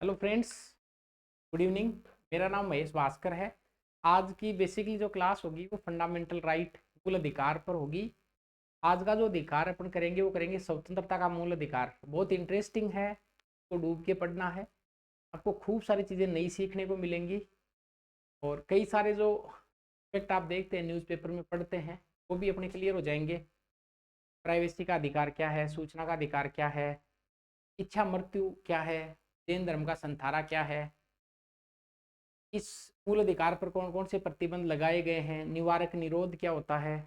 Hello friends, good evening. मेरा नाम महेश भास्कर है। आज की बेसिकली जो क्लास होगी वो फंडामेंटल राइट, मूल अधिकार पर होगी। आज का जो अधिकार अपन करेंगे वो करेंगे स्वतंत्रता का मूल अधिकार। बहुत इंटरेस्टिंग है, तो डूब के पढ़ना है। आपको खूब सारी चीज़ें नई सीखने को मिलेंगी और कई सारे जो फैक्ट आप देखते हैं न्यूज़पेपर में पढ़ते हैं वो भी अपने क्लियर हो जाएंगे। प्राइवेसी का अधिकार क्या है, सूचना का अधिकार क्या है, इच्छा मृत्यु क्या है, जैन धर्म का संथारा क्या है, इस मूल अधिकार पर कौन कौन से प्रतिबंध लगाए गए हैं, निवारक निरोध क्या होता है,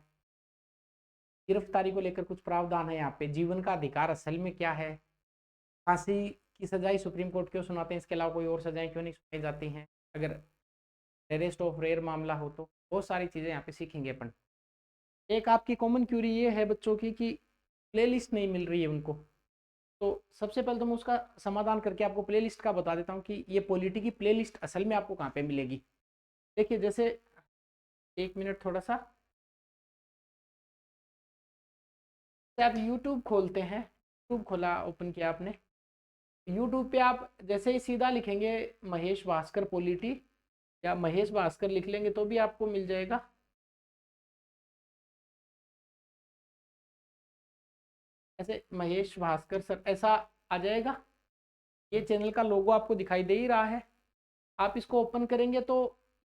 गिरफ्तारी को लेकर कुछ प्रावधान है यहाँ पे, जीवन का अधिकार असल में क्या है, फांसी की सजाएं सुप्रीम कोर्ट क्यों सुनाते हैं, इसके अलावा कोई और सजाएं क्यों नहीं सुनाई जाती हैं, अगर अरेस्ट ऑफ रेयर मामला हो तो बहुत सारी चीज़ें यहाँ पे सीखेंगे अपन। एक आपकी कॉमन क्यूरी ये है बच्चों की कि प्ले लिस्ट नहीं मिल रही है उनको। तो सबसे पहले तो मैं उसका समाधान करके आपको प्ले लिस्ट का बता देता हूँ कि ये पॉलिटी की प्ले लिस्ट असल में आपको कहाँ पे मिलेगी। देखिए, जैसे एक मिनट थोड़ा सा, आप YouTube खोलते हैं, YouTube खोला, ओपन किया आपने, YouTube पे आप जैसे ही सीधा लिखेंगे महेश भास्कर पॉलिटी या महेश भास्कर लिख लेंगे तो भी आपको मिल जाएगा। ऐसे महेश भास्कर सर ऐसा आ जाएगा। ये चैनल का लोगो आपको दिखाई दे ही रहा है। आप इसको ओपन करेंगे तो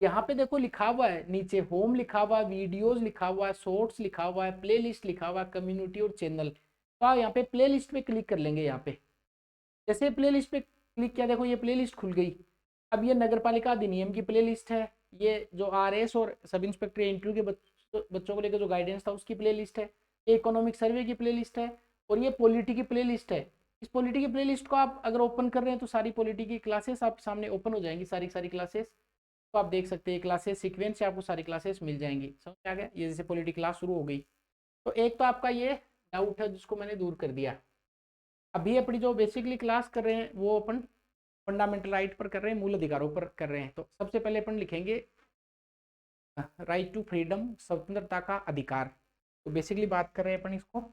यहाँ पे देखो लिखा हुआ है, नीचे होम लिखा हुआ है, वीडियोज लिखा हुआ है, शॉर्ट्स लिखा हुआ है, प्ले लिस्ट लिखा हुआ है, कम्युनिटी और चैनल। तो आप यहाँ पे प्ले लिस्ट पे क्लिक कर लेंगे। यहाँ पे जैसे प्ले लिस्ट पे क्लिक किया, देखो ये प्ले लिस्ट खुल गई। अब ये नगर पालिका अधिनियम की प्ले लिस्ट है, ये जो RS और सब इंस्पेक्टर इंटरव्यू के बच्चों को लेकर जो गाइडेंस था उसकी प्ले लिस्ट है, ये इकोनॉमिक सर्वे की प्ले लिस्ट है और ये पॉलिटी की प्ले लिस्ट है। इस पॉलिटी की प्ले लिस्ट को आप अगर ओपन कर रहे हैं तो सारी पॉलिटी की क्लासेस आप सामने ओपन हो जाएंगी, सारी सारी क्लासेस। तो आप देख सकते हैं क्लासेस सीक्वेंस से आपको सारी क्लासेस मिल जाएंगी। समझ आ गया? ये जैसे पॉलिटी क्लास शुरू हो गई तो एक तो आपका ये डाउट है जिसको मैंने दूर कर दिया। अभी अपनी जो बेसिकली क्लास कर रहे हैं वो अपन फंडामेंटल राइट पर कर रहे हैं, मूल अधिकारों पर कर रहे हैं। तो सबसे पहले अपन लिखेंगे राइट टू फ्रीडम, स्वतंत्रता का अधिकार। तो बेसिकली बात कर रहे हैं अपन इसको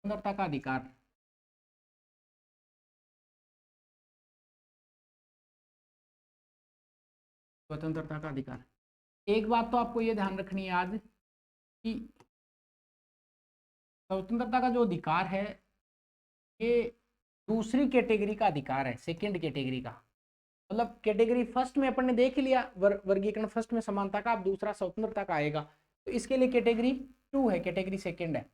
स्वतंत्रता का अधिकार। स्वतंत्रता का अधिकार, एक बात तो आपको ये ध्यान रखनी है आज कि स्वतंत्रता का जो अधिकार है ये दूसरी कैटेगरी का अधिकार है, सेकंड कैटेगरी का। मतलब कैटेगरी फर्स्ट में अपन ने देख लिया, वर्गीकरण फर्स्ट में समानता का, अब दूसरा स्वतंत्रता का आएगा। तो इसके लिए कैटेगरी 2 है, कैटेगरी सेकंड है।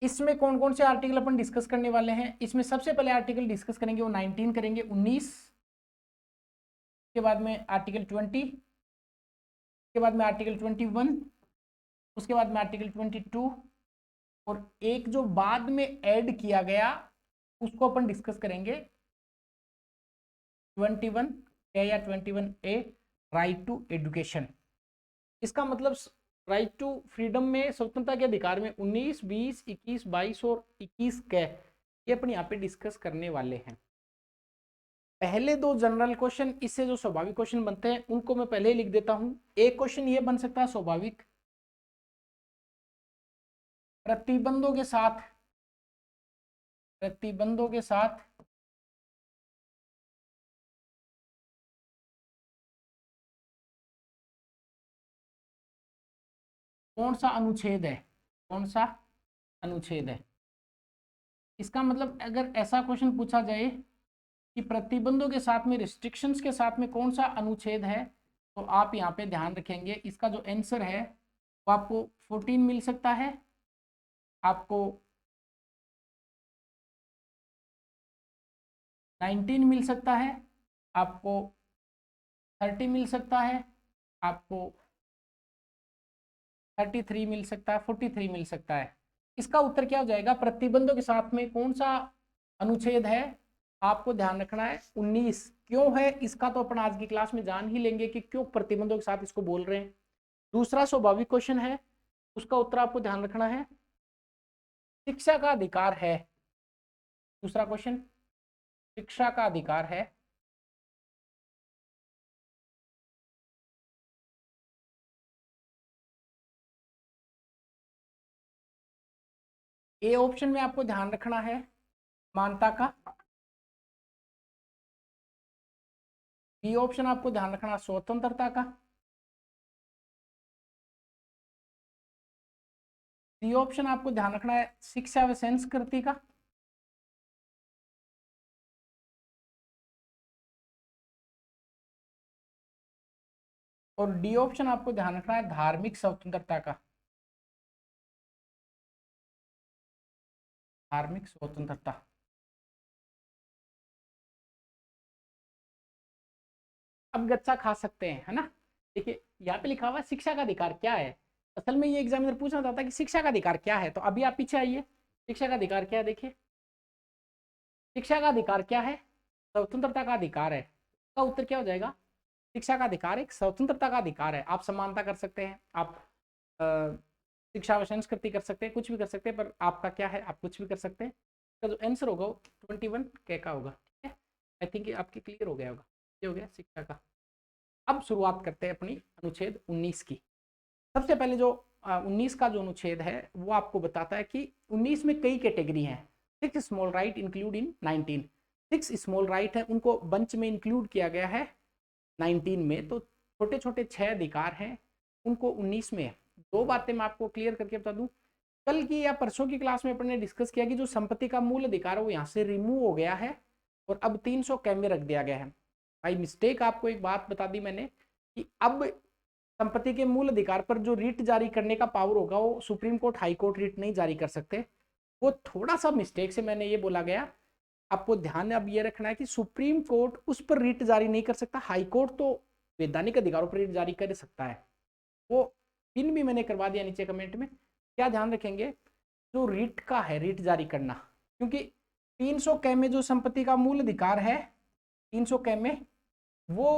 इसमें कौन कौन से आर्टिकल अपन डिस्कस करने वाले हैं? इसमें सबसे पहले आर्टिकल डिस्कस करेंगे वो 19 करेंगे, 19 के बाद में आर्टिकल 20 के बाद में आर्टिकल 21, उसके बाद में आर्टिकल 22 और एक जो बाद में ऐड किया गया उसको अपन डिस्कस करेंगे 21 या 21A, राइट टू एजुकेशन। इसका मतलब राइट टू फ्रीडम में, स्वतंत्रता के अधिकार में 19, 20, 21, 22 और 21 के ये अपन यहाँ पे डिस्कस करने वाले हैं। पहले दो जनरल क्वेश्चन, इससे जो स्वाभाविक क्वेश्चन बनते हैं उनको मैं पहले ही लिख देता हूं। एक क्वेश्चन ये बन सकता है स्वाभाविक, प्रतिबंधों के साथ, प्रतिबंधों के साथ कौन सा अनुच्छेद है, कौन सा अनुच्छेद है। इसका मतलब अगर ऐसा क्वेश्चन पूछा जाए कि प्रतिबंधों के साथ में, रिस्ट्रिक्शंस के साथ में कौन सा अनुच्छेद है, तो आप यहाँ पे ध्यान रखेंगे इसका जो आंसर है वो आपको 14 मिल सकता है, आपको 19 मिल सकता है, आपको 30 मिल सकता है, आपको 33 मिल सकता है, 43 मिल सकता है। इसका उत्तर क्या हो जाएगा? प्रतिबंधों के साथ में कौन सा अनुच्छेद है? आपको ध्यान रखना है 19। क्यों है इसका तो अपन आज की क्लास में जान ही लेंगे कि क्यों प्रतिबंधों के साथ इसको बोल रहे हैं। दूसरा स्वाभाविक क्वेश्चन है, उसका उत्तर आपको ध्यान रखना है, शिक्षा का अधिकार है। दूसरा क्वेश्चन शिक्षा का अधिकार है। ए ऑप्शन में आपको ध्यान रखना है समानता का। बी ऑप्शन आपको ध्यान रखना स्वतंत्रता का। सी ऑप्शन आपको ध्यान रखना है शिक्षा व संस्कृति का। और डी ऑप्शन आपको ध्यान रखना है धार्मिक स्वतंत्रता का। धार्मिक स्वतंत्रता। अब गच्चा खा सकते हैं, है ना। देखिए यहाँ पे लिखा हुआ है शिक्षा का अधिकार क्या है। असल में ये एग्जामिनर पूछना चाहता है कि शिक्षा का अधिकार क्या है, तो अभी आप पीछे आइए। शिक्षा का अधिकार क्या है, देखिए शिक्षा का अधिकार क्या है, स्वतंत्रता का अधिकार है। इसका उत्तर क्या हो जाएगा, शिक्षा का अधिकार एक स्वतंत्रता का अधिकार है। आप समानता कर सकते हैं, आप शिक्षा व संस्कृति कर सकते हैं, कुछ भी कर सकते हैं, पर आपका क्या है, आप कुछ भी कर सकते हैं। इसका जो आंसर होगा वो 21 के का होगा। ठीक है, आई थिंक आपके क्लियर हो गया होगा। ये हो गया शिक्षा का। अब शुरुआत करते हैं अपनी अनुच्छेद 19 की। सबसे पहले जो 19 का जो अनुच्छेद है वो आपको बताता है कि 19 में कई कैटेगरी हैं। 6 small right include in 19। 6 small right है, उनको बंच में इंक्लूड किया गया है 19 में। तो छोटे छोटे 6 अधिकार हैं, उनको 19 में है। दो बातें मैं आपको क्लियर करके बता दूं। कल की या परसों की क्लास में अपन ने डिस्कस किया कि जो संपत्ति का मूल अधिकार है वो यहाँ से रिमूव हो गया है और अब 300 कैम में रख दिया गया है। भाई मिस्टेक आपको एक बात बता दी मैंने कि अब संपत्ति के मूल अधिकार पर जो रिट जारी करने का पावर होगा वो supreme court high court writ नहीं जारी कर सकते। वो थोड़ा सा मिस्टेक से मैंने ये बोला गया। आपको ध्यान अब ये रखना है कि सुप्रीम कोर्ट उस पर रिट जारी नहीं कर सकता, हाई कोर्ट तो वैधानिक अधिकारों पर रिट जारी कर सकता है। वो पिन भी मैंने करवा दिया नीचे कमेंट में। क्या ध्यान रखेंगे, जो रिट का है रिट जारी करना, क्योंकि 300 कै में जो संपत्ति का मूल अधिकार है 300 कै में वो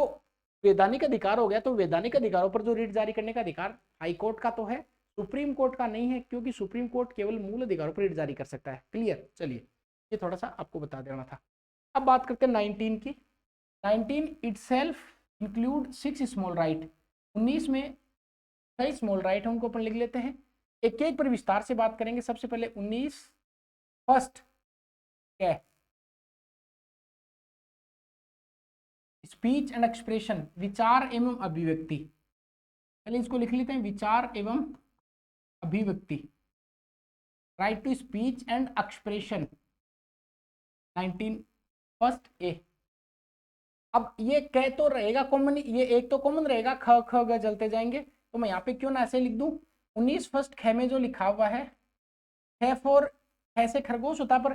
वैधानिक अधिकार हो गया। तो वैधानिक अधिकारों पर जो रिट जारी करने का अधिकार हाई कोर्ट का तो है, सुप्रीम कोर्ट का नहीं है, क्योंकि सुप्रीम कोर्ट केवल मूल अधिकारों पर रिट जारी कर सकता है। क्लियर, चलिए ये थोड़ा सा आपको बता देना था। अब बात करते हैं 19 की। 19 इटसेल्फ इंक्लूड 6 स्मॉल राइट। 19 में 6 स्मॉल राइट है, उनको अपन लिख लेते हैं। एक एक पर विस्तार से बात करेंगे। सबसे पहले 19 फर्स्ट क्या है, स्पीच एंड एक्सप्रेशन, विचार एवं अभिव्यक्ति। पहले इसको लिख लेते हैं, विचार एवं अभिव्यक्ति, right to speech and expression 19 first A. अब ये कह तो रहेगा कॉमन, ये एक तो कॉमन रहेगा, ख ख ग चलते जाएंगे, तो मैं यहाँ पे क्यों ना ऐसे लिख दूं 19 फर्स्ट ख में जो लिखा हुआ है ख फॉर, ख से खरगोश होता है पर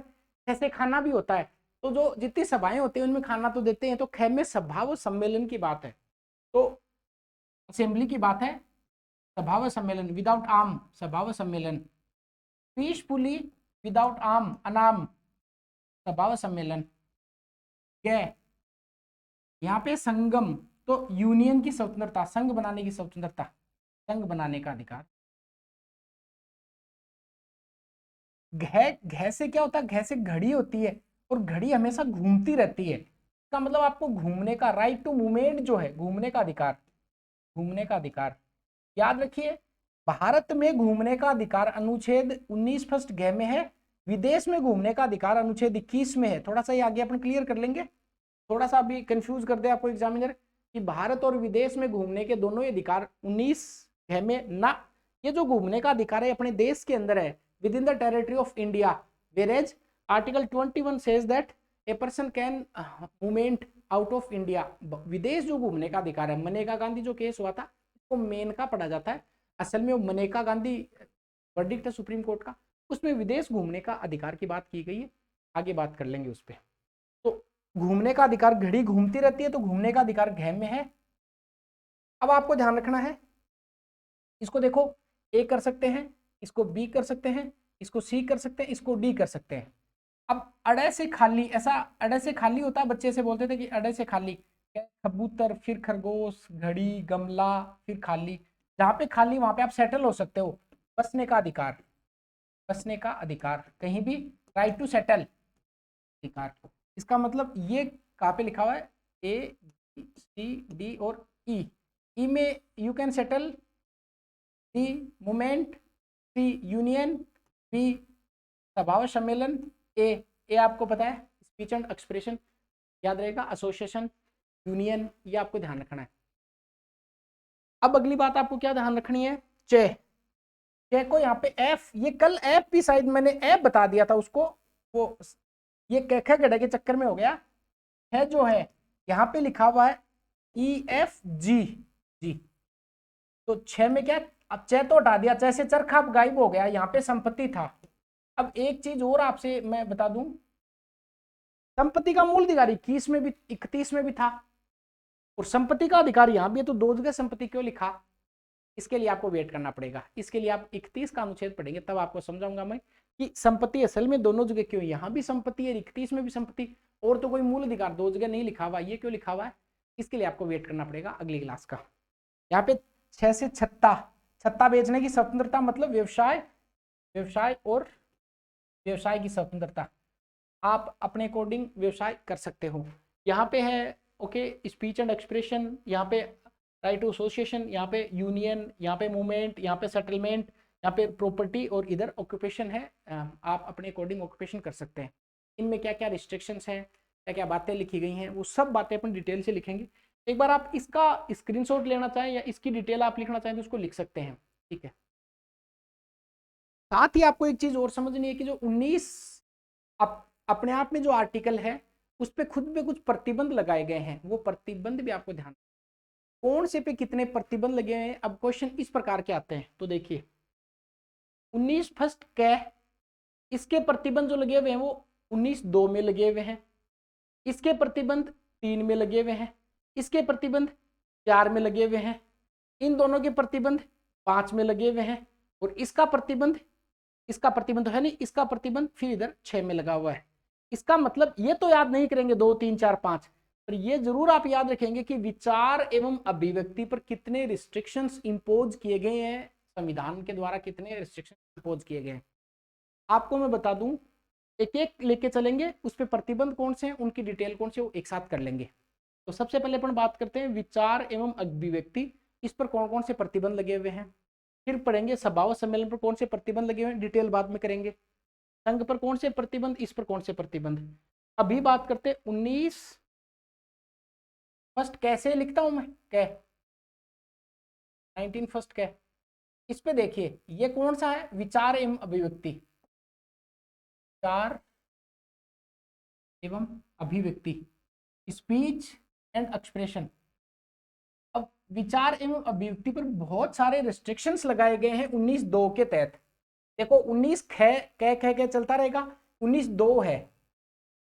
ख से खाना भी होता है। तो जो जितनी सभाएं होती हैं उनमें खाना तो देते हैं, तो ख में सभा व सम्मेलन की बात है, तो असेंबली की बात है, सभा व सम्मेलन, विदाउट आर्म सभा व सम्मेलन, पीसफुली विदाउट आर्म अनाम सभा व सम्मेलन। यहाँ पे संगम, तो यूनियन की स्वतंत्रता, संघ बनाने की स्वतंत्रता, संघ बनाने का अधिकार। घ से क्या होता है, घ से घड़ी होती है और घड़ी हमेशा घूमती रहती है। इसका मतलब आपको घूमने का, राइट टू मूवमेंट जो है, घूमने का अधिकार, घूमने का अधिकार याद रखिए। भारत में घूमने का अधिकार अनुच्छेद 19 फर्स्ट घ में है, विदेश में घूमने का अधिकार अनुच्छेद 21 में है। थोड़ा सा ये आगे अपन क्लियर कर लेंगे। थोड़ा सा अभी कंफ्यूज कर दे आपको एग्जामिनर कि भारत और विदेश में घूमने के दोनों ही अधिकार 19 घ में ना, ये जो घूमने का अधिकार है अपने देश के अंदर है, with in the territory of India, whereas article 21 says that a person can movement out of India. विदेश जो घूमने का अधिकार है, मनेका गांधी जो केस हुआ था उसको मेनका पढ़ा जाता है, असल में वो मनेका गांधी वर्डिक्ट है सुप्रीम कोर्ट का, उसमें विदेश घूमने का अधिकार की बात की गई है। आगे बात कर लेंगे उस पर। तो घूमने का अधिकार, घड़ी घूमती रहती है तो घूमने का अधिकार घ में है। अब आपको ध्यान रखना है, इसको देखो ए कर सकते हैं, इसको बी कर सकते हैं, इसको सी कर सकते हैं, इसको डी कर सकते हैं। अब अड़े से खाली, ऐसा अड़े से खाली होता है, बच्चे से बोलते थे कि अड़े से खाली, कबूतर, फिर खरगोश, घड़ी, गमला, फिर खाली। जहां पे खाली वहां पे आप सेटल हो सकते हो। बसने का अधिकार, बसने का अधिकार, कहीं भी राइट टू सेटल अधिकार। इसका मतलब ये कहाँ पे लिखा हुआ है, ए बी सी डी और ई। ई में you can settle, D movement, C union, B सभा व सम्मेलन, ए ये आपको पता है, स्पीच एंड एक्सप्रेशन याद रहेगा, एसोसिएशन, यूनियन, ये आपको ध्यान रखना है। अब अगली बात आपको क्या ध्यान रखनी है, चे। चे को यहाँ पे एफ, ये कल एफ भी शायद मैंने एफ बता दिया था उसको, वो ये कैखा गढ़े के चक्कर में हो गया है। जो है यहाँ पे लिखा हुआ है ई एफ जी जी, तो 6 में क्या, अब चे तो हटा दिया, चे से चरखा गायब हो गया, यहाँ पे संपत्ति था। अब एक चीज और आपसे मैं बता दूं, संपत्ति का मूल अधिकार 21 में भी 31 में भी था, और संपत्ति का अधिकार यहाँ भी है, तो दो जगह संपत्ति क्यों लिखा, इसके लिए आपको वेट करना पड़ेगा। इसके लिए आप 31 का अनुच्छेद पढ़ेंगे, तब आपको समझाऊंगा मैं कि संपत्ति असल में दोनों जगह क्यों, यहाँ भी संपत्ति है 31 में भी संपत्ति, और तो कोई मूल अधिकार दो जगह नहीं लिखा हुआ, ये क्यों लिखा हुआ है, इसके लिए आपको वेट करना पड़ेगा अगली क्लास का। यहाँ पे 6 से छत्ता बेचने की स्वतंत्रता, मतलब व्यवसाय और व्यवसाय की स्वतंत्रता, आप अपने अकॉर्डिंग व्यवसाय कर सकते हो। यहाँ पे है ओके, स्पीच एंड एक्सप्रेशन, यहाँ पे राइट टू एसोसिएशन, यहाँ पे यूनियन, यहाँ पे मूवमेंट, यहाँ पे सेटलमेंट, यहाँ पे प्रॉपर्टी, और इधर ऑक्यूपेशन है, आप अपने अकॉर्डिंग ऑक्यूपेशन कर सकते हैं। इनमें क्या क्या रिस्ट्रिक्शंस हैं, क्या क्या बातें लिखी गई हैं, वो सब बातें अपन डिटेल से लिखेंगे। एक बार आप इसका स्क्रीनशॉट लेना चाहें या इसकी डिटेल आप लिखना चाहें तो उसको लिख सकते हैं, ठीक है। साथ ही आपको एक चीज और समझनी है कि जो 19 अपने आप में जो आर्टिकल है उस पर खुद पे कुछ प्रतिबंध लगाए गए हैं, वो प्रतिबंध भी आपको ध्यान, कौन से पे कितने प्रतिबंध लगे हैं। अब क्वेश्चन इस प्रकार के आते हैं, तो देखिए 19 फर्स्ट कै, इसके प्रतिबंध जो लगे हुए हैं वो 19(2) में लगे हुए हैं, इसके प्रतिबंध 3 में लगे हुए हैं, इसके प्रतिबंध 4 में लगे हुए हैं, इन दोनों के प्रतिबंध 5 में लगे हुए हैं, और इसका प्रतिबंध है नहीं, इसका प्रतिबंध फिर इधर 6 में लगा हुआ है। इसका मतलब ये तो याद नहीं करेंगे 2 3 4 5, पर ये जरूर आप याद रखेंगे कि विचार एवं अभिव्यक्ति पर कितने रिस्ट्रिक्शंस इंपोज किए गए हैं, संविधान के द्वारा कितने रिस्ट्रिक्शन इंपोज किए गए हैं। आपको मैं बता दूं, एक एक लेके चलेंगे, उस पर प्रतिबंध कौन से हैं, उनकी डिटेल कौन से, वो एक साथ कर लेंगे। तो सबसे पहले अपन बात करते हैं विचार एवं अभिव्यक्ति, इस पर कौन कौन से प्रतिबंध लगे हुए हैं। फिर पढ़ेंगे सभा व सम्मेलन पर कौन से प्रतिबंध लगे हुए हैं, डिटेल बाद में करेंगे। संघ पर कौन से प्रतिबंध, इस पर कौन से प्रतिबंध। अभी बात करते 19 फर्स्ट कैसे लिखता हूं मैं, कै 19 फर्स्ट कै, इस पे देखिए ये कौन सा है, विचार एवं अभिव्यक्ति, विचार एवं अभिव्यक्ति, स्पीच एंड एक्सप्रेशन। अब विचार एवं अभिव्यक्ति पर बहुत सारे रिस्ट्रिक्शंस लगाए गए हैं 19(2) के तहत। देखो 19 कै चलता रहेगा, 19(2) है।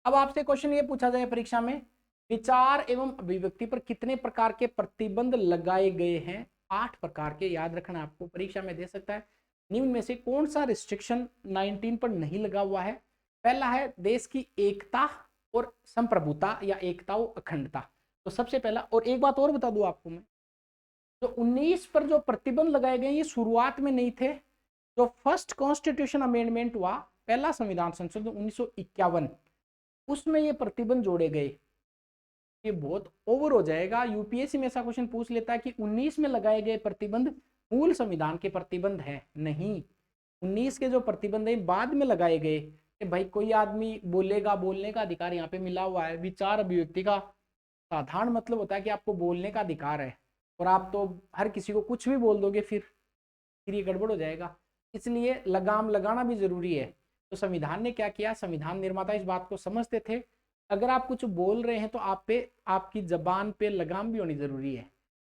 अब आपसे क्वेश्चन ये पूछा जाए परीक्षा में, विचार एवं अभिव्यक्ति पर कितने प्रकार के प्रतिबंध लगाए गए हैं, 8 प्रकार के, याद रखना आपको, परीक्षा में दे सकता है। निम्न में से कौन सा रिस्ट्रिक्शन 19 पर नहीं लगा हुआ है। पहला है देश की एकता और संप्रभुता, या एकता और अखंडता। तो सबसे पहला, और एक बात और बता दूं आपको मैं, जो 19 पर जो प्रतिबंध लगाए गए ये शुरुआत में नहीं थे, जो फर्स्ट कॉन्स्टिट्यूशन अमेंडमेंट हुआ, पहला संविधान संशोधन 1951, उसमें ये प्रतिबंध जोड़े गए। ये बहुत ओवर हो जाएगा, यूपीएससी में ऐसा क्वेश्चन पूछ लेता है कि 19 में लगाए गए प्रतिबंध मूल संविधान के प्रतिबंध है, नहीं। 19 के जो प्रतिबंध है बाद में लगाए गए कि भाई कोई आदमी बोलेगा, बोलने का अधिकार यहाँ पे मिला हुआ है। विचार अभिव्यक्ति का साधारण मतलब होता है कि आपको बोलने का अधिकार है, और आप तो हर किसी को कुछ भी बोल दोगे, फिर ये गड़बड़ हो जाएगा। इसलिए लगाम लगाना भी जरूरी है। तो संविधान ने क्या किया, संविधान निर्माता इस बात को समझते थे, अगर आप कुछ बोल रहे हैं तो आप पे, आपकी जबान पे लगाम भी होनी जरूरी है।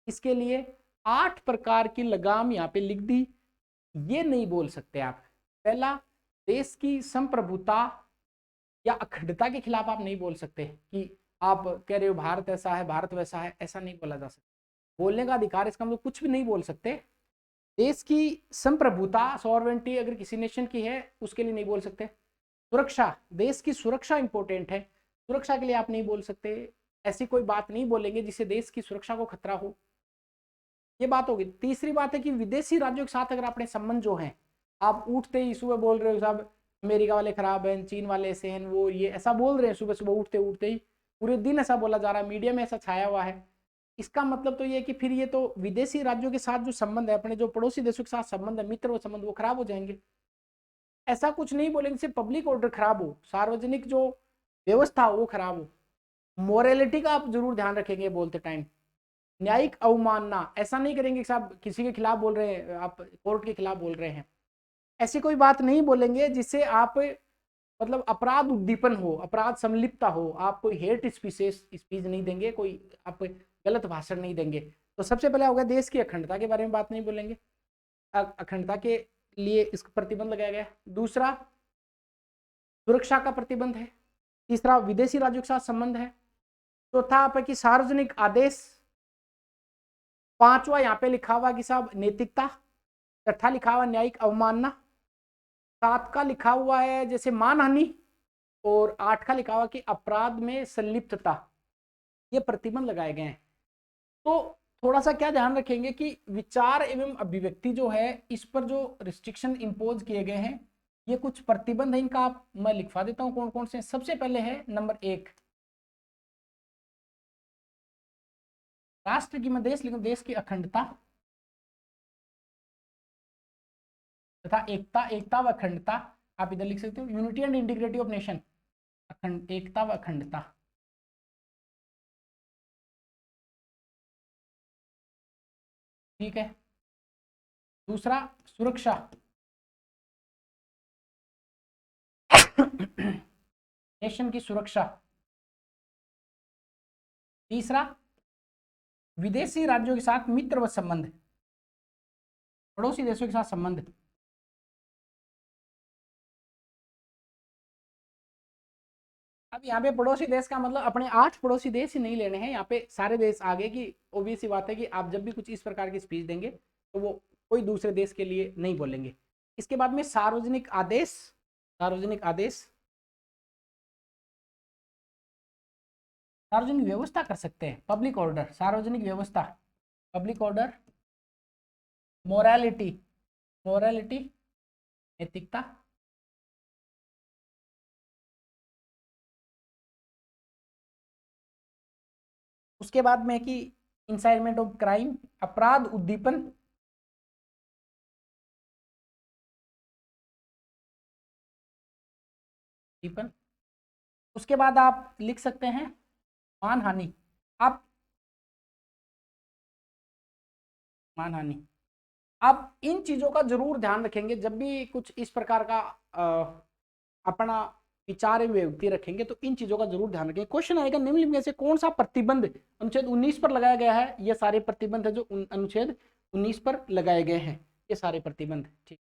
इसके लिए 8 प्रकार की लगाम यहाँ पे लिख दी। ये नहीं बोल सकते आप, पहला, देश की संप्रभुता या अखंडता के खिलाफ आप नहीं बोल सकते कि आप कह रहे हो भारत ऐसा है, भारत वैसा है, ऐसा नहीं बोला जा सकता। बोलने का अधिकार, इसका मतलब कुछ भी नहीं बोल सकते। देश की संप्रभुता, सॉवरेंटी अगर किसी नेशन की है उसके लिए नहीं बोल सकते। सुरक्षा, देश की सुरक्षा इंपॉर्टेंट है, सुरक्षा के लिए आप नहीं बोल सकते। ऐसी कोई बात नहीं बोलेंगे जिससे देश की सुरक्षा को खतरा हो, ये बात होगी। तीसरी बात है कि विदेशी राज्यों के साथ अगर अपने संबंध जो हैं, आप उठते ही सुबह बोल रहे हो साहब अमेरिका वाले खराब हैं, चीन वाले ऐसे हैं, वो ये ऐसा बोल रहे हैं, सुबह सुबह उठते उठते ही पूरे दिन ऐसा बोला जा रहा है, मीडिया में ऐसा छाया हुआ है, इसका मतलब तो ये है कि फिर ये तो विदेशी राज्यों के साथ जो संबंध है, अपने जो पड़ोसी देशों के साथ संबंध है, मित्र वो संबंध, वो खराब हो जाएंगे। ऐसा कुछ नहीं बोलेंगे सिर्फ पब्लिक ऑर्डर खराब हो, सार्वजनिक जो व्यवस्था हो वो खराब हो। मोरालिटी का आप जरूर ध्यान रखेंगे बोलते टाइम। न्यायिक अवमानना, ऐसा नहीं करेंगे कि साहब किसी के खिलाफ बोल रहे हैं, आप कोर्ट के खिलाफ बोल रहे हैं, ऐसी कोई बात नहीं बोलेंगे जिससे आप मतलब अपराध उद्दीपन हो, अपराध संलिप्तता हो। आप कोई हेट स्पीच नहीं देंगे, कोई आप गलत भाषण नहीं देंगे। तो सबसे पहले होगा देश की अखंडता के बारे में बात नहीं बोलेंगे, अखंडता के लिए इसका प्रतिबंध लगाया गया। दूसरा सुरक्षा का प्रतिबंध है। तीसरा विदेशी राज्यों के साथ संबंध है। चौथा आपकी सार्वजनिक आदेश। पांचवा यहाँ पे लिखा हुआ कि साहब नैतिकता। छठा लिखा हुआ न्यायिक अवमानना। सात का लिखा हुआ है जैसे मानहानि। और आठ का लिखा हुआ कि अपराध में संलिप्तता। ये प्रतिबंध लगाए गए हैं। तो थोड़ा सा क्या ध्यान रखेंगे कि विचार एवं अभिव्यक्ति जो है इस पर जो रिस्ट्रिक्शन इंपोज किए गए हैं, ये कुछ प्रतिबंध है इनका, आप मैं लिखवा देता हूं कौन कौन से। सबसे पहले है नंबर 1, राष्ट्र की, मैं देश लिखूं, देश की अखंडता तथा एकता। एकता व अखंडता आप इधर लिख सकते हो, unity and integrity of nation. अखंड, एकता व अखंडता। ठीक है। दूसरा सुरक्षा, नेशन की सुरक्षा। तीसरा विदेशी राज्यों के साथ मित्र व संबंध, पड़ोसी देशों के साथ संबंध। अब यहाँ पे पड़ोसी देश का मतलब अपने 8 पड़ोसी देश ही नहीं लेने हैं, यहाँ पे सारे देश आगे की ओबवियस सी बात है कि आप जब भी कुछ इस प्रकार की स्पीच देंगे तो वो कोई दूसरे देश के लिए नहीं बोलेंगे। इसके बाद में सार्वजनिक आदेश। सार्वजनिक आदेश, सार्वजनिक व्यवस्था कर सकते हैं, पब्लिक ऑर्डर, सार्वजनिक व्यवस्था, पब्लिक ऑर्डर। मोरालिटी, मोरालिटी नैतिकता। उसके बाद में कि इंसाइटमेंट ऑफ क्राइम, अपराध उद्दीपन। उद्दीपन। उसके बाद आप लिख सकते हैं मानहानि। आप मानहानि, आप इन चीजों का जरूर ध्यान रखेंगे जब भी कुछ इस प्रकार का अपना विचार व्यक्ति रखेंगे, तो इन चीजों का जरूर ध्यान रखेंगे। क्वेश्चन आएगा निम्नलिखित में से कौन सा प्रतिबंध अनुच्छेद 19 पर लगाया गया है। ये सारे प्रतिबंध है जो अनुच्छेद 19 पर लगाए गए हैं, ये सारे प्रतिबंध। ठीक,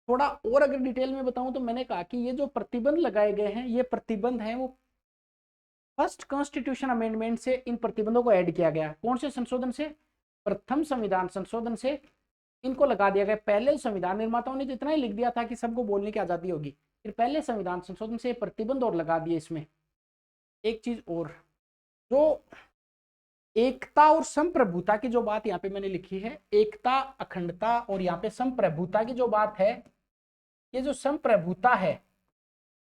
थोड़ा और अगर डिटेल में बताऊं तो मैंने कहा कि ये जो प्रतिबंध लगाए गए हैं, ये प्रतिबंध हैं वो फर्स्ट कॉन्स्टिट्यूशन अमेंडमेंट से इन प्रतिबंधों को ऐड किया गया। कौन से संशोधन से? प्रथम संविधान संशोधन से इनको लगा दिया गया। पहले संविधान निर्माताओं ने तो इतना ही लिख दिया था कि सबको बोलने की आजादी होगी, फिर पहले संविधान संशोधन से प्रतिबंध और लगा दिए इसमें। एक चीज और, जो एकता और संप्रभुता की जो बात यहाँ पे मैंने लिखी है, एकता, अखंडता और यहाँ पे संप्रभुता की जो बात है, ये जो संप्रभुता है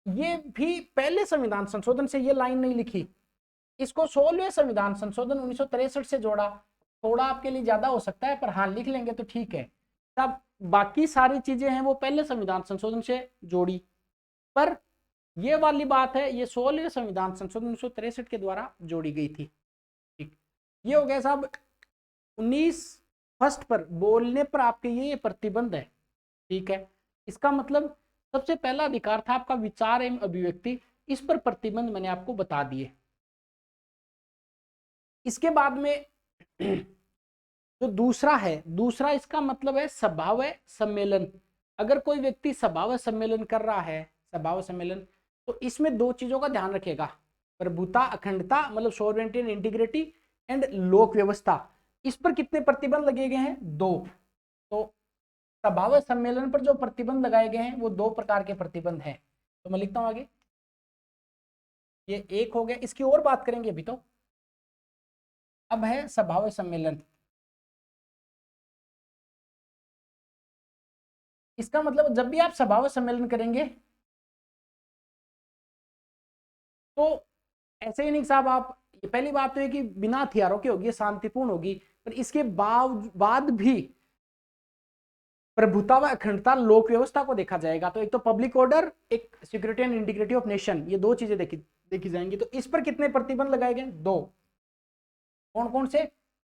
ये भी पहले संविधान संशोधन से ये लाइन नहीं लिखी, इसको 16वें संविधान संशोधन 1963 से जोड़ा। थोड़ा आपके लिए ज्यादा हो सकता है पर हाँ लिख लेंगे तो ठीक है। तब बाकी सारी चीजें हैं वो पहले संविधान संशोधन से जोड़ी, पर ये वाली बात है ये 16वें संविधान संशोधन 1963 के द्वारा जोड़ी गई थी। ठीक, ये हो गया साहब 19 फर्स्ट पर बोलने पर आपके ये प्रतिबंध है। ठीक है, इसका मतलब सबसे पहला अधिकार था आपका विचार एवं अभिव्यक्ति, इस पर प्रतिबंध मैंने आपको बता दिए। इसके बाद में जो दूसरा है, दूसरा इसका मतलब है सभा व सम्मेलन। अगर कोई व्यक्ति सभा व सम्मेलन कर रहा है, सभा व सम्मेलन, तो इसमें दो चीजों का ध्यान रखेगा, प्रभुता, अखंडता मतलब सॉवरेनिटी एंड इंटीग्रिटी, एंड लोक व्यवस्था। इस पर कितने प्रतिबंध लगे गए हैं? 2। तो सभा व सम्मेलन पर जो प्रतिबंध लगाए गए हैं वो 2 प्रकार के प्रतिबंध हैं। तो मैं लिखता हूं आगे, ये एक हो गया। इसकी और बात करेंगे अभी। तो अब है सभा व सम्मेलन। इसका मतलब जब भी आप सभा व सम्मेलन करेंगे तो ऐसे ही नहीं साहब आप, पहली बात तो है कि बिना हथियारों के होगी, शांतिपूर्ण होगी, पर इसके बाद भी प्रभुता व अखंडता, लोक व्यवस्था को देखा जाएगा। तो एक तो पब्लिक ऑर्डर, एक security and integrity of nation, ये दो चीजें देखी जाएंगी। तो इस पर कितने प्रतिबंध लगाए गए? 2। कौन कौन से?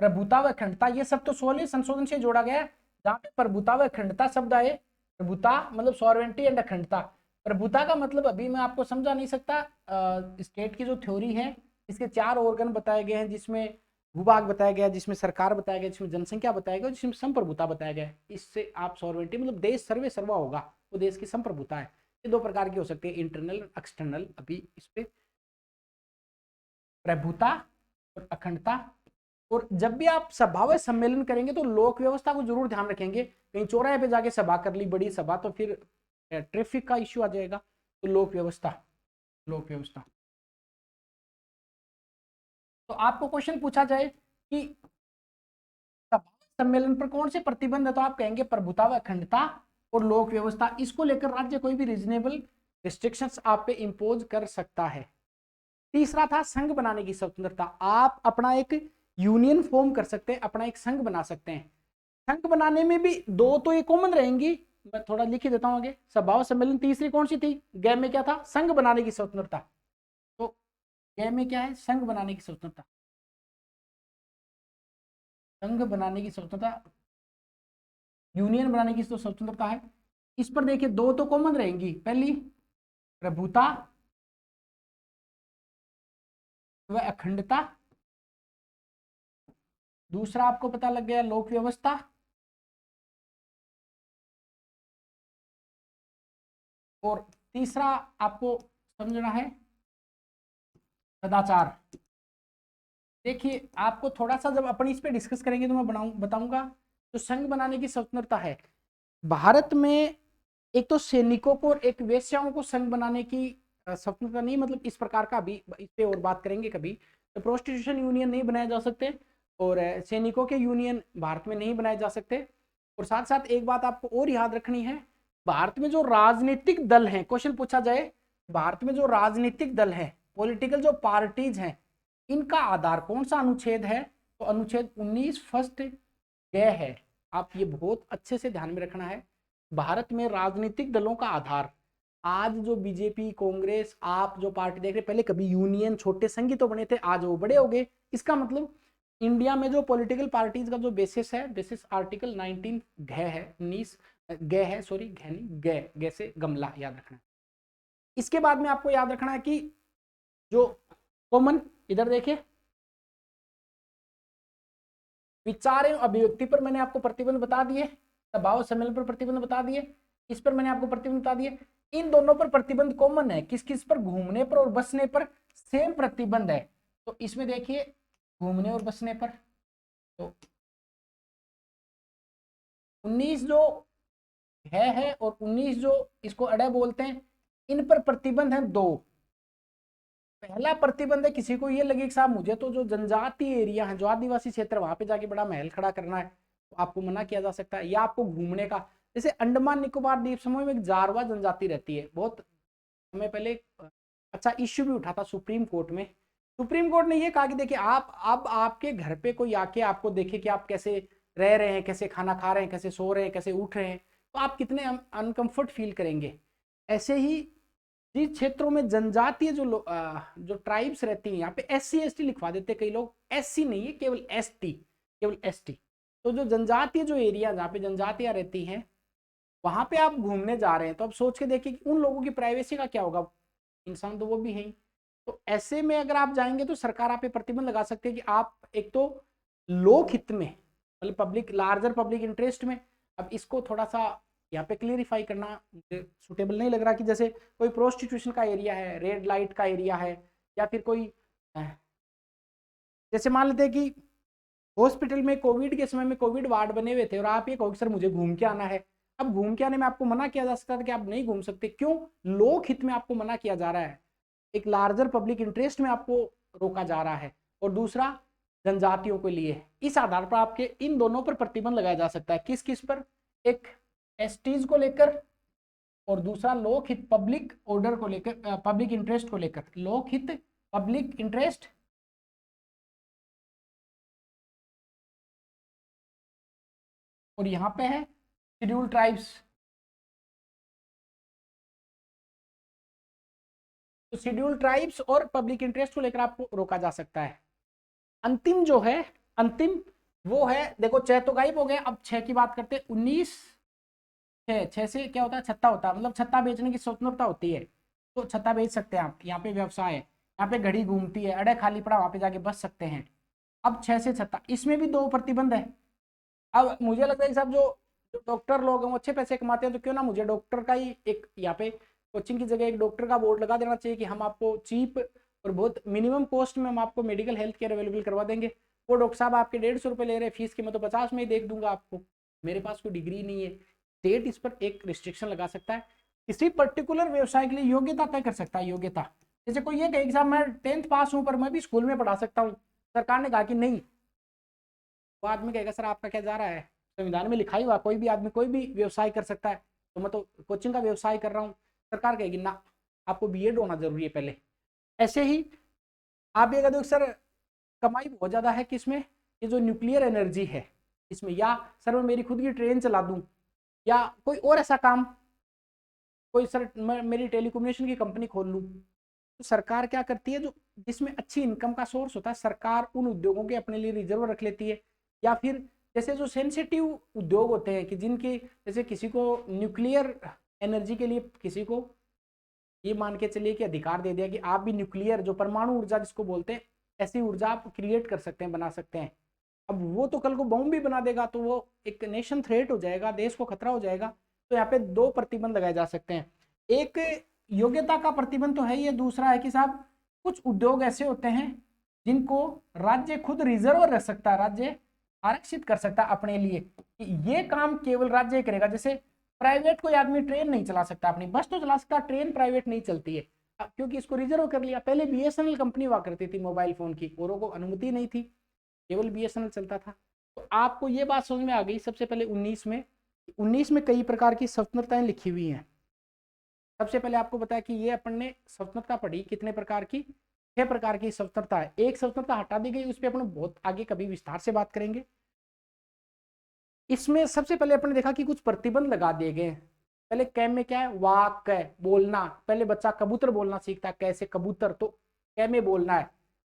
प्रभुता व अखंडता, ये सब तो 16 संशोधन से जोड़ा गया है। जहां पे प्रभुता व अखंडता शब्द आए, प्रभुता मतलब सॉवरेंटी एंड अखंडता। प्रभुता का मतलब अभी मैं आपको समझा नहीं सकता। स्टेट की जो थ्योरी है, इसके 4 ऑर्गन बताए गए हैं, जिसमें भूभाग बताया गया, जिसमें सरकार बताया गया, जिसमें जनसंख्या बताया गया, जिसमें संप्रभुता बताया गया है। इससे आप सॉवरेंटी मतलब देश सर्वे सर्वा होगा, वो देश की संप्रभुता है। ये 2 प्रकार की हो सकती है, इंटरनल एक्सटर्नल। अभी इस पे प्रभुता और अखंडता। और जब भी आप सभा व सम्मेलन करेंगे तो लोक व्यवस्था को जरूर ध्यान रखेंगे। कहीं चौराहे पे जाके सभा कर ली, बड़ी सभा, तो फिर ट्रैफिक का इश्यू आ जाएगा। तो लोक व्यवस्था, लोक व्यवस्था। तो आपको क्वेश्चन पूछा जाए कि सभा सम्मेलन पर कौन से प्रतिबंध है, तो आप कहेंगे प्रभुता व अखंडता और लोक व्यवस्था। इसको लेकर राज्य कोई भी रीजनेबल रिस्ट्रिक्शंस आप पे इंपोज कर सकता है। तीसरा था संघ बनाने की स्वतंत्रता। आप अपना एक यूनियन फॉर्म कर सकते हैं, अपना एक संघ बना सकते हैं। संघ बनाने में भी 2 तो ये कॉमन रहेंगी, मैं थोड़ा लिख ही देता हूं आगे। सभा सम्मेलन। तीसरी कौन सी थी? गै में क्या था? संघ बनाने की स्वतंत्रता। तो गै में क्या है? संघ बनाने की स्वतंत्रता, संघ बनाने की स्वतंत्रता, यूनियन बनाने की तो स्वतंत्रता है। इस पर देखिए 2 तो कॉमन रहेंगी। पहली प्रभुता व अखंडता, दूसरा आपको पता लग गया लोक व्यवस्था, और तीसरा आपको समझना है सदाचार। देखिए आपको थोड़ा सा जब अपन इस पे डिस्कस करेंगे तो मैं बताऊंगा। जो संघ बनाने की स्वतंत्रता है भारत में, एक तो सैनिकों को और एक वेश्याओं को संघ बनाने की स्वतंत्रता नहीं, मतलब इस प्रकार का। भी इस पे और बात करेंगे कभी। तो प्रोस्टिट्यूशन यूनियन नहीं बनाए जा सकते, और सैनिकों के यूनियन भारत में नहीं बनाए जा सकते। और साथ साथ एक बात आपको और याद रखनी है, भारत में जो राजनीतिक दल हैं, क्वेश्चन पूछा जाए भारत में जो राजनीतिक दल है, पॉलिटिकल जो पार्टीज हैं, इनका आधार कौन सा अनुच्छेद है? तो अनुच्छेद 19 फर्स्ट गए है। आप ये बहुत अच्छे से ध्यान में रखना है। भारत में राजनीतिक दलों का आधार, आज जो बीजेपी, कांग्रेस, आप जो पार्टी देख रहे, पहले कभी यूनियन छोटे संघ तो बने थे, आज वो बड़े हो गए। इसका मतलब इंडिया में जो पॉलिटिकल पार्टीज का जो बेसिस है, बेसिस आर्टिकल 19 घ है, 19 ग है, सॉरी घ नहीं, ग से गमला, याद रखना। इसके बाद में आपको याद रखना है कि जो कॉमन, इधर देखिए, विचार एवं अभिव्यक्ति पर मैंने आपको प्रतिबंध बता दिए, सभा सम्मेलन पर प्रतिबंध बता दिए, इस पर मैंने आपको प्रतिबंध बता दिए। इन दोनों पर प्रतिबंध कॉमन है, किस किस पर? घूमने पर और बसने पर सेम प्रतिबंध है। तो इसमें देखिए घूमने और बसने पर, तो 19 जो है और 19 जो इसको अड़े बोलते हैं, इन पर प्रतिबंध है 2। पहला प्रतिबंध है, किसी को ये लगे कि साहब मुझे तो जो जनजातीय एरिया है, जो आदिवासी क्षेत्र, वहां पे जाके बड़ा महल खड़ा करना है, तो आपको मना किया जा सकता है। या आपको घूमने का, जैसे अंडमान निकोबार द्वीप समूह में एक जारवा जनजाति रहती है, बहुत समय पहले अच्छा इश्यू भी उठा था सुप्रीम कोर्ट में। सुप्रीम कोर्ट ने ये कहा कि देखिए आप, अब आपके घर पे कोई आके आपको देखे कि आप कैसे रह रहे हैं, कैसे खाना खा रहे हैं, कैसे सो रहे हैं, कैसे उठ रहे हैं, तो आप कितने अनकंफर्ट फील करेंगे। ऐसे ही जिस क्षेत्रों में जनजातीय जो ट्राइब्स रहती हैं, यहाँ पे SC ST लिखवा देते कई लोग, SC नहीं है, केवल ST, केवल ST। तो जो जनजातीय जो एरिया जहाँ पे जनजातियां रहती हैं, वहां पे आप घूमने जा रहे हैं, तो अब सोच के देखिए कि उन लोगों की प्राइवेसी का क्या होगा, इंसान तो वो भी है ही। तो ऐसे में अगर आप जाएंगे तो सरकार आप पे प्रतिबंध लगा सकते हैं कि आप एक तो लोक हित में, मतलब पब्लिक, लार्जर पब्लिक इंटरेस्ट में। अब इसको थोड़ा सा यहाँ पे क्लियरिफाई करना मुझे सुटेबल नहीं लग रहा कि जैसे कोई प्रोस्टिट्यूशन का एरिया है, रेड लाइट का एरिया है, या फिर कोई जैसे मान लेते हैं कि हॉस्पिटल में कोविड के समय में कोविड वार्ड बने हुए थे, और आप ये कहो सर मुझे घूम के आना है। अब घूम के आने में आपको मना किया जा सकता था कि आप नहीं घूम सकते, क्यों? लोक हित में आपको मना किया जा रहा है, एक लार्जर पब्लिक इंटरेस्ट में आपको रोका जा रहा है। और दूसरा जनजातियों के लिए, इस आधार पर आपके इन दोनों पर प्रतिबंध लगाया जा सकता है। किस किस पर? एक STs को लेकर, और दूसरा लोक हित पब्लिक ऑर्डर को लेकर, पब्लिक इंटरेस्ट को लेकर। लोक हित पब्लिक इंटरेस्ट, और यहां पे है शेड्यूल ट्राइब्स, तो शेड्यूल ट्राइब्स और पब्लिक इंटरेस्ट को लेकर आपको रोका जा सकता है। अंतिम जो है, अंतिम वो है, देखो 6 तो गायब हो गए, अब 6 की बात करते हैं। 19 6 से क्या होता है, छत्ता होता है, मतलब छत्ता बेचने की स्वतंत्रता होती है, तो छत्ता बेच सकते हैं आप। यहाँ पे व्यवसाय है, यहाँ पे घड़ी घूमती है, अड़े खाली पड़ा, वहां पे जाके बच सकते हैं। अब 6 से छत्ता, इसमें भी 2 प्रतिबंध है। अब मुझे लगता है कि साहब जो डॉक्टर लोग हैं वो अच्छे पैसे कमाते हैं, तो क्यों ना मुझे डॉक्टर का ही एक यहाँ पे कोचिंग की जगह एक डॉक्टर का बोर्ड लगा देना चाहिए कि हम आपको चीप और बहुत मिनिमम कॉस्ट में हम आपको मेडिकल हेल्थ केयर अवेलेबल करवा देंगे। वो डॉक्टर साहब आपके 150 रुपये ले रहे हैं फीस की, मैं तो 50 में ही देख दूंगा आपको, मेरे पास कोई डिग्री नहीं है। स्टेट इस पर एक रिस्ट्रिक्शन लगा सकता है, किसी पर्टिकुलर व्यवसाय के लिए योग्यता तय कर सकता है। योग्यता जैसे कोई ये कहे कि साहब मैं 10th पास हूँ पर मैं भी स्कूल में पढ़ा सकता हूँ, सरकार ने कहा कि नहीं, वो आदमी कहेगा सर आपका क्या जा रहा है, संविधान में लिखा ही हुआ कोई भी आदमी कोई भी व्यवसाय कर सकता है, तो मैं तो कोचिंग का व्यवसाय कर रहा हूँ। सरकार कहेगी ना, आपको बीएड होना जरूरी है पहले। ऐसे ही आप ये कहते हो सर कमाई बहुत ज्यादा है किसमें, ये जो न्यूक्लियर एनर्जी है इसमें, या सर मैं मेरी खुद की ट्रेन चला दूं, या कोई और ऐसा काम, कोई सर मैं मेरी टेलीकम्युनिकेशन की कंपनी खोल लूं, तो सरकार क्या करती है, जो जिसमें अच्छी इनकम का सोर्स होता है, सरकार उन उद्योगों के अपने लिए रिजर्व रख लेती है। या फिर जैसे जो सेंसिटिव उद्योग होते हैं कि जिनकी, जैसे किसी को न्यूक्लियर एनर्जी के लिए किसी को ये मान के चलिए कि अधिकार दे दिया कि आप भी न्यूक्लियर जो परमाणु ऊर्जा जिसको बोलते हैं, ऐसी ऊर्जा आप क्रिएट कर सकते हैं, बना सकते हैं। अब वो तो कल को बम भी बना देगा, तो वो एक नेशन थ्रेट हो जाएगा, देश को खतरा हो जाएगा। तो यहाँ पे 2 प्रतिबंध लगाए जा सकते हैं, एक योग्यता का प्रतिबंध तो है, ये दूसरा है कि साहब कुछ उद्योग ऐसे होते हैं जिनको राज्य खुद रिजर्व रख सकता है, राज्य आरक्षित कर सकता है अपने लिए कि ये काम केवल राज्य करेगा। जैसे प्राइवेट कोई आदमी ट्रेन नहीं चला सकता, अपनी बस तो चला सकता, ट्रेन प्राइवेट नहीं चलती है, क्योंकि इसको रिजर्व कर लिया। पहले बीएसएनएल कंपनी हुआ करती थी मोबाइल फोन की, औरों को अनुमति नहीं थी, केवल बीएसएनएल चलता था। तो आपको ये बात समझ में आ गई सबसे पहले 19 में कई प्रकार की स्वतंत्रताएं लिखी हुई हैं। सबसे पहले आपको बताया कि ये अपन ने स्वतंत्रता पढ़ी कितने प्रकार की, 6 प्रकार की स्वतंत्रता है। एक स्वतंत्रता हटा दी गई, उस पर अपन बहुत आगे कभी विस्तार से बात करेंगे। इसमें सबसे पहले अपन ने देखा कि कुछ प्रतिबंध लगा दिए गए। पहले कै में क्या है, वाक है, बोलना। पहले बच्चा कबूतर बोलना सीखता है, कैसे कबूतर, तो कै में बोलना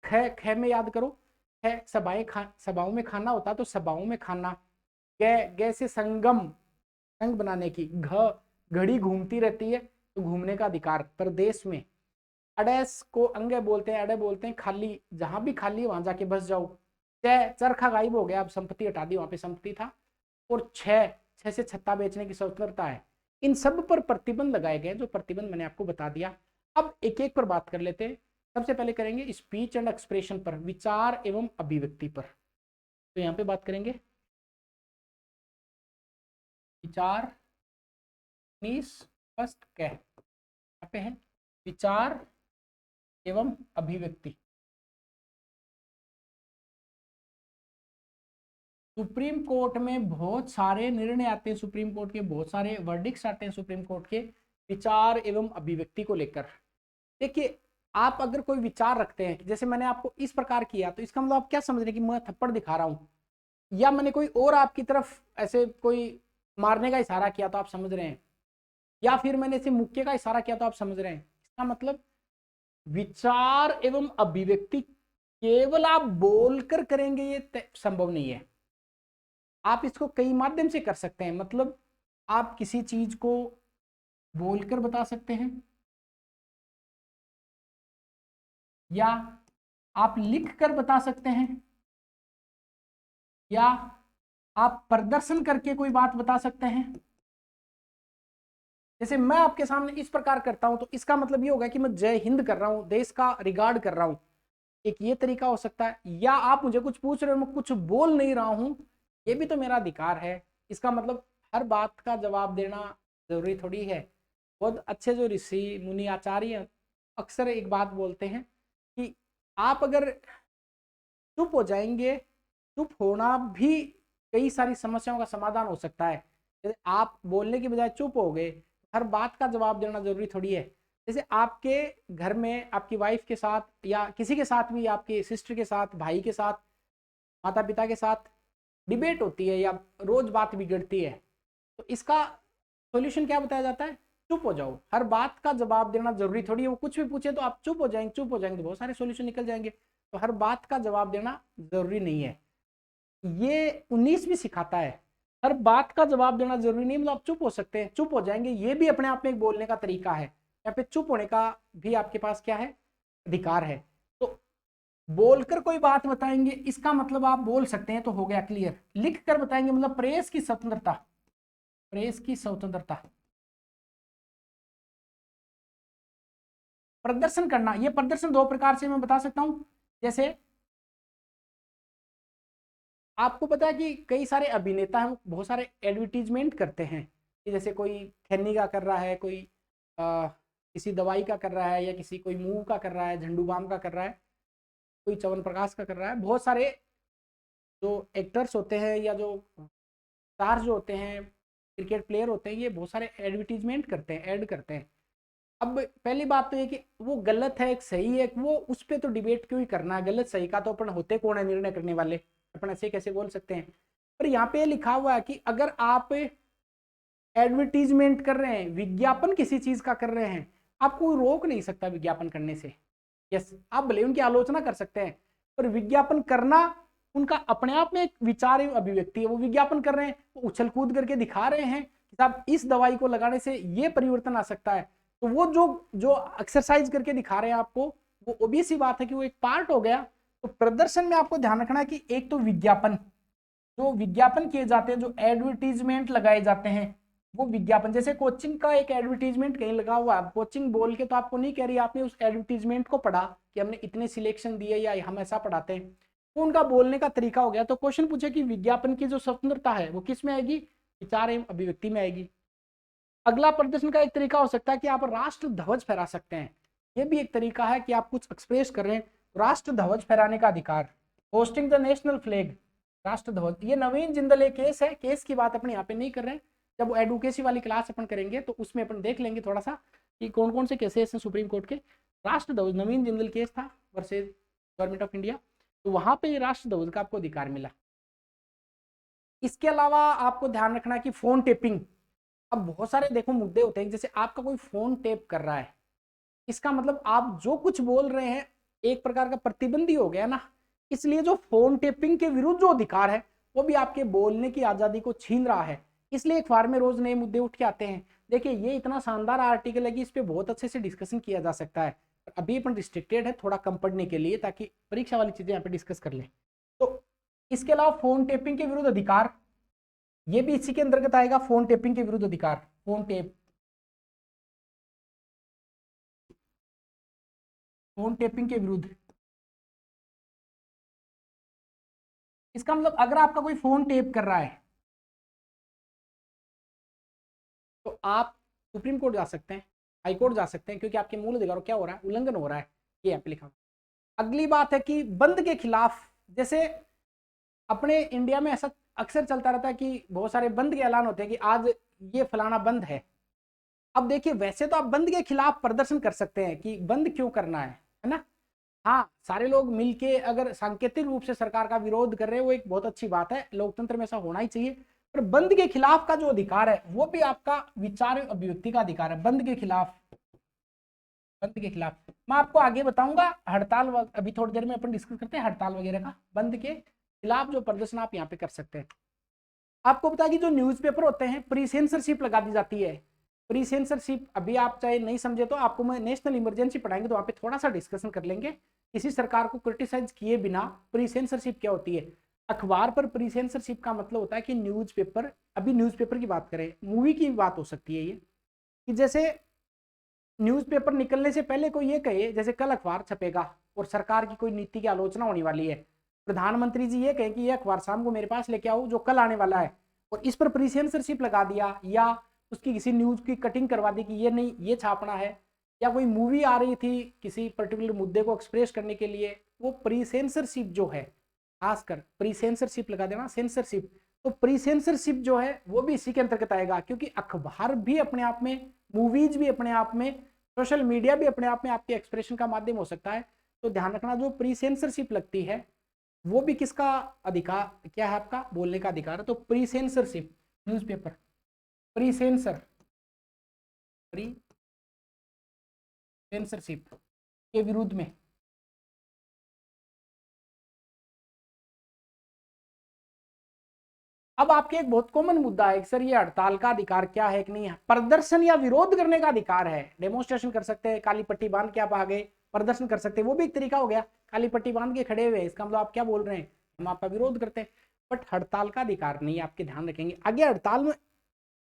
है। ख में याद करो, ख सभाओं में खाना होता है, तो सभाओं में खाना। गै से संगम, संग बनाने की। घड़ी घूमती रहती है, तो घूमने का अधिकार प्रदेश में। अडेस को अंगे बोलते हैं, अडे बोलते हैं खाली, जहां भी खाली वहां जाके बस जाओ। चरखा गायब हो गया, अब संपत्ति हटा दी, वहां पे संपत्ति था। और 6 से छत्ता बेचने की स्वतंत्रता है। इन सब पर प्रतिबंध लगाए गए, जो प्रतिबंध मैंने आपको बता दिया। अब एक एक पर बात कर लेते हैं। सबसे पहले करेंगे स्पीच एंड एक्सप्रेशन पर, विचार एवं अभिव्यक्ति पर। तो यहाँ पे बात करेंगे विचार, स्पष्ट कह, यहाँ पे है विचार एवं अभिव्यक्ति। सुप्रीम कोर्ट में बहुत सारे निर्णय आते हैं, सुप्रीम कोर्ट के बहुत सारे वर्डिक्स आते हैं सुप्रीम कोर्ट के विचार एवं अभिव्यक्ति को लेकर। देखिए, आप अगर कोई विचार रखते हैं, जैसे मैंने आपको इस प्रकार किया, तो इसका मतलब आप क्या समझ रहे हैं कि मैं थप्पड़ दिखा रहा हूं, या मैंने कोई और आपकी तरफ ऐसे कोई मारने का इशारा किया तो आप समझ रहे हैं, या फिर मैंने ऐसे मुक्के का इशारा किया तो आप समझ रहे हैं। इसका मतलब विचार एवं अभिव्यक्ति केवल आप बोलकर करेंगे ये संभव नहीं है। आप इसको कई माध्यम से कर सकते हैं, मतलब आप किसी चीज को बोलकर बता सकते हैं, या आप लिख कर बता सकते हैं, या आप प्रदर्शन करके कोई बात बता सकते हैं। जैसे मैं आपके सामने इस प्रकार करता हूं, तो इसका मतलब ये होगा कि मैं जय हिंद कर रहा हूं, देश का रिगार्ड कर रहा हूं। एक ये तरीका हो सकता है। या आप मुझे कुछ पूछ रहे हो, मैं कुछ बोल नहीं रहा हूं, ये भी तो मेरा अधिकार है। इसका मतलब हर बात का जवाब देना जरूरी थोड़ी है। बहुत अच्छे जो ऋषि मुनि आचार्य अक्सर एक बात बोलते हैं कि आप अगर चुप हो जाएंगे, चुप होना भी कई सारी समस्याओं का समाधान हो सकता है। जैसे आप बोलने की बजाय चुप हो गए, हर बात का जवाब देना जरूरी थोड़ी है। जैसे आपके घर में आपकी वाइफ के साथ, या किसी के साथ भी, आपके सिस्टर के साथ, भाई के साथ, माता पिता के साथ डिबेट होती है, या रोज बात बिगड़ती है, तो इसका सॉल्यूशन क्या बताया जाता है, चुप हो जाओ, हर बात का जवाब देना जरूरी थोड़ी है, वो कुछ भी पूछे तो आप चुप हो जाएंगे, चुप हो जाएंगे तो बहुत सारे सॉल्यूशन निकल जाएंगे, तो हर बात का जवाब देना जरूरी नहीं है। ये 19 भी सिखाता है, हर बात का जवाब देना जरूरी नहीं, मतलब आप चुप हो सकते हैं, चुप हो जाएंगे, ये भी अपने आप में एक बोलने का तरीका है, यहाँ पे चुप होने का भी आपके पास क्या है, अधिकार है। तो बोलकर कोई बात बताएंगे, इसका मतलब आप बोल सकते हैं तो हो गया क्लियर, लिख कर बताएंगे मतलब प्रेस की स्वतंत्रता, प्रेस की स्वतंत्रता। प्रदर्शन करना, ये प्रदर्शन दो प्रकार से मैं बता सकता हूं, जैसे आपको पता है कि कई सारे अभिनेता हैं, बहुत सारे एडवर्टीजमेंट करते हैं, कि जैसे कोई खैनी का कर रहा है, कोई किसी दवाई का कर रहा है, या किसी कोई मूव का कर रहा है, झंडू बाम का कर रहा है, कोई च्यवनप्राश का कर रहा है। बहुत सारे जो एक्टर्स होते हैं या जो स्टार्स जो होते हैं, क्रिकेट प्लेयर होते हैं, ये बहुत सारे एडवर्टीजमेंट करते हैं, ऐड करते हैं। अब पहली बात तो ये कि वो गलत है, एक सही है, वो उस पर तो डिबेट क्यों ही करना है, गलत सही का तो अपन होते कौन है निर्णय करने वाले, अपन ऐसे कैसे बोल सकते हैं। पर यहाँ पे लिखा हुआ है कि अगर आप एडवर्टीजमेंट कर रहे हैं, विज्ञापन किसी चीज का कर रहे हैं, आपको रोक नहीं सकता विज्ञापन करने से। यस, आप भले उनकी आलोचना कर सकते हैं, पर विज्ञापन करना उनका अपने आप में एक विचार एवं अभिव्यक्ति है। वो विज्ञापन कर रहे हैं, वो उछल कूद करके दिखा रहे हैं कि साहब इस दवाई को लगाने से ये परिवर्तन आ सकता है, तो वो जो जो एक्सरसाइज करके दिखा रहे हैं आपको, वो obvious सी बात है कि वो एक पार्ट हो गया। तो प्रदर्शन में आपको ध्यान रखना है कि एक तो विज्ञापन, जो विज्ञापन किए जाते हैं, जो एडवर्टीजमेंट लगाए जाते हैं, वो विज्ञापन, जैसे कोचिंग का एक एडवर्टीजमेंट कहीं लगा हुआ है, कोचिंग बोल के तो आपको नहीं कह रही, आपने उस एडवर्टीजमेंट को पढ़ा कि हमने इतने सिलेक्शन दिए या हम ऐसा पढ़ाते हैं, वो उनका बोलने का तरीका हो गया। तो क्वेश्चन पूछे कि विज्ञापन की जो स्वतंत्रता है वो किस में आएगी, विचार एवं अभिव्यक्ति में आएगी। अगला प्रदर्शन का एक तरीका हो सकता है कि आप राष्ट्र ध्वज फहरा सकते हैं, ये भी एक तरीका है कि आप कुछ एक्सप्रेस कर रहे हैं, राष्ट्र ध्वज फहराने का अधिकार, होस्टिंग द नेशनल फ्लैग, राष्ट्र ध्वज। ये नवीन जिंदल एक केस है, केस की बात अपन यहाँ पे नहीं कर रहे हैं, जब वो एडवोकेसी वाली क्लास अपन करेंगे तो उसमें अपन देख लेंगे थोड़ा सा कि कौन कौन से केसेस हैं सुप्रीम कोर्ट के। राष्ट्र ध्वज नवीन जिंदल केस था वर्सेज गवर्नमेंट ऑफ इंडिया, तो वहां पे राष्ट्र ध्वज का आपको अधिकार मिला। इसके अलावा आपको ध्यान रखना है कि फोन टेपिंग, अब बहुत सारे देखो मुद्दे होते हैं, जैसे आपका कोई फोन टेप कर रहा है, इसका मतलब आप जो कुछ बोल रहे हैं एक प्रकार का प्रतिबंधी हो गया ना, इसलिए जो फोन टेपिंग के विरुद्ध जो अधिकार है वो भी आपके बोलने की आजादी को छीन रहा है। इसलिए अखबार में रोज नए मुद्दे उठ के आते हैं। देखिए ये इतना शानदार आर्टिकल है कि इस पे बहुत अच्छे से डिस्कशन किया जा सकता है, अभी अपन रिस्ट्रिक्टेड है थोड़ा कम पढ़ने के लिए, ताकि परीक्षा वाली चीजें यहाँ पे डिस्कस कर लें। तो इसके अलावा फोन टेपिंग के विरुद्ध अधिकार, ये भी इसी के अंतर्गत आएगा, फोन टेपिंग के विरुद्ध अधिकार, फोन टेप, फोन टेपिंग के विरुद्ध। इसका मतलब अगर आपका कोई फोन टेप कर रहा है तो आप सुप्रीम कोर्ट जा सकते हैं, हाई कोर्ट जा सकते हैं, क्योंकि आपके मूल अधिकारों क्या हो रहा है, उल्लंघन हो रहा है, ये यहाँ पे लिखा। अगली बात है कि बंद के खिलाफ, जैसे अपने इंडिया में ऐसा अक्सर चलता रहता है कि बहुत सारे बंद के ऐलान होते हैं कि आज ये फलाना बंद है। अब देखिए वैसे तो आप बंद के खिलाफ प्रदर्शन कर सकते हैं कि बंद क्यों करना है ना, हाँ सारे लोग मिलके अगर सांकेतिक रूप से सरकार का विरोध कर रहे हैं वो एक बहुत अच्छी बात है, लोकतंत्र में ऐसा होना ही चाहिए। पर बंद के खिलाफ का जो अधिकार है वो भी आपका विचार अभिव्यक्ति का अधिकार है। बंद के खिलाफ, बंद के खिलाफ मैं आपको आगे बताऊंगा, हड़ताल अभी थोड़ी देर में अपन डिस्कस करते हैं हड़ताल वगैरह का। बंद के खिलाफ जो प्रदर्शन आप यहाँ पे कर सकते हैं। आपको पता है कि जो न्यूज़पेपर होते हैं प्री सेंसरशिप लगा दी जाती है। प्री सेंसरशिप अभी आप चाहे नहीं समझे तो आपको मैं नेशनल इमरजेंसी पढ़ाएंगे तो वहाँ पे थोड़ा सा डिस्कशन कर लेंगे, किसी सरकार को क्रिटिसाइज किए बिना प्री सेंसरशिप क्या होती है। अखबार पर प्री सेंसरशिप का मतलब होता है कि न्यूज़पेपर, अभी न्यूज़पेपर की बात करें, मूवी की बात हो सकती है ये, कि जैसे न्यूज़पेपर निकलने से पहले कोई ये कहे, जैसे कल अखबार छपेगा और सरकार की कोई नीति की आलोचना होने वाली है, प्रधानमंत्री जी ये कहें कि ये अखबार शाम को मेरे पास लेके आओ जो कल आने वाला है, और इस पर प्री सेंसरशिप लगा दिया या उसकी किसी न्यूज़ की कटिंग करवा दी कि ये नहीं ये छापना है, या कोई मूवी आ रही थी किसी पर्टिकुलर मुद्दे को एक्सप्रेस करने के लिए, वो प्री सेंसरशिप जो है, खासकर प्री सेंसरशिप लगा देना, सेंसरशिप, तो प्री सेंसरशिप जो है वो भी इसी के अंतर्गत आएगा, क्योंकि अखबार भी अपने आप में, मूवीज भी अपने आप में, सोशल मीडिया भी अपने आप में आपके एक्सप्रेशन का माध्यम हो सकता है। तो ध्यान रखना जो प्री सेंसरशिप लगती है वो भी किसका अधिकार, क्या है आपका बोलने का अधिकार है। तो pre censorship newspaper, pre sensor, pre censorship के विरुद्ध में। अब आपके एक बहुत कॉमन मुद्दा है कि सर ये हड़ताल का अधिकार क्या है कि नहीं है। प्रदर्शन या विरोध करने का अधिकार है, डेमोन्स्ट्रेशन कर सकते हैं, काली पट्टी बांध के आप आ गए प्रदर्शन कर सकते हैं, वो भी एक तरीका हो गया। काली पट्टी बांध के खड़े हुए, इसका मतलब आप क्या बोल रहे हैं, हम आपका विरोध करते हैं। बट हड़ताल का अधिकार नहीं, आपके ध्यान रखेंगे आगे हड़ताल में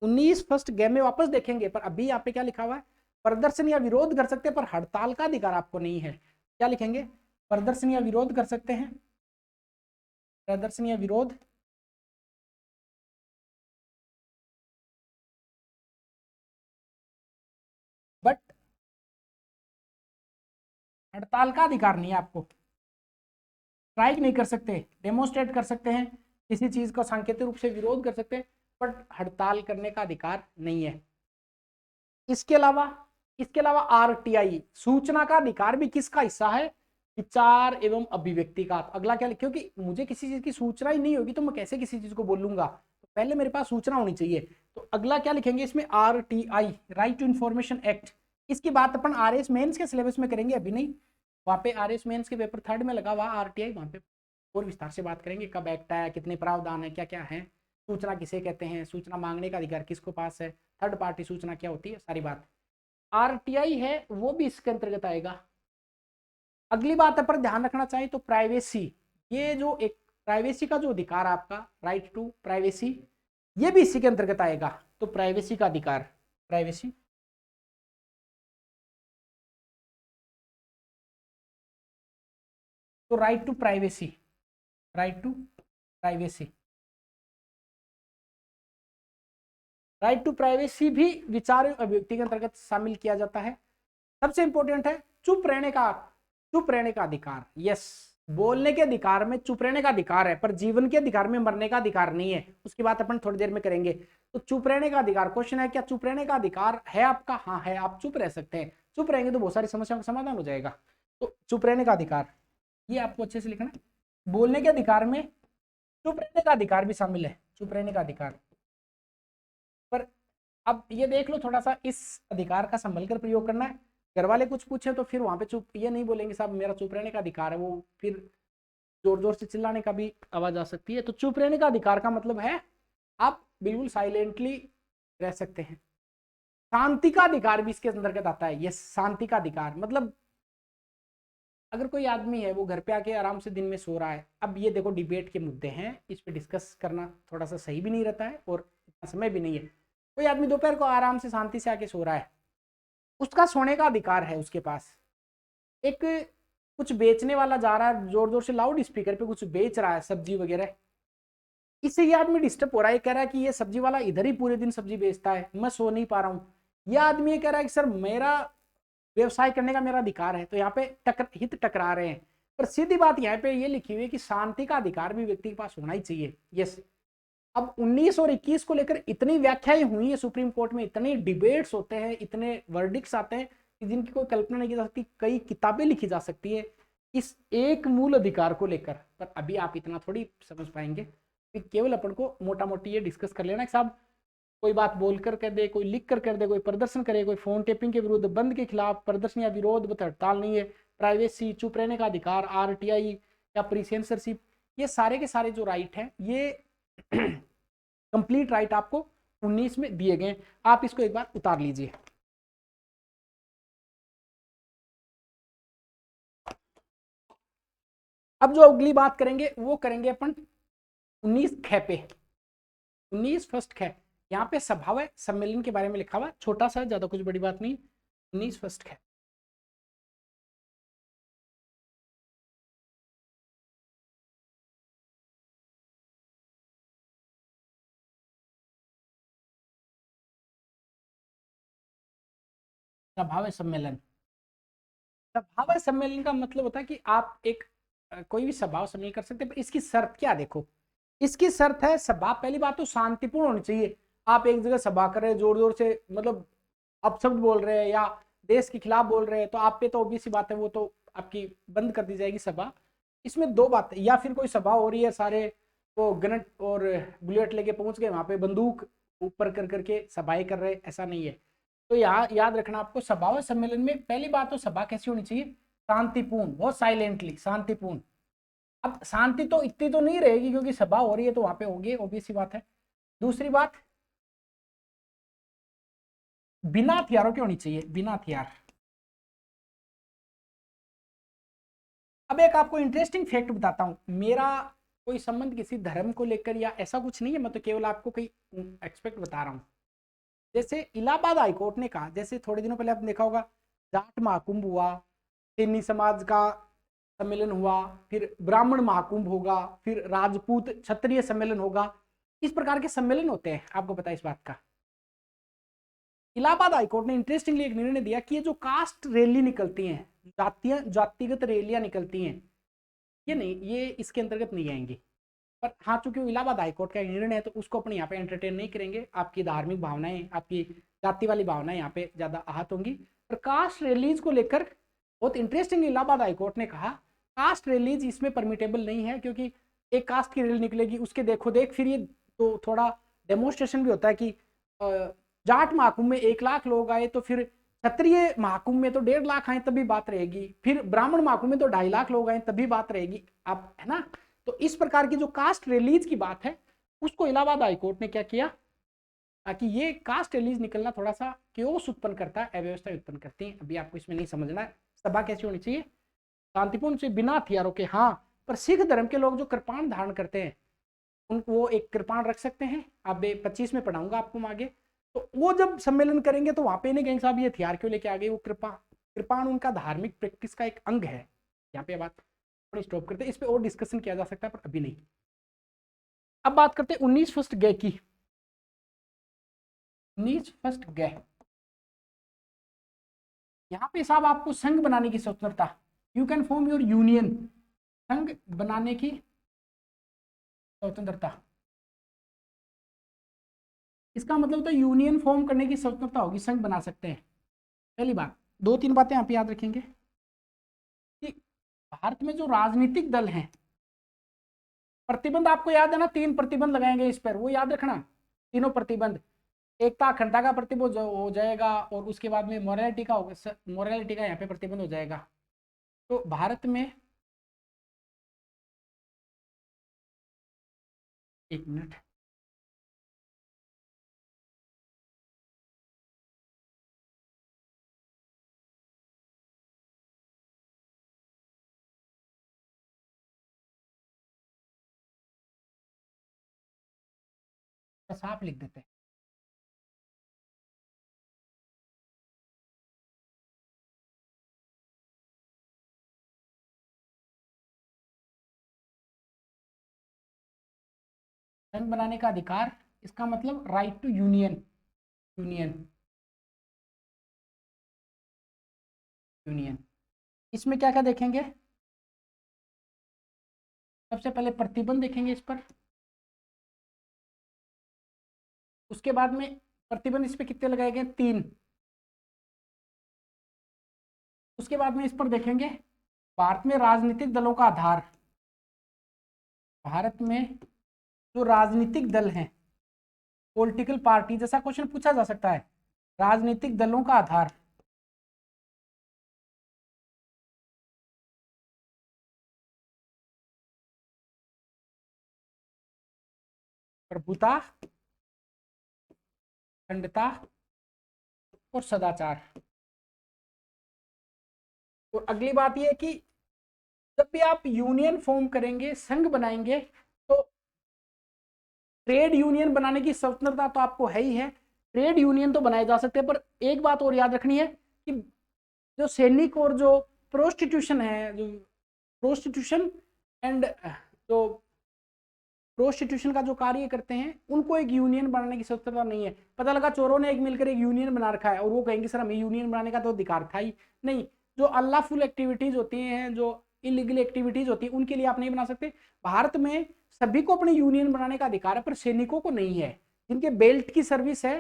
19 फर्स्ट गेम में वापस देखेंगे, पर अभी यहाँ पे क्या लिखा हुआ है, प्रदर्शन या विरोध कर सकते हैं पर हड़ताल का अधिकार आपको नहीं है। क्या लिखेंगे, प्रदर्शन या विरोध कर सकते हैं, प्रदर्शन या विरोध बट हड़ताल का अधिकार नहीं है आपको। स्ट्राइक नहीं कर सकते, डेमोन्स्ट्रेट कर सकते हैं, किसी चीज का सांकेतिक रूप से विरोध कर सकते हैं, बट हड़ताल करने का अधिकार नहीं है। इसके अलावा आरटीआई सूचना का अधिकार भी किसका हिस्सा है, विचार एवं अभिव्यक्ति का। अगला क्या, क्योंकि मुझे किसी चीज की सूचना ही नहीं होगी तो मैं कैसे किसी चीज को बोलूंगा, तो पहले मेरे पास सूचना होनी चाहिए। तो अगला क्या लिखेंगे इसमें, RTI, right to information act. इसकी बात अपन आरएस मेंस के सिलेबस में करेंगे, अभी नहीं। वहाँ पे आरएस मेंस के पेपर 3rd में लगा हुआ आरटीआई, वहाँ पे और विस्तार से बात करेंगे, कब एक्ट आया, कितने प्रावधान है, क्या क्या है, सूचना किसे कहते हैं, सूचना मांगने का अधिकार किसको पास है, थर्ड पार्टी सूचना क्या होती है, सारी बात। आरटीआई है वो भी इसके अंतर्गत आएगा। अगली बात पर ध्यान रखना चाहिए तो प्राइवेसी, ये जो एक प्राइवेसी का जो अधिकार आपका, राइट टू प्राइवेसी, ये भी इसी के अंतर्गत आएगा। तो प्राइवेसी का अधिकार, प्राइवेसी, तो right to privacy, right to privacy, right to privacy भी विचार अभिव्यक्ति के अंतर्गत शामिल किया जाता है। सबसे इंपॉर्टेंट है चुप रहने का अधिकार। यस, बोलने के अधिकार में चुप रहने का अधिकार है, पर जीवन के अधिकार में मरने का अधिकार नहीं है। उसकी बात अपन थोड़ी देर में करेंगे। तो चुप रहने का अधिकार, क्वेश्चन है क्या चुप रहने का अधिकार है आपका, हाँ है, आप चुप रह सकते हैं। चुप रहेंगे तो बहुत सारी समस्याओं का समाधान हो जाएगा। तो चुप रहने का अधिकार, ये आपको अच्छे से लिखना है। बोलने के अधिकार में चुप रहने का अधिकार भी शामिल है, चुप रहने का अधिकार। पर अब ये देख लो थोड़ा सा, इस अधिकार का संभल कर प्रयोग करना है। घर वाले कुछ पूछे तो फिर वहां पे चुप, ये नहीं बोलेंगे साहब मेरा चुप रहने का अधिकार है, वो फिर जोर जोर से चिल्लाने का भी आवाज आ सकती है। तो चुप रहने का अधिकार का मतलब है आप बिल्कुल साइलेंटली रह सकते हैं। शांति का अधिकार भी इसके अंतर्गत आता है। यस, शांति का अधिकार मतलब अगर कोई आदमी है वो घर पे आके आराम से दिन में सो रहा है, अब ये देखो डिबेट के मुद्दे हैं, इस पे डिस्कस करना थोड़ा सा सही भी नहीं रहता है और इतना समय भी नहीं है। कोई आदमी दोपहर को आराम से शांति से आके सो रहा है, उसका सोने का अधिकार है उसके पास। एक कुछ बेचने वाला जा रहा है जोर जोर से लाउड स्पीकर पे कुछ बेच रहा है सब्जी वगैरह, इससे ये आदमी डिस्टर्ब हो रहा है, कह रहा है कि ये सब्जी वाला इधर ही पूरे दिन सब्जी बेचता है, मैं सो नहीं पा रहा हूँ। यह आदमी ये कह रहा है कि सर मेरा व्यवसाय करने का मेरा अधिकार है। तो यहाँ पे हित टकरा रहे हैं। पर सीधी बात यहाँ पे ये लिखी हुई है कि शांति का अधिकार भी व्यक्ति के पास होना ही चाहिए। यस, अब 19 और 21 को लेकर इतनी व्याख्याएं हुई है सुप्रीम कोर्ट में, इतने डिबेट्स होते हैं, इतने वर्डिक्ट्स आते हैं कि जिनकी कोई कल्पना नहीं की जा सकती। कई किताबें लिखी जा सकती है इस एक मूल अधिकार को लेकर, पर अभी आप इतना थोड़ी समझ पाएंगे। केवल अपन को मोटा मोटी ये डिस्कस कर लेना कि साहब कोई बात बोलकर कर दे, कोई लिख कर दे, कोई प्रदर्शन करे, कोई फोन टेपिंग के विरुद्ध, बंद के खिलाफ प्रदर्शन या विरोध, हड़ताल नहीं है, प्राइवेसी, चुप रहने का अधिकार, आरटीआई या प्री सेंसरशिप, ये सारे के सारे जो राइट हैं ये कंप्लीट राइट आपको 19 में दिए गए। आप इसको एक बार उतार लीजिए। अब जो अगली बात करेंगे वो करेंगे अपन 19 ख पे, 19 फर्स्ट ख। यहाँ पे सभा सम्मेलन के बारे में लिखा हुआ, छोटा सा, ज्यादा कुछ बड़ी बात नहीं। 19 फर्स्ट ख, सभा सम्मेलन। सभा सम्मेलन का मतलब होता है कि आप एक कोई भी सभा सम्मेलन कर सकते हैं, पर इसकी शर्त क्या देखो, इसकी शर्त है सभा, पहली बात तो शांतिपूर्ण होनी चाहिए। आप एक जगह सभा कर रहे हैं, जोर जोर से मतलब अपशब्द बोल रहे हैं या देश के खिलाफ बोल रहे हैं, तो आप पे तो ऑब्वियस सी बात है वो तो आपकी बंद कर दी जाएगी सभा। इसमें दो बातें, या फिर कोई सभा हो रही है, सारे वो गनट और बुलेट लेके पहुंच गए वहां पे, बंदूक ऊपर कर करके सभाएं कर रहे, ऐसा नहीं है। तो यहाँ याद रखना आपको, सभा व सम्मेलन में पहली बात तो सभा कैसी होनी चाहिए, शांतिपूर्ण, बहुत साइलेंटली शांतिपूर्ण। अब शांति तो इतनी तो नहीं रहेगी क्योंकि सभा हो रही है तो वहां पे होगी, ऑब्वियस सी बात है। दूसरी बात, बिना हथियारों के होनी चाहिए, बिना हथियार। अब एक आपको इंटरेस्टिंग फैक्ट बताता हूं, मेरा कोई संबंध किसी धर्म को लेकर या ऐसा कुछ नहीं है, मैं तो केवल आपको कोई एक्सपेक्ट बता रहा हूं। जैसे इलाहाबाद हाईकोर्ट ने कहा, जैसे थोड़े दिनों पहले आपने देखा होगा जाट महाकुंभ हुआ, सिन्नी समाज का सम्मेलन हुआ, फिर ब्राह्मण महाकुंभ होगा, फिर राजपूत क्षत्रिय सम्मेलन होगा, इस प्रकार के सम्मेलन होते हैं, आपको पता है इस बात का। इलाहाबाद हाईकोर्ट ने इंटरेस्टिंगली एक निर्णय दिया कि ये जो कास्ट रैली निकलती हैं, जातिगत रैलियां निकलती हैं, ये नहीं, ये इसके अंतर्गत नहीं आएंगी। पर हाँ, चूंकि इलाहाबाद हाईकोर्ट का निर्णय है तो उसको अपने यहाँ पे एंटरटेन नहीं करेंगे, आपकी धार्मिक भावनाएं, आपकी जाति वाली भावनाएं यहाँ पे ज्यादा आहत होंगी। पर कास्ट रैलीज को लेकर बहुत इंटरेस्टिंग इलाहाबाद हाईकोर्ट ने कहा कास्ट रैलीज इसमें परमिटेबल नहीं है, क्योंकि एक कास्ट की रैली निकलेगी, उसके देखो देख फिर ये तो थोड़ा डेमोन्स्ट्रेशन भी होता है कि जाट महाकुंभ में 1 लाख लोग आए तो फिर क्षत्रिय महाकुंभ में तो 1.5 लाख आए तभी बात रहेगी, फिर ब्राह्मण महाकुंभ में तो 2.5 लाख लोग आए तभी बात रहेगी, आप है ना। तो इस प्रकार की जो कास्ट रिलीज की बात है उसको इलाहाबाद हाईकोर्ट ने क्या किया, ताकि ये कास्ट रिलीज निकलना थोड़ा सा क्योस उत्पन्न करता है, अव्यवस्था उत्पन्न करती है। अभी आपको इसमें नहीं समझना है, सभा कैसी होनी चाहिए, शांतिपूर्ण से, बिना हथियारों के। हाँ, पर सिख धर्म के लोग जो कृपाण धारण करते हैं उनको वो एक कृपाण रख सकते हैं, अब 25 में पढ़ाऊंगा आपको आगे। तो वो जब सम्मेलन करेंगे तो वहां पे नहीं कहेंगे साहब ये हथियार क्यों लेके आ गए, वो कृपाण उनका धार्मिक प्रैक्टिस का एक अंग है। यहाँ पे बात थोड़ी स्टॉप करते हैं, इस पे और डिस्कशन किया जा सकता है पर अभी नहीं। अब बात करते हैं 19 फर्स्ट गय की। 19 फर्स्ट गय, यहाँ पे साहब आपको संघ बनाने की स्वतंत्रता, you can form your union, संघ बनाने की स्वतंत्रता। इसका मतलब होता है यूनियन फॉर्म करने की स्वतंत्रता होगी, संघ बना सकते हैं। पहली बात, 2-3 बातें आप याद रखेंगे कि भारत में जो राजनीतिक दल हैं, प्रतिबंध आपको याद है ना, 3 प्रतिबंध लगाएंगे इस पर, वो याद रखना, तीनों प्रतिबंध। एकता अखंडता का प्रतिबंध हो जाएगा और उसके बाद में मोरालिटी का होगा, मोरालिटी का यहाँ पे प्रतिबंध हो जाएगा। तो भारत में, एक मिनट, साफ लिख देते हैं। संघ बनाने का अधिकार, इसका मतलब right to union, union, union. इसमें क्या क्या देखेंगे, सबसे पहले प्रतिबंध देखेंगे इस पर, उसके बाद में प्रतिबंध इस पे कितने लगाए गए, 3। उसके बाद में इस पर देखेंगे भारत में राजनीतिक दलों का आधार, भारत में जो राजनीतिक दल हैं, पॉलिटिकल पार्टी, जैसा क्वेश्चन पूछा जा सकता है, राजनीतिक दलों का आधार, प्रभुता, अखंडता और सदाचार। और अगली बात यह है कि जब भी आप यूनियन फॉर्म करेंगे, संघ बनाएंगे, तो ट्रेड यूनियन बनाने की स्वतंत्रता तो आपको है ही है, ट्रेड यूनियन तो बनाए जा सकते हैं। पर एक बात और याद रखनी है कि जो सैनिक और जो प्रोस्टिट्यूशन है, जो प्रोस्टिट्यूशन एंड जो प्रोस्टिट्यूशन का जो कार्य करते हैं, उनको एक यूनियन बनाने की स्वतंत्रता नहीं है। पता लगा चोरों ने एक मिलकर एक यूनियन बना रखा है और वो कहेंगे सर हमें यूनियन बनाने का तो अधिकार था ही नहीं। जो अनलॉफुल एक्टिविटीज होती हैं, जो इलीगल एक्टिविटीज होती है, उनके लिए आप नहीं बना सकते। भारत में सभी को अपने यूनियन बनाने का अधिकार है, पर सैनिकों को नहीं है। जिनके बेल्ट की सर्विस है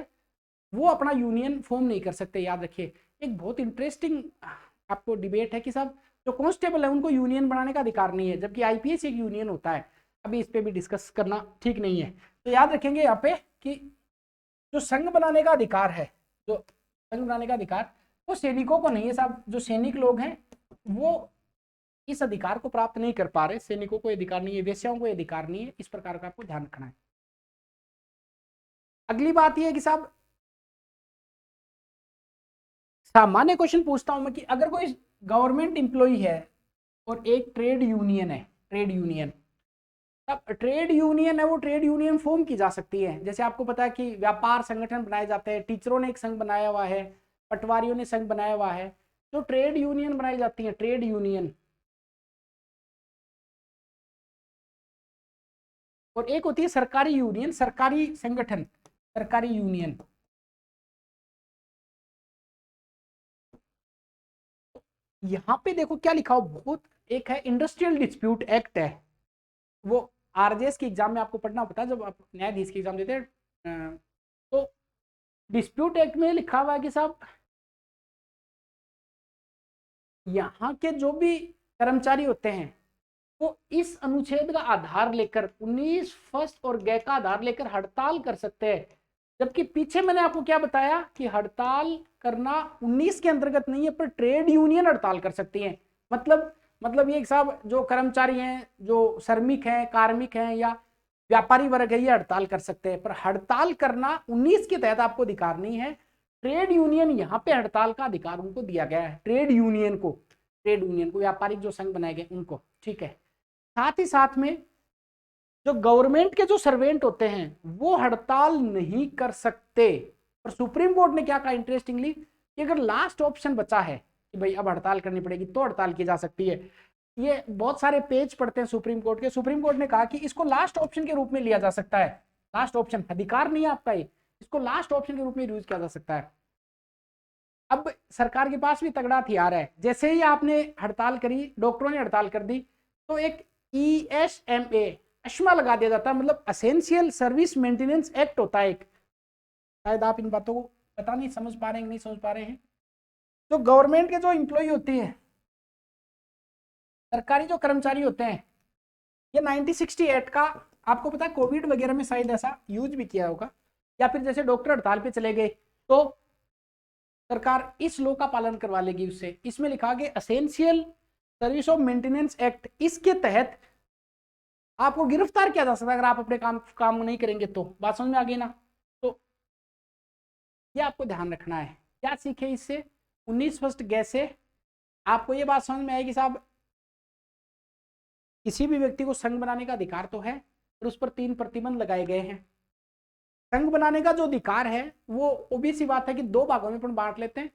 वो अपना यूनियन फॉर्म नहीं कर सकते, याद रखिए। एक बहुत इंटरेस्टिंग आपको डिबेट है कि साहब जो कांस्टेबल है उनको यूनियन बनाने का अधिकार नहीं है, जबकि आईपीएस एक यूनियन होता है। अभी इस पे भी डिस्कस करना ठीक नहीं है, तो याद रखेंगे यहाँ पे कि जो संघ बनाने का अधिकार है, जो संघ बनाने का अधिकार वो सैनिकों को नहीं है साहब। जो सैनिक लोग हैं वो इस अधिकार को प्राप्त नहीं कर पा रहे, सैनिकों को अधिकार नहीं है, वेश्याओं को अधिकार नहीं है। इस प्रकार का आपको ध्यान रखना है। अगली बात यह है कि साहब सामान्य क्वेश्चन पूछता हूं मैं कि अगर कोई गवर्नमेंट इंप्लॉई है और एक ट्रेड यूनियन है, ट्रेड यूनियन, तब ट्रेड यूनियन है वो ट्रेड यूनियन फॉर्म की जा सकती है। जैसे आपको पता है कि व्यापार संगठन बनाए जाते हैं, टीचरों ने एक संघ बनाया हुआ है, पटवारियों ने संघ बनाया हुआ है, तो ट्रेड यूनियन बनाई जाती है, ट्रेड यूनियन। और एक होती है सरकारी यूनियन, सरकारी संगठन, सरकारी यूनियन। यहां पे देखो क्या लिखा हो, बहुत एक है इंडस्ट्रियल डिस्प्यूट एक्ट है, वो आरजेएस की एग्जाम में आपको पढ़ना पड़ता है जब आप न्यायाधीश की एग्जाम देते हैं। तो डिस्प्यूट एक्ट में लिखा हुआ है कि साहब यहाँ के जो भी कर्मचारी होते हैं वो इस अनुच्छेद का आधार लेकर 19 फर्स्ट और ग का आधार लेकर हड़ताल कर सकते हैं। जबकि पीछे मैंने आपको क्या बताया कि हड़ताल करना 19 के अंतर्गत नहीं है, पर ट्रेड यूनियन हड़ताल कर सकती है। मतलब ये साहब जो कर्मचारी हैं, जो श्रमिक हैं, कार्मिक हैं या व्यापारी वर्ग है, ये हड़ताल कर सकते हैं, पर हड़ताल करना 19 के तहत आपको अधिकार नहीं है। ट्रेड यूनियन यहाँ पे हड़ताल का अधिकार उनको दिया गया है, ट्रेड यूनियन को, व्यापारिक जो संघ बनाए गए उनको, ठीक है। साथ ही साथ में जो गवर्नमेंट के जो सर्वेंट होते हैं वो हड़ताल नहीं कर सकते। और सुप्रीम कोर्ट ने क्या कहा इंटरेस्टिंगली कि अगर लास्ट ऑप्शन बचा है कि भाई अब हड़ताल करनी पड़ेगी तो हड़ताल की जा सकती है। ये बहुत सारे पेज पढ़ते हैं सुप्रीम कोर्ट के, सुप्रीम कोर्ट ने कहा कि इसको लास्ट ऑप्शन के रूप में लिया जा सकता है। लास्ट ऑप्शन, अधिकार नहीं है आपका ये, इसको लास्ट ऑप्शन के रूप में यूज किया जा सकता है। अब सरकार के पास भी तगड़ा हथियार है। जैसे ही आपने हड़ताल करी, डॉक्टरों ने हड़ताल कर दी, तो एक ESMA अश्मा लगा दिया जाता है, मतलब एसेंशियल सर्विस मेंटेनेंस एक्ट होता है एक। शायद आप इन बातों को पता नहीं समझ पा रहे हैं, नहीं समझ पा रहे हैं। जो गवर्नमेंट के जो एम्प्लॉय होती है, सरकारी जो कर्मचारी होते हैं, ये 1968 का आपको पता है, कोविड वगैरह में शायद ऐसा यूज भी किया होगा, या फिर जैसे डॉक्टर हड़ताल पे चले गए तो सरकार इस लॉ का पालन करवा लेगी उससे। इसमें लिखा गया essential service of maintenance act, इसके तहत आपको गिरफ्तार किया जा सकता है अगर आप अपने काम नहीं करेंगे तो। बात समझ में आ गई ना? तो ये आपको ध्यान रखना है। क्या सीखे इससे? 19 फर्स्ट ग से आपको ये बात समझ में आएगी साहब, किसी भी व्यक्ति को संघ बनाने का अधिकार तो है, और उस पर 3 प्रतिबंध लगाए गए हैं। संघ बनाने का जो अधिकार है वो ओबीसी बात है कि 2 भागों में अपन बांट लेते हैं।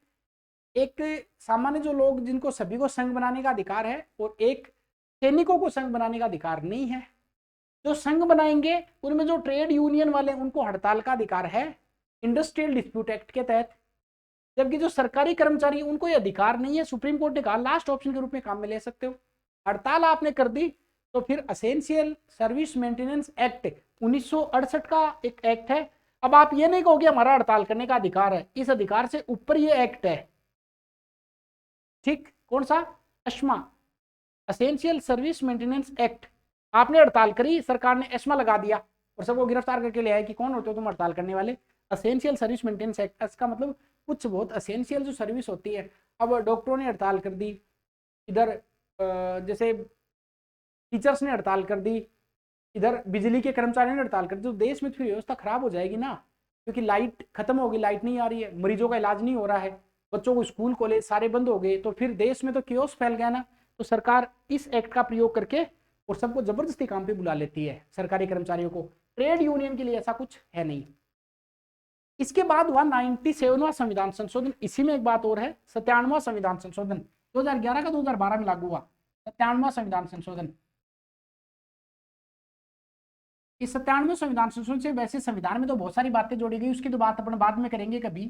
एक सामान्य जो लोग जिनको सभी को संघ बनाने का अधिकार है, और एक सैनिकों को संघ बनाने का अधिकार नहीं है। जो संघ बनाएंगे उनमें जो ट्रेड यूनियन वाले उनको हड़ताल का अधिकार है इंडस्ट्रियल डिस्प्यूट एक्ट के तहत, जबकि जो सरकारी कर्मचारी उनको ये अधिकार नहीं है। सुप्रीम कोर्ट ने कहा लास्ट ऑप्शन के रूप में काम में ले सकते हो। हड़ताल आपने कर दी तो फिर एसेंशियल सर्विस मेंटेनेंस एक्ट 1968 का एक एक्ट है। अब आप ये नहीं कहोगे हमारा हड़ताल करने का अधिकार है, इस अधिकार से ऊपर ये एक्ट है, ठीक। कौन सा? Asma, essential service maintenance act. आपने हड़ताल करी, सरकार ने एस्मा लगा दिया और सबको गिरफ्तार करके ले आए कि कौन होते हो तुम हड़ताल करने वाले। एसेंशियल सर्विस मेंटेनेंस एक्ट, इसका मतलब कुछ बहुत एसेंशियल जो सर्विस होती है। अब डॉक्टरों ने हड़ताल कर दी, इधर जैसे टीचर्स ने हड़ताल कर दी, इधर बिजली के कर्मचारियों ने हड़ताल कर दी, तो देश में फिर व्यवस्था खराब हो जाएगी ना, क्योंकि लाइट खत्म होगी, लाइट नहीं आ रही है, मरीजों का इलाज नहीं हो रहा है, बच्चों को स्कूल कॉलेज सारे बंद हो गए, तो फिर देश में तो क्योस फैल गया ना। तो सरकार इस एक्ट का प्रयोग करके और सबको जबरदस्ती काम पे बुला लेती है, सरकारी कर्मचारियों को। ट्रेड यूनियन के लिए ऐसा कुछ है नहीं। इसके बाद हुआ 97वां संविधान संशोधन। इसी में एक बात और है, 97वां संविधान संशोधन 2011 का 2012 में लागू हुआ, 97वां संविधान संशोधन। इस 97वें संविधान संशोधन से वैसे संविधान में तो बहुत सारी बातें जोड़ी गई, उसकी तो बात अपन बाद में करेंगे कभी,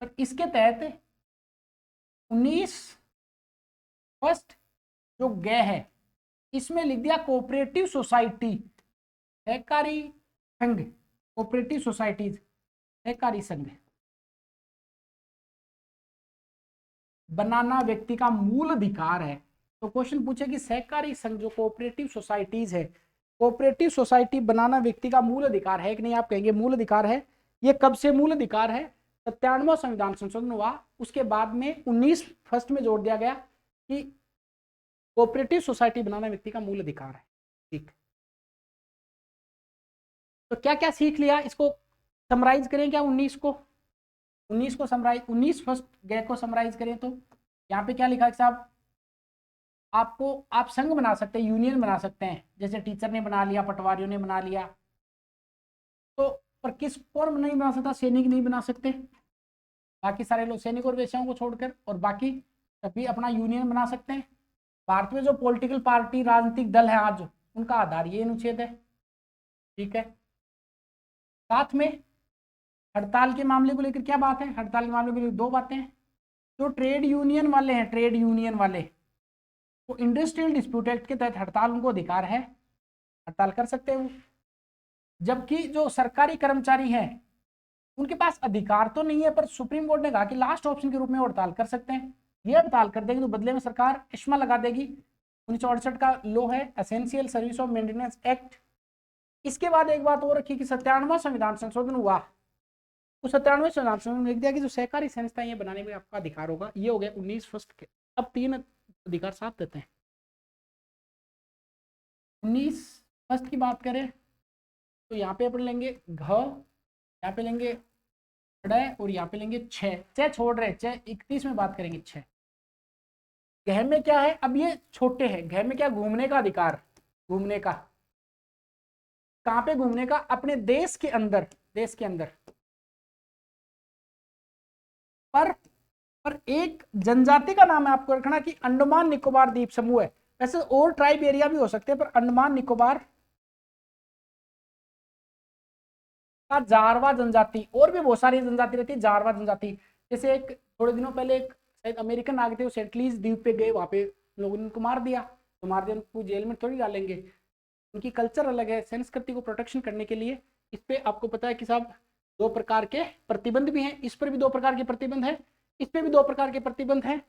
पर इसके तहत 19 फर्स्ट जो ग है इसमें लिख दिया कोऑपरेटिव सोसाइटी, सहकारी संघ, कोऑपरेटिव सोसाइटीज, सहकारी संघ बनाना व्यक्ति का मूल अधिकार है। तो क्वेश्चन पूछे कि सहकारी संघ जो कोऑपरेटिव सोसाइटीज है, कोऑपरेटिव सोसाइटी बनाना व्यक्ति का मूल अधिकार है कि नहीं? आप कहेंगे मूल अधिकार है, ये कब से मूल अधिकार है? 97वां संविधान संशोधन हुआ, उसके बाद में 19 फर्स्ट में जोड़ दिया गया कि कोऑपरेटिव सोसाइटी बनाना व्यक्ति का मूल अधिकार है। ठीक, तो क्या क्या सीख लिया, इसको समराइज करें क्या? 19 को समराइज, 19 फर्स्ट गए को समराइज करें तो यहाँ पे क्या लिखा है साहब? आपको, आप संघ बना सकते हैं, यूनियन बना सकते हैं, जैसे टीचर ने बना लिया, पटवारियों ने बना लिया, तो पर किस कौन नहीं बना सकता? सैनिक नहीं बना सकते, बाकी सारे लोग, सैनिक और वेश्याओं को छोड़कर, और बाकी सभी अपना यूनियन बना सकते हैं। भारत में जो पॉलिटिकल पार्टी, राजनीतिक दल है आज, उनका आधार ये अनुच्छेद है। ठीक है, साथ में हड़ताल के मामले को लेकर क्या बात है? हड़ताल के मामले को लेकर दो बातें हैं। जो ट्रेड यूनियन वाले हैं, ट्रेड यूनियन वाले, वो इंडस्ट्रियल डिस्प्यूट एक्ट के तहत हड़ताल, उनको अधिकार है, हड़ताल कर सकते हैं वो। जबकि जो सरकारी कर्मचारी हैं, उनके पास अधिकार तो नहीं है, पर सुप्रीम कोर्ट ने कहा कि लास्ट ऑप्शन के रूप में वो हड़ताल कर सकते हैं। ये हड़ताल कर देंगे तो बदले में सरकार इश्मा लगा देगी। 1968 का लॉ है, essential service of maintenance act. इसके बाद एक बात और रखी कि 97वां संविधान संशोधन हुआ, तो 97वें संविधान संशोधन लिख दिया कि जो सहकारी संस्थाएं ये बनाने में आपका अधिकार होगा। ये हो गया 19 फर्स्ट के। अब 3 अधिकार साथ देते हैं। 19 फर्स्ट की बात करें तो यहाँ पे अपन लेंगे घ, यहाँ पे लेंगे ड़, और यहाँ पे लेंगे छ छोड़ रहे, 31 में बात करेंगे छ। घ में क्या है? अब ये छोटे हैं। घ में क्या? घूमने का अधिकार, घूमने का। कहाँ पे घूमने का? अपने देश के अंदर, देश के अंदर। पर एक जनजाति का नाम है आपको रखना कि अंडमान निकोबार द्वीप समूह है। वैसे और ट्राइब एरिया भी हो सकते हैं, पर अंडमान निकोबार का जारवा जनजाति, और भी बहुत सारी जनजाति रहती है जारवा जनजाति। जैसे एक थोड़े दिनों पहले एक शायद अमेरिकन नागरिक थे, वो सेंटलीज द्वीप पे गए, वहां पे लोगों ने उनको मार दिया, तो मार दिया, उनको जेल में थोड़ी डालेंगे। उनकी कल्चर अलग है, संस्कृति को प्रोटेक्शन करने के लिए इस पे आपको पता है कि साहब 2 प्रकार के प्रतिबंध भी हैं। इस पर भी 2 प्रकार के प्रतिबंध है, इस पे भी 2 प्रकार के प्रतिबंध हैं।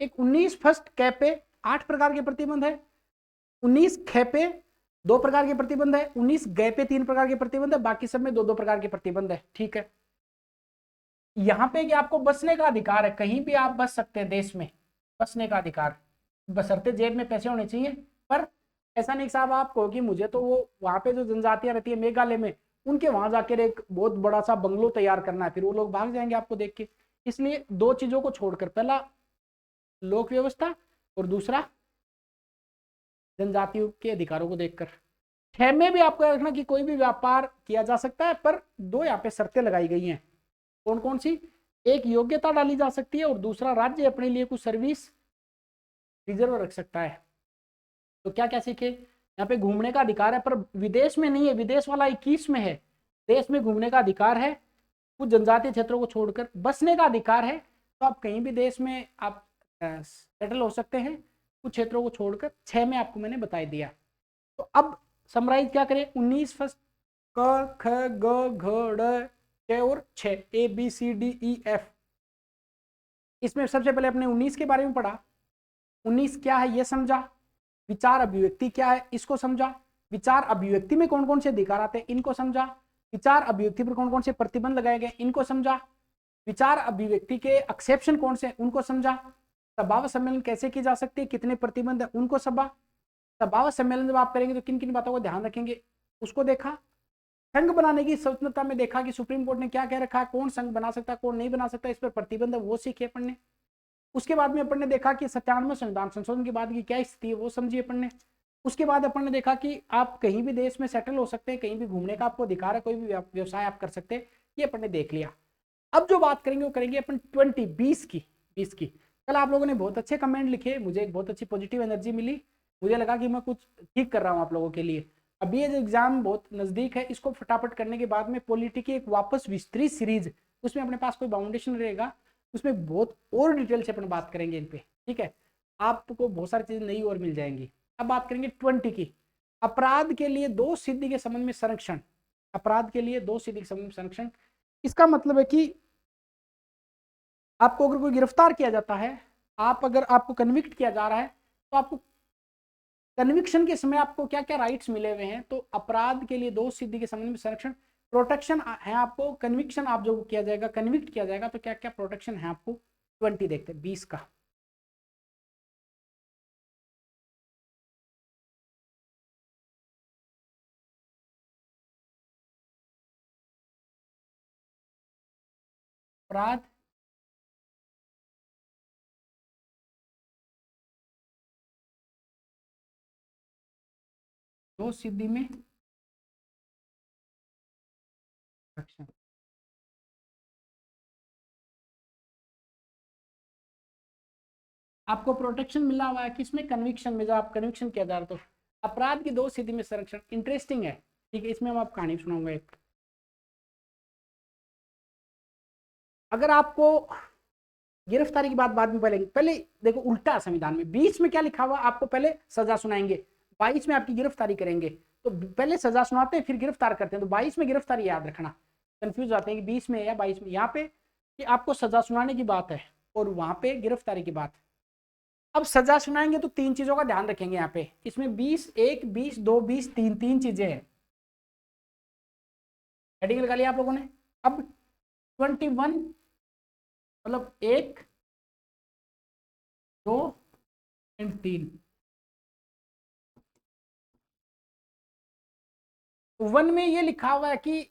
एक 19 फर्स्ट कै पे 8 प्रकार के प्रतिबंध है, 19 ख पे 2 प्रकार के प्रतिबंध है, 19 ग पे 3 प्रकार के प्रतिबंध है, बाकी सब में 2-2 प्रकार के प्रतिबंध है। ठीक है, यहाँ पे कि आपको बसने का अधिकार है, कहीं भी आप बस सकते हैं देश में, बसने का अधिकार, बशर्ते जेब में पैसे होने चाहिए। पर ऐसा नहीं साहब आप कहो कि मुझे तो वो वहां पे जो जनजातियां रहती है मेघालय में, उनके वहां जाकर एक बहुत बड़ा सा बंगलो तैयार करना है, फिर वो लोग भाग जाएंगे आपको देख के। इसलिए 2 चीजों को छोड़कर, पहला लोक व्यवस्था और दूसरा जनजातियों के अधिकारों को देखकर। 6 में भी आपको रखना कि कोई भी व्यापार किया जा सकता है, पर 2 यहाँ पे शर्तें लगाई गई हैं। कौन कौन सी? एक योग्यता डाली जा सकती है, और दूसरा राज्य अपने लिए कुछ सर्विस रिजर्व रख सकता है। तो क्या क्या सीखे? यहाँ पे घूमने का अधिकार है, पर विदेश में नहीं है, विदेश वाला 21 में है। देश में घूमने का अधिकार है, कुछ जनजातीय क्षेत्रों को छोड़कर। बसने का अधिकार है, तो आप कहीं भी देश में आप सेटल हो सकते हैं, कुछ क्षेत्रों को छोड़कर। 6 में आपको मैंने बता दिया। तो अब समराइज क्या करें? 19 फर्स्ट क ख ग घ ड़ च और 6, ABCDEF। इसमें सबसे पहले अपने 19 के बारे में पढ़ा। 19 क्या है ये समझा, विचार अभिव्यक्ति क्या है इसको समझा, विचार अभिव्यक्ति में कौन कौन से अधिकार आते हैं इनको समझा, विचार अभिव्यक्ति पर कौन कौन से प्रतिबंध लगाए गए इनको समझा, विचार अभिव्यक्ति के एक्सेप्शन कौन से उनको समझा, सभा सम्मेलन कैसे की जा सकती है, कितने प्रतिबंध है उनको सभा सम्मेलन जब आप करेंगे तो किन किन बातों को ध्यान रखेंगे उसको देखा। संघ बनाने की स्वतंत्रता में देखा कि सुप्रीम कोर्ट ने क्या कह रखा है, कौन संघ बना सकता है कौन नहीं बना सकता, इस पर प्रतिबंध है वो सीखे अपन ने। उसके बाद में अपन ने देखा कि 97वें संविधान संशोधन के बाद की क्या स्थिति है वो समझी अपन ने। उसके बाद अपन ने देखा कि आप कहीं भी देश में सेटल हो सकते हैं, कहीं भी घूमने का आपको अधिकार है, कोई भी व्यवसाय आप कर सकते हैं, ये अपन ने देख लिया। अब जो बात करेंगे वो करेंगे अपन 20 की। कल आप लोगों ने बहुत अच्छे कमेंट लिखे, मुझे एक बहुत अच्छी पॉजिटिव एनर्जी मिली, मुझे लगा कि मैं कुछ ठीक कर रहा हूँ आप लोगों के लिए। अभी ये एग्जाम बहुत नजदीक है, इसको फटाफट करने के बाद में पॉलिटी की एक वापस विस्तृत सीरीज, उसमें अपने पास कोई बाउंडेशन रहेगा, उसमें बहुत और डिटेल से अपन बात करेंगे इन पे। ठीक है, आपको बहुत सारी चीजें नई और मिल जाएंगी। अब बात करेंगे 20 की। अपराध के लिए 2 सिद्धि के संबंध में संरक्षण। अपराध के लिए 2 सिद्धि के संबंध में संरक्षण, इसका मतलब है कि आपको अगर कोई गिरफ्तार किया जाता है, अगर आपको कन्विक्ट किया जा रहा है, तो आपको कन्विक्शन के समय आपको क्या क्या राइट्स मिले हुए हैं। तो अपराध के लिए 2 सिद्धि के संबंध में संरक्षण, प्रोटेक्शन है आपको, कन्विक्शन आप जो किया जाएगा, कन्विक्ट किया जाएगा, तो क्या क्या प्रोटेक्शन है आपको 20 देखते हैं, 20 का। अपराध दो सिद्धि में संरक्षण। आपको प्रोटेक्शन मिला हुआ है किसमें, कन्विक्शन में, जब आप कन्विक्शन किया जा रहा, तो अपराध की दो स्थिति में संरक्षण। इंटरेस्टिंग है, ठीक है। इसमें हम आप कहानी सुनाऊंगा एक। अगर आपको गिरफ्तारी की बात बाद में बोलेंगे, पहले देखो उल्टा संविधान में 20 में क्या लिखा हुआ, आपको पहले सजा सुनाएंगे, 22 में आपकी गिरफ्तारी करेंगे। तो पहले सजा सुनाते हैं फिर गिरफ्तार करते हैं, तो 22 में गिरफ्तारी याद रखना, कंफ्यूज आते हैं कि 20 में या 22 में। यहाँ पे कि आपको सजा सुनाने की बात है और वहां पे गिरफ्तारी की बात। अब सजा सुनाएंगे तो तीन चीजों का ध्यान रखेंगे यहाँ पे, इसमें 20, 1, 20, 2, 20, तीन चीजें हैं। हेडिंग लगा लिया आप लोगों ने। अब 21 मतलब 1, 2 और 3। वन में ये लिखा हुआ है कि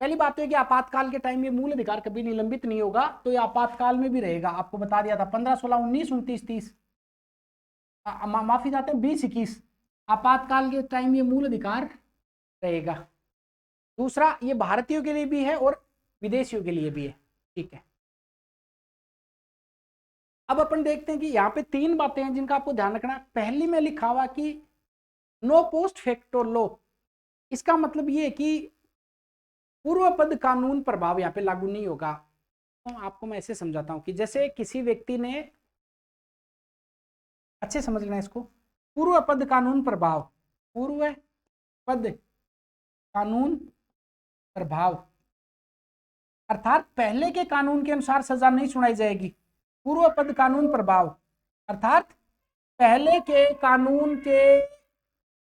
पहली बात तो है कि आपातकाल के टाइम ये मूल अधिकार कभी निलंबित नहीं होगा, तो ये आपातकाल में भी रहेगा। आपको बता दिया था 15, 16, 19, 29, 30, माफी चाहते हैं 20, 21, आपातकाल के टाइम ये मूल अधिकार रहेगा। दूसरा, ये भारतीयों के लिए भी है और विदेशियों के लिए भी है, ठीक है। अब अपन देखते हैं कि यहाँ पे तीन बातें हैं जिनका आपको ध्यान रखना है। पहली में लिखा हुआ कि नो पोस्ट फैक्टो लॉ, इसका मतलब ये है कि पूर्व पद कानून प्रभाव यहाँ पे लागू नहीं होगा। तो आपको मैं ऐसे समझाता हूं कि जैसे किसी व्यक्ति ने, अच्छे समझ लेना इसको, पूर्व पद कानून प्रभाव, पूर्व पद कानून प्रभाव, अर्थात पहले के कानून के अनुसार सजा नहीं सुनाई जाएगी। पूर्व पद कानून प्रभाव अर्थात पहले के कानून के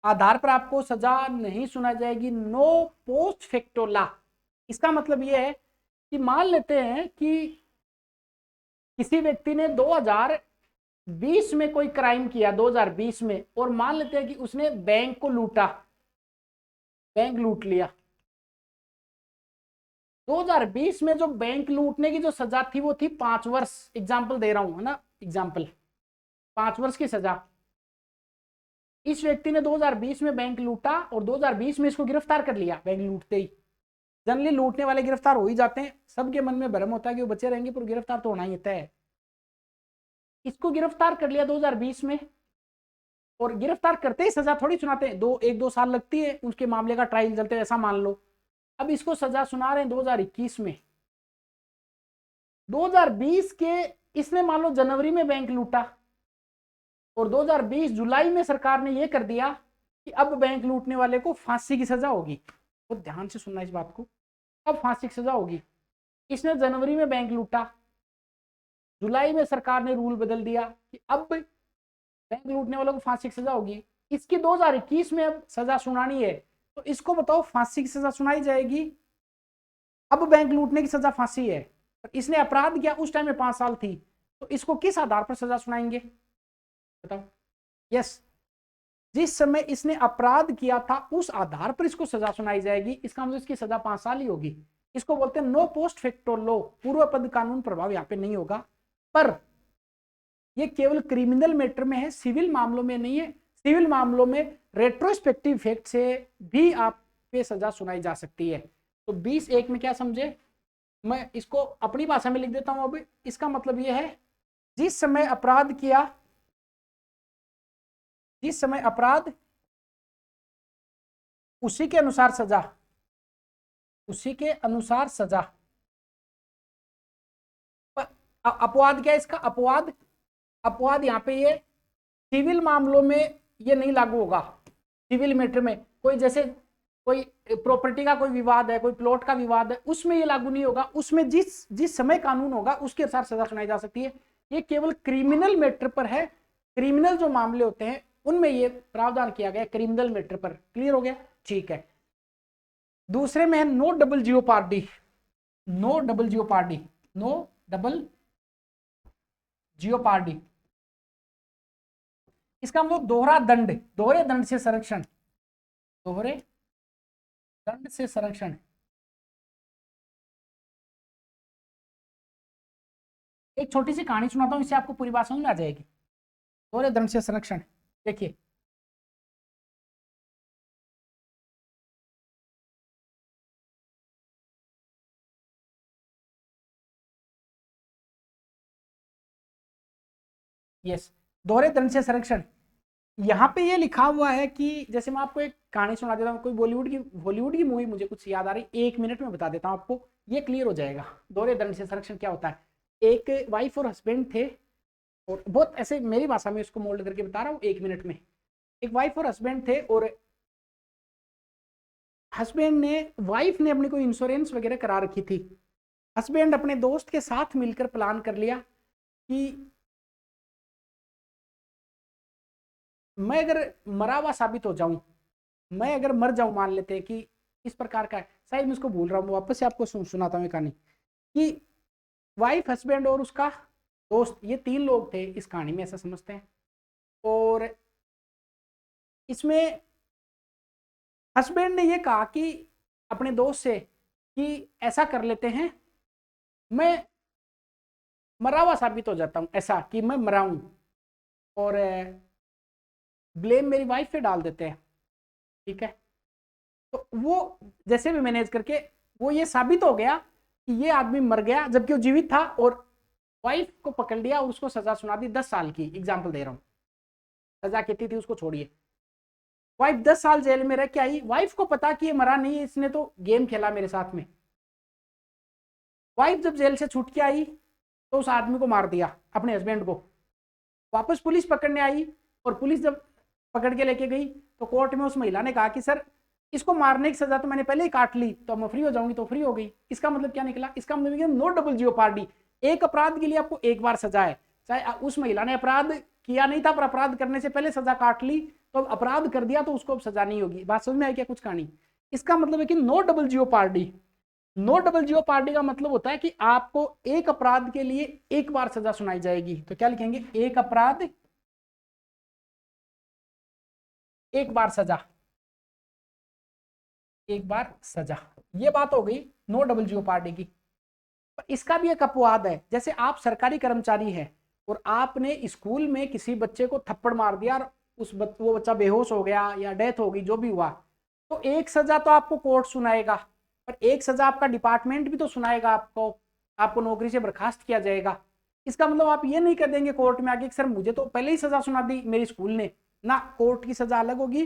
आधार पर आपको सजा नहीं सुनाई जाएगी। नो पोस्ट फैक्टो लॉ, इसका मतलब यह है कि मान लेते हैं कि किसी व्यक्ति ने 2020 में कोई क्राइम किया, 2020 में, और मान लेते हैं कि उसने बैंक को लूटा, बैंक लूट लिया। 2020 में जो बैंक लूटने की जो सजा थी वो थी 5 वर्ष, एग्जाम्पल दे रहा हूं, है ना, एग्जाम्पल 5 वर्ष की सजा। इस व्यक्ति ने 2020 में बैंक लूटा और 2020 में इसको गिरफ्तार कर लिया बैंक लूटते ही। जनरली लूटने वाले गिरफ्तार हो ही जाते हैं, सबके मन में भ्रम होता है कि वो बचे रहेंगे, पर गिरफ्तार तो होना ही होता है। इसको गिरफ्तार कर लिया 2020 में, और गिरफ्तार करते ही सजा थोड़ी सुनाते हैं, 1-2 साल लगती है उसके मामले का ट्रायल चलते, ऐसा मान लो। अब इसको सजा सुना रहे हैं 2021 में। 2020 के इसने मान लो जनवरी में बैंक लूटा और 2020 जुलाई में सरकार ने यह कर दिया कि अब बैंक लूटने वाले को फांसी की सजा होगी। तो ध्यान से सुनना इस बात को, अब फांसी की सजा होगी। इसने जनवरी में बैंक लूटा, जुलाई में सरकार ने रूल बदल दिया कि अब बैंक लूटने वालों को फांसी की सजा होगी। इसकी 2021 में अब सजा सुनानी है, तो इसको बताओ फांसी की सजा सुनाई जाएगी। अब बैंक लूटने की सजा फांसी है, इसने अपराध किया उस टाइम में 5 साल थी, तो इसको किस आधार पर सजा सुनाएंगे बताओ। यस, जिस समय इसने अपराध किया था उस आधार पर इसको सजा सुनाई जाएगी। इसका मतलब इसकी सजा 5 साल ही होगी। इसको बोलते हैं नो पोस्ट फैक्टो लॉ, पूर्व पद कानून प्रभाव यहाँ पे नहीं होगा। पर ये केवल क्रिमिनल मैटर में है, सिविल मामलों में नहीं है। सिविल मामलों में रेट्रोस्पेक्टिव इफेक्ट से भी आप पे सजा सुनाई जा सकती है। तो 20(1) में क्या समझे, मैं इसको अपनी भाषा में लिख देता हूं। अब इसका मतलब यह है, जिस समय अपराध किया, जिस समय अपराध, उसी के अनुसार सजा, उसी के अनुसार सजा। अपवाद क्या है इसका, अपवाद, अपवाद यहाँ पे ये सिविल मामलों में ये नहीं लागू होगा। सिविल मैटर में कोई, जैसे कोई प्रॉपर्टी का कोई विवाद है, कोई प्लॉट का विवाद है, उसमें ये लागू नहीं होगा। उसमें जिस समय कानून होगा उसके अनुसार सजा सुनाई जा सकती है। ये केवल क्रिमिनल मैटर पर है। क्रिमिनल जो मामले होते हैं उनमें ये प्रावधान किया गया क्रिमिनल मैटर पर। क्लियर हो गया, ठीक है। दूसरे में है no double jeopardy, no double jeopardy, no double jeopardy. इसका मतलब दोहरा दंड, दोहरे दंड से संरक्षण, दोहरे दंड से संरक्षण। एक छोटी सी कहानी सुनाता हूं, इससे आपको पूरी बात समझ में आ जाएगी। दोहरे दंड से संरक्षण देखिए, यस, दोहरे दंड से संरक्षण। यहाँ पे ये लिखा हुआ है कि जैसे मैं आपको एक कहानी सुना देता हूँ, कोई हॉलीवुड की मूवी मुझे कुछ याद आ रही, 1 मिनट में बता देता हूँ आपको, ये क्लियर हो जाएगा दोहरे दंड से संरक्षण क्या होता है। एक वाइफ और हस्बैंड थे, और बहुत ऐसे मेरी भाषा में इसको मोल्ड करके बता रहा हूँ 1 मिनट में। एक वाइफ और हस्बैंड थे, और हस्बैंड ने, वाइफ ने अपनी कोई इंश्योरेंस वगैरह करा रखी थी। हस्बैंड अपने दोस्त के साथ मिलकर प्लान कर लिया कि मैं अगर मरा हुआ साबित हो जाऊं, मैं अगर मर जाऊं, मान लेते हैं कि इस प्रकार का है, शायद मैं इसको भूल रहा हूं, वापस से आपको सुनाता हूँ कहानी कि वाइफ, हस्बैंड और उसका दोस्त, ये 3 लोग थे इस कहानी में, ऐसा समझते हैं। और इसमें हस्बैंड ने ये कहा कि अपने दोस्त से कि ऐसा कर लेते हैं, मैं मरा हुआ साबित हो जाता हूं, ऐसा कि मैं मरा हूं, और ब्लेम मेरी वाइफ पे डाल देते हैं, ठीक है। तो वो जैसे भी मैनेज करके वो ये साबित हो गया कि ये आदमी मर गया जबकि वो जीवित था, और वाइफ को पकड़ लिया और उसको सजा सुना दी 10 साल की, एग्जाम्पल दे रहा हूं, सजा कितनी थी उसको छोड़िए। वाइफ 10 साल जेल में रह के आई, वाइफ को पता कि ये मरा नहीं, इसने तो गेम खेला मेरे साथ में। वाइफ जब जेल से छूट के आई तो उस आदमी को मार दिया, अपने हस्बैंड को। वापस पुलिस पकड़ने आई, और पुलिस जब पकड़ के लेके गई तो कोर्ट में उस महिला ने कहा कि सर, इसको मारने की सजा तो मैंने पहले ही काट ली, तो मैं फ्री हो जाऊंगी, तो फ्री हो गई। इसका मतलब क्या निकला? इसका मतलब नो डबल जियोपार्डी, एक अपराध के लिए आपको एक बार सजा है। चाहे उस महिला ने अपराध किया नहीं था, पर अपराध करने से पहले सजा काट ली, तो अपराध कर दिया तो उसको अब सजा नहीं होगी। बात समझ में आई क्या कुछ कहानी? इसका मतलब है कि no double jeopardy, no double jeopardy का मतलब होता है कि आपको एक अपराध के लिए एक बार सजा सुनाई जाएगी। तो क्या लिखेंगे? एक अपराध एक बार सजा, एक बार सजा। ये बात हो गई नो डबल जियोपार्डी की। पर इसका भी एक अपवाद है, जैसे आप सरकारी कर्मचारी हैं और आपने स्कूल में किसी बच्चे को थप्पड़ मार दिया और वो बच्चा बेहोश हो गया या डेथ हो गई, जो भी हुआ, तो एक सजा तो आपको कोर्ट सुनाएगा, पर एक सजा आपका डिपार्टमेंट भी तो सुनाएगा आपको नौकरी से बर्खास्त किया जाएगा। इसका मतलब आप ये नहीं कर देंगे कोर्ट में आगे कि सर मुझे तो पहले ही सजा सुना दी मेरी स्कूल ने ना, कोर्ट की सजा अलग होगी,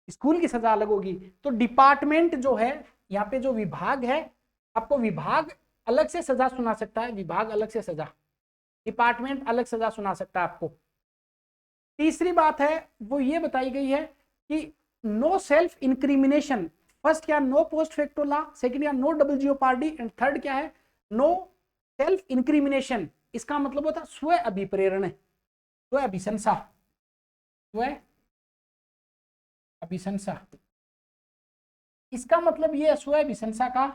स्कूल की सजा अलग होगी। तो डिपार्टमेंट जो है, यहाँ पे जो विभाग है, आपको विभाग अलग से सजा सुना सकता है, विभाग अलग से सजा, डिपार्टमेंट अलग सजा सुना सकता है आपको। तीसरी बात है वो ये बताई गई है कि नो सेल्फ इंक्रिमिनेशन। फर्स्ट क्या? No post facto law, second क्या? No double jeopardy, and third क्या है? No self incrimination. इसका मतलब होता है स्व अभिप्रेरण, स्व अभिशंसा, स्व अभिशंसा। इसका मतलब ये है स्व अभिशंसा का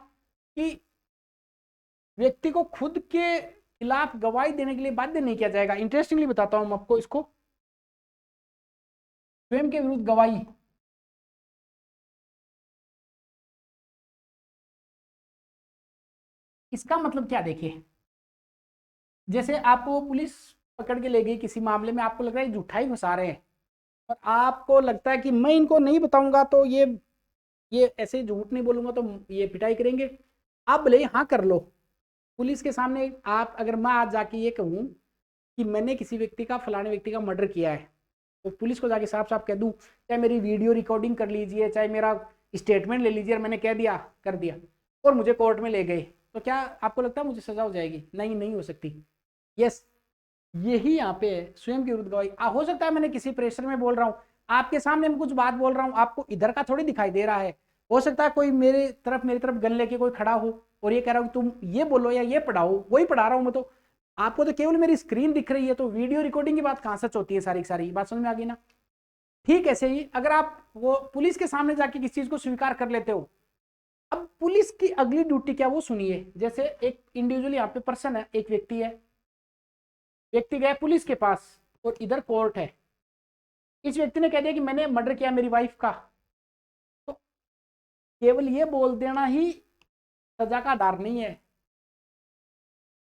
कि व्यक्ति को खुद के खिलाफ गवाही देने के लिए बाध्य नहीं किया जाएगा। इंटरेस्टिंगली बताता हूं आपको इसको, स्वयं के विरुद्ध गवाही। इसका मतलब क्या? देखिए, जैसे आपको पुलिस पकड़ के ले गई किसी मामले में, आपको लग रहा है झूठा ही फंसा रहे हैं, और आपको लगता है कि मैं इनको नहीं बताऊंगा तो ये ऐसे झूठ नहीं बोलूंगा तो ये पिटाई करेंगे। आप भले हाँ कर लो पुलिस के सामने। आप अगर मैं आज जाके ये कहूँ कि मैंने किसी व्यक्ति का, फलाने व्यक्ति का मर्डर किया है, तो पुलिस को जाके साफ साफ कह दूं, चाहे मेरी वीडियो रिकॉर्डिंग कर लीजिए, चाहे मेरा स्टेटमेंट ले लीजिए, और मैंने कह दिया, कर दिया, और मुझे कोर्ट में ले गए, तो क्या आपको लगता है मुझे सजा हो जाएगी? नहीं, नहीं हो सकती। यस, यही यहाँ पे है स्वयं के विरुद्ध गवाही। हो सकता है मैंने किसी प्रेशर में बोल रहा हूँ, आपके सामने मैं कुछ बात बोल रहा हूँ, आपको इधर का थोड़ी दिखाई दे रहा है। हो सकता है कोई मेरी तरफ गन लेके कोई खड़ा हो और ये कह रहा हूँ तुम ये बोलो या ये पढ़ाओ, वही पढ़ा रहा हूँ मैं, तो आपको तो केवल मेरी स्क्रीन दिख रही है, तो वीडियो रिकॉर्डिंग की बात कहाँ सच होती है? सारी की सारी बात समझ में आ गई ना? ठीक ऐसे ही अगर आप वो पुलिस के सामने जाके किसी चीज को स्वीकार कर लेते हो, अब पुलिस की अगली ड्यूटी क्या वो सुनिए। जैसे एक इंडिविजुअल यहाँ पे पर्सन है, एक व्यक्ति है, व्यक्ति गया पुलिस के पास और इधर कोर्ट है। इस व्यक्ति ने कह दिया कि मैंने मर्डर किया मेरी वाइफ का, तो केवल ये बोल देना ही सजा का आधार नहीं है।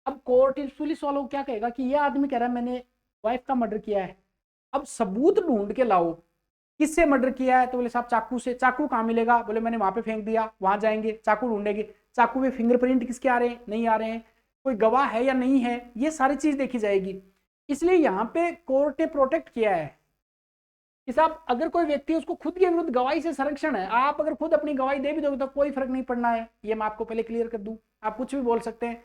अब कोर्ट इस पुलिस वालों को क्या कहेगा कि ये आदमी कह रहा है मैंने वाइफ का मर्डर किया है, अब सबूत ढूंढ के लाओ, किससे मर्डर किया है? तो बोले साहब चाकू से। चाकू कहाँ मिलेगा? बोले मैंने वहां पे फेंक दिया। वहां जाएंगे, चाकू ढूंढेंगे, चाकू पे फिंगरप्रिंट किसके आ रहे हैं, नहीं आ रहे हैं, कोई गवाह है या नहीं है, ये सारी चीज देखी जाएगी। इसलिए यहाँ पे कोर्ट ने प्रोटेक्ट किया है कि साहब अगर कोई व्यक्ति उसको खुद के विरुद्ध गवाही से संरक्षण है, आप अगर खुद अपनी गवाही दे भी दोगे तो कोई फर्क नहीं पड़ना है। ये मैं आपको पहले क्लियर कर दूं। आप कुछ भी बोल सकते हैं,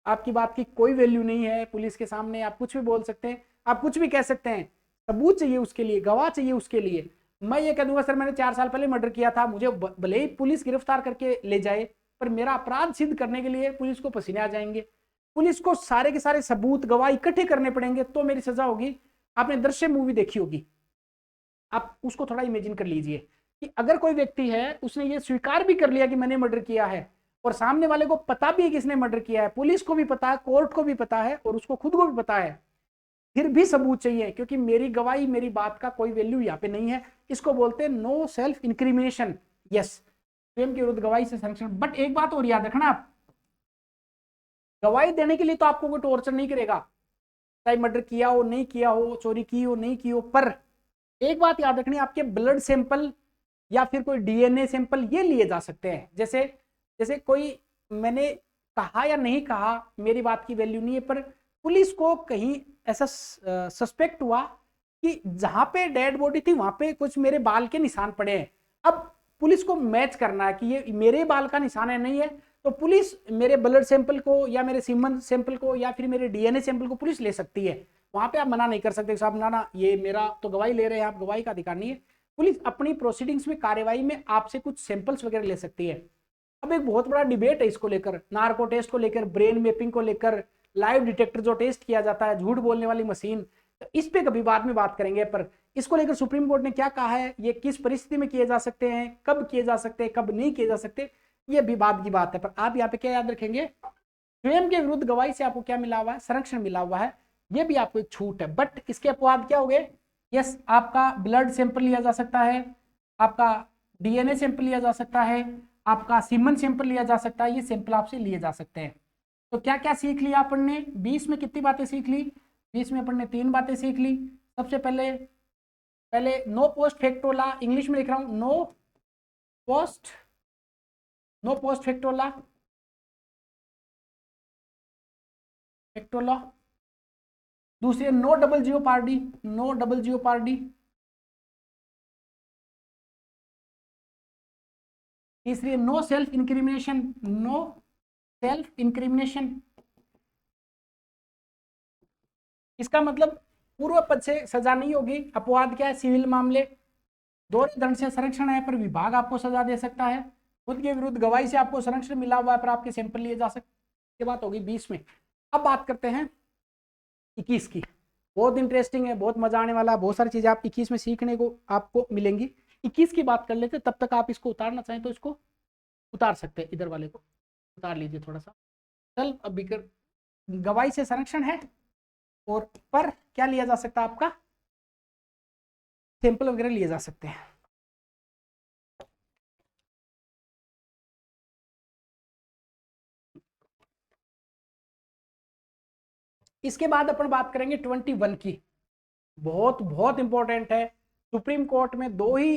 आपकी बात की कोई वैल्यू नहीं है पुलिस के सामने, आप कुछ भी बोल सकते हैं, आप कुछ भी कह सकते हैं। सबूत चाहिए उसके लिए, गवाह चाहिए उसके लिए। मैं ये कह दूंगा सर मैंने 4 साल पहले मर्डर किया था, मुझे भले ही पुलिस गिरफ्तार करके ले जाए, पर मेरा अपराध सिद्ध करने के लिए पुलिस को पसीने आ जाएंगे, पुलिस को सारे के सारे सबूत गवाह इकट्ठे करने पड़ेंगे, तो मेरी सजा होगी। आपने दृश्य मूवी देखी होगी, आप उसको थोड़ा इमेजिन कर लीजिए कि अगर कोई व्यक्ति है उसने ये स्वीकार भी कर लिया कि मैंने मर्डर किया है, और सामने वाले को पता भी है किसने मर्डर किया है, पुलिस को भी पता है, कोर्ट को भी पता है, और उसको खुद को भी पता है, फिर भी सबूत चाहिए क्योंकि मेरी गवाही मेरी बात का कोई वैल्यू यहाँ पे नहीं है। इसको बोलते हैं नो सेल्फ इंक्रिमिनेशन। यस, स्वयं के विरुद्ध गवाही से संरक्षण। बट एक बात और याद रखना, आप गवाही देने के लिए तो आपको कोई टॉर्चर नहीं करेगा, चाहे मर्डर किया हो नहीं किया हो, चोरी की हो नहीं की हो। पर एक बात याद रखनी, आपके ब्लड सैंपल या फिर कोई डीएनए सैंपल ये लिए जा सकते हैं। जैसे जैसे कोई मैंने कहा या नहीं कहा, मेरी बात की वैल्यू नहीं है, पर पुलिस को कहीं ऐसा सस्पेक्ट हुआ कि जहां पे डेड बॉडी थी वहां पे कुछ मेरे बाल के निशान पड़े हैं। अब पुलिस को मैच करना है कि ये मेरे बाल का निशान है नहीं है, तो पुलिस मेरे ब्लड सैंपल को या मेरे सीमन सैंपल को या फिर मेरे डीएनए सैंपल को पुलिस ले सकती है। वहां पे आप मना नहीं कर सकते साहब ना ना ये मेरा तो गवाही ले रहे हैं आप, गवाही का अधिकार नहीं है। पुलिस अपनी प्रोसीडिंग्स में कार्यवाही में आपसे कुछ सैंपल्स वगैरह ले सकती है। अब एक बहुत बड़ा डिबेट है इसको लेकर, नार्को टेस्ट को लेकर, ब्रेन मैपिंग को लेकर, लाइव डिटेक्टर जो टेस्ट किया जाता है, झूठ बोलने वाली मशीन, तो इस पे कभी बाद में बात करेंगे। पर इसको लेकर सुप्रीम कोर्ट ने क्या कहा है, ये किस परिस्थिति में किए जा सकते हैं, कब किए जा सकते हैं, कब नहीं किए जा सकते, ये भी बाद की बात है। पर आप यहाँ पे क्या याद रखेंगे, स्वयं के विरुद्ध गवाही से आपको क्या मिला हुआ है, संरक्षण मिला हुआ है, ये भी आपको एक छूट है। बट इसके अपवाद क्या हो गए, यस आपका ब्लड सैंपल लिया जा सकता है, आपका डीएनए सैंपल लिया जा सकता है, आपका सीमन सैंपल लिया जा सकता है, ये सैंपल आपसे लिए जा सकते हैं। तो क्या क्या सीख लिया अपन ने, 20 में कितनी बातें सीख ली, 20 में अपन ने 3 बातें सीख ली। सबसे पहले पहले नो पोस्ट फैक्टोला, इंग्लिश में लिख रहा हूं, post no post facto law facto law. दूसरी no double jeopardy, no double jeopardy. तीसरी no self incrimination, no self incrimination. इसका मतलब पूर्व पद से सजा नहीं होगी। अपवाद क्या है, सिविल मामले, दोहरे दंड से संरक्षण है पर विभाग आपको सजा दे सकता है, खुद के विरुद्ध गवाही से आपको संरक्षण मिला हुआ है पर आपके सैंपल लिए जा सकते। ये बात होगी 20 में। अब बात करते हैं 21 की, बहुत इंटरेस्टिंग है, बहुत मजा आने वाला है, बहुत सारी चीजें आप 21 में सीखने को आपको मिलेंगी। 21 की बात कर लेते, तब तक आप इसको उतारना चाहें तो इसको उतार सकते हैं, इधर वाले को उतार लीजिए थोड़ा सा। चल अब गवाही से संरक्षण है, और पर क्या लिया जा सकता है, आपका सैंपल वगैरह लिए जा सकते हैं। इसके बाद अपन बात करेंगे 21 की, बहुत बहुत इंपॉर्टेंट है। सुप्रीम कोर्ट में दो ही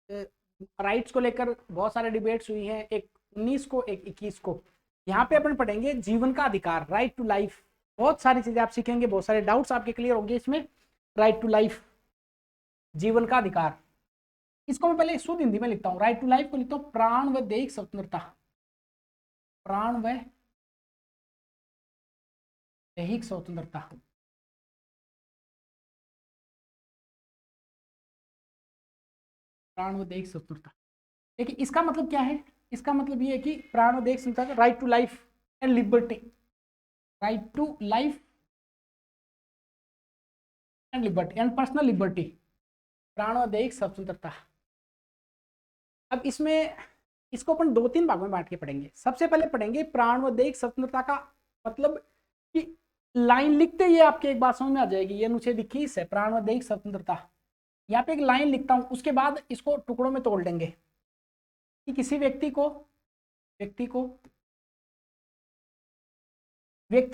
राइट्स को लेकर बहुत सारे डिबेट्स हुई हैं, एक 19 को, एक 21 को। यहाँ पे अपन पढ़ेंगे जीवन का अधिकार, राइट टू लाइफ। बहुत सारी चीजें आप सीखेंगे, बहुत सारे डाउट्स आपके क्लियर होंगे इसमें। राइट टू लाइफ, जीवन का अधिकार, इसको मैं पहले शुद्ध हिंदी में लिखता हूँ। राइट टू लाइफ को लिखता हूँ प्राण व दैहिक स्वतंत्रता, प्राण व दैहिक स्वतंत्रता। प्राण व दैहिक स्वतंत्रता, देखिए इसका मतलब क्या है, इसका मतलब ये है कि प्राण व दैहिक स्वतंत्रता, right to life and liberty, right to life and liberty and personal liberty, प्राण व दैहिक स्वतंत्रता। अब इसमें इसको अपन 2-3 भागों में बांट के पढ़ेंगे। सबसे पहले पढ़ेंगे प्राण व दैहिक स्वतंत्रता का मतलब कि लाइन लिखते ही आपके एक बात समझ में आ जाएगी। ये अनुच्छेद 21 है, प्राण व दैहिक स्वतंत्रता। यहाँ पे एक लाइन लिखता हूं, उसके बाद इसको टुकड़ों में तोड़ देंगे कि किसी व्यक्ति को व्यक्ति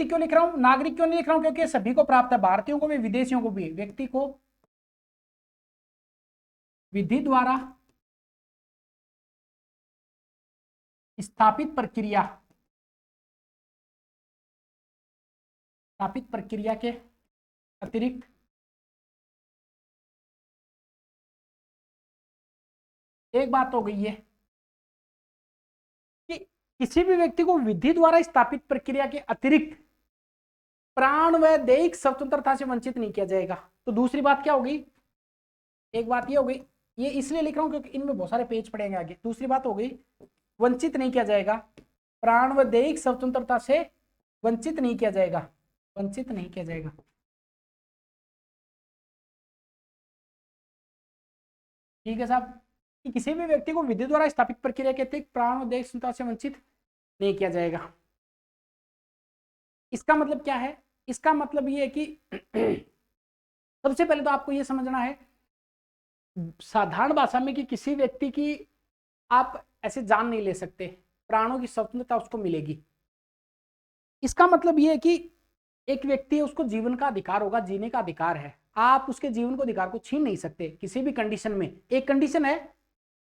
क्यों लिख रहा हूं, नागरिक क्यों नहीं लिख रहा हूं, क्योंकि सभी को प्राप्त है, भारतीयों को भी विदेशियों को भी। व्यक्ति को विधि द्वारा स्थापित प्रक्रिया के अतिरिक्त एक बात हो गई है कि किसी भी व्यक्ति को विधि द्वारा स्थापित प्रक्रिया के अतिरिक्त प्राण व दैहिक स्वतंत्रता से वंचित नहीं किया जाएगा। तो दूसरी बात क्या होगी, एक बात ये हो गई, ये इसलिए लिख रहा हूं क्योंकि इनमें बहुत सारे पेज पड़ेंगे आगे। दूसरी बात हो गई, वंचित नहीं किया जाएगा, प्राण व दैहिक स्वतंत्रता से वंचित नहीं किया जाएगा, वंचित नहीं किया जाएगा। ठीक है साहब, कि किसी भी व्यक्ति को विधि द्वारा स्थापित प्रक्रिया के अतिरिक्त प्राण और दैहिक स्वतंत्रता से वंचित नहीं किया जाएगा। इसका मतलब क्या है, इसका मतलब ये है कि सबसे पहले तो आपको ये समझना है साधारण भाषा में कि किसी व्यक्ति की आप ऐसे जान नहीं ले सकते, प्राणों की स्वतंत्रता उसको मिलेगी। इसका मतलब ये है कि एक व्यक्ति है, उसको जीवन का अधिकार होगा, जीने का अधिकार है, आप उसके जीवन को अधिकार को छीन नहीं सकते किसी भी कंडीशन में। एक कंडीशन है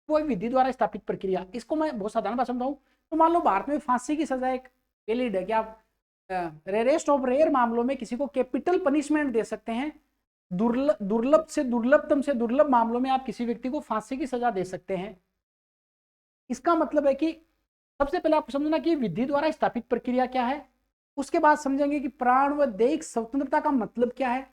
वो विधि द्वारा स्थापित प्रक्रिया। इसको मैं बहुत साधारण भाषा में बताऊं तो मान लो भारत में फांसी की सजा एक वैलिड है कि आप रेयरेस्ट ऑफ रेयर मामलों में किसी को कैपिटल पनिशमेंट दे सकते हैं, दुर्लभ से दुर्लभतम से दुर्लभ मामलों में आप किसी व्यक्ति को फांसी की सजा दे सकते हैं। इसका मतलब है कि सबसे पहले आपको समझना कि विधि द्वारा स्थापित प्रक्रिया क्या है, उसके बाद समझेंगे कि प्राण व दैहिक स्वतंत्रता का मतलब क्या है,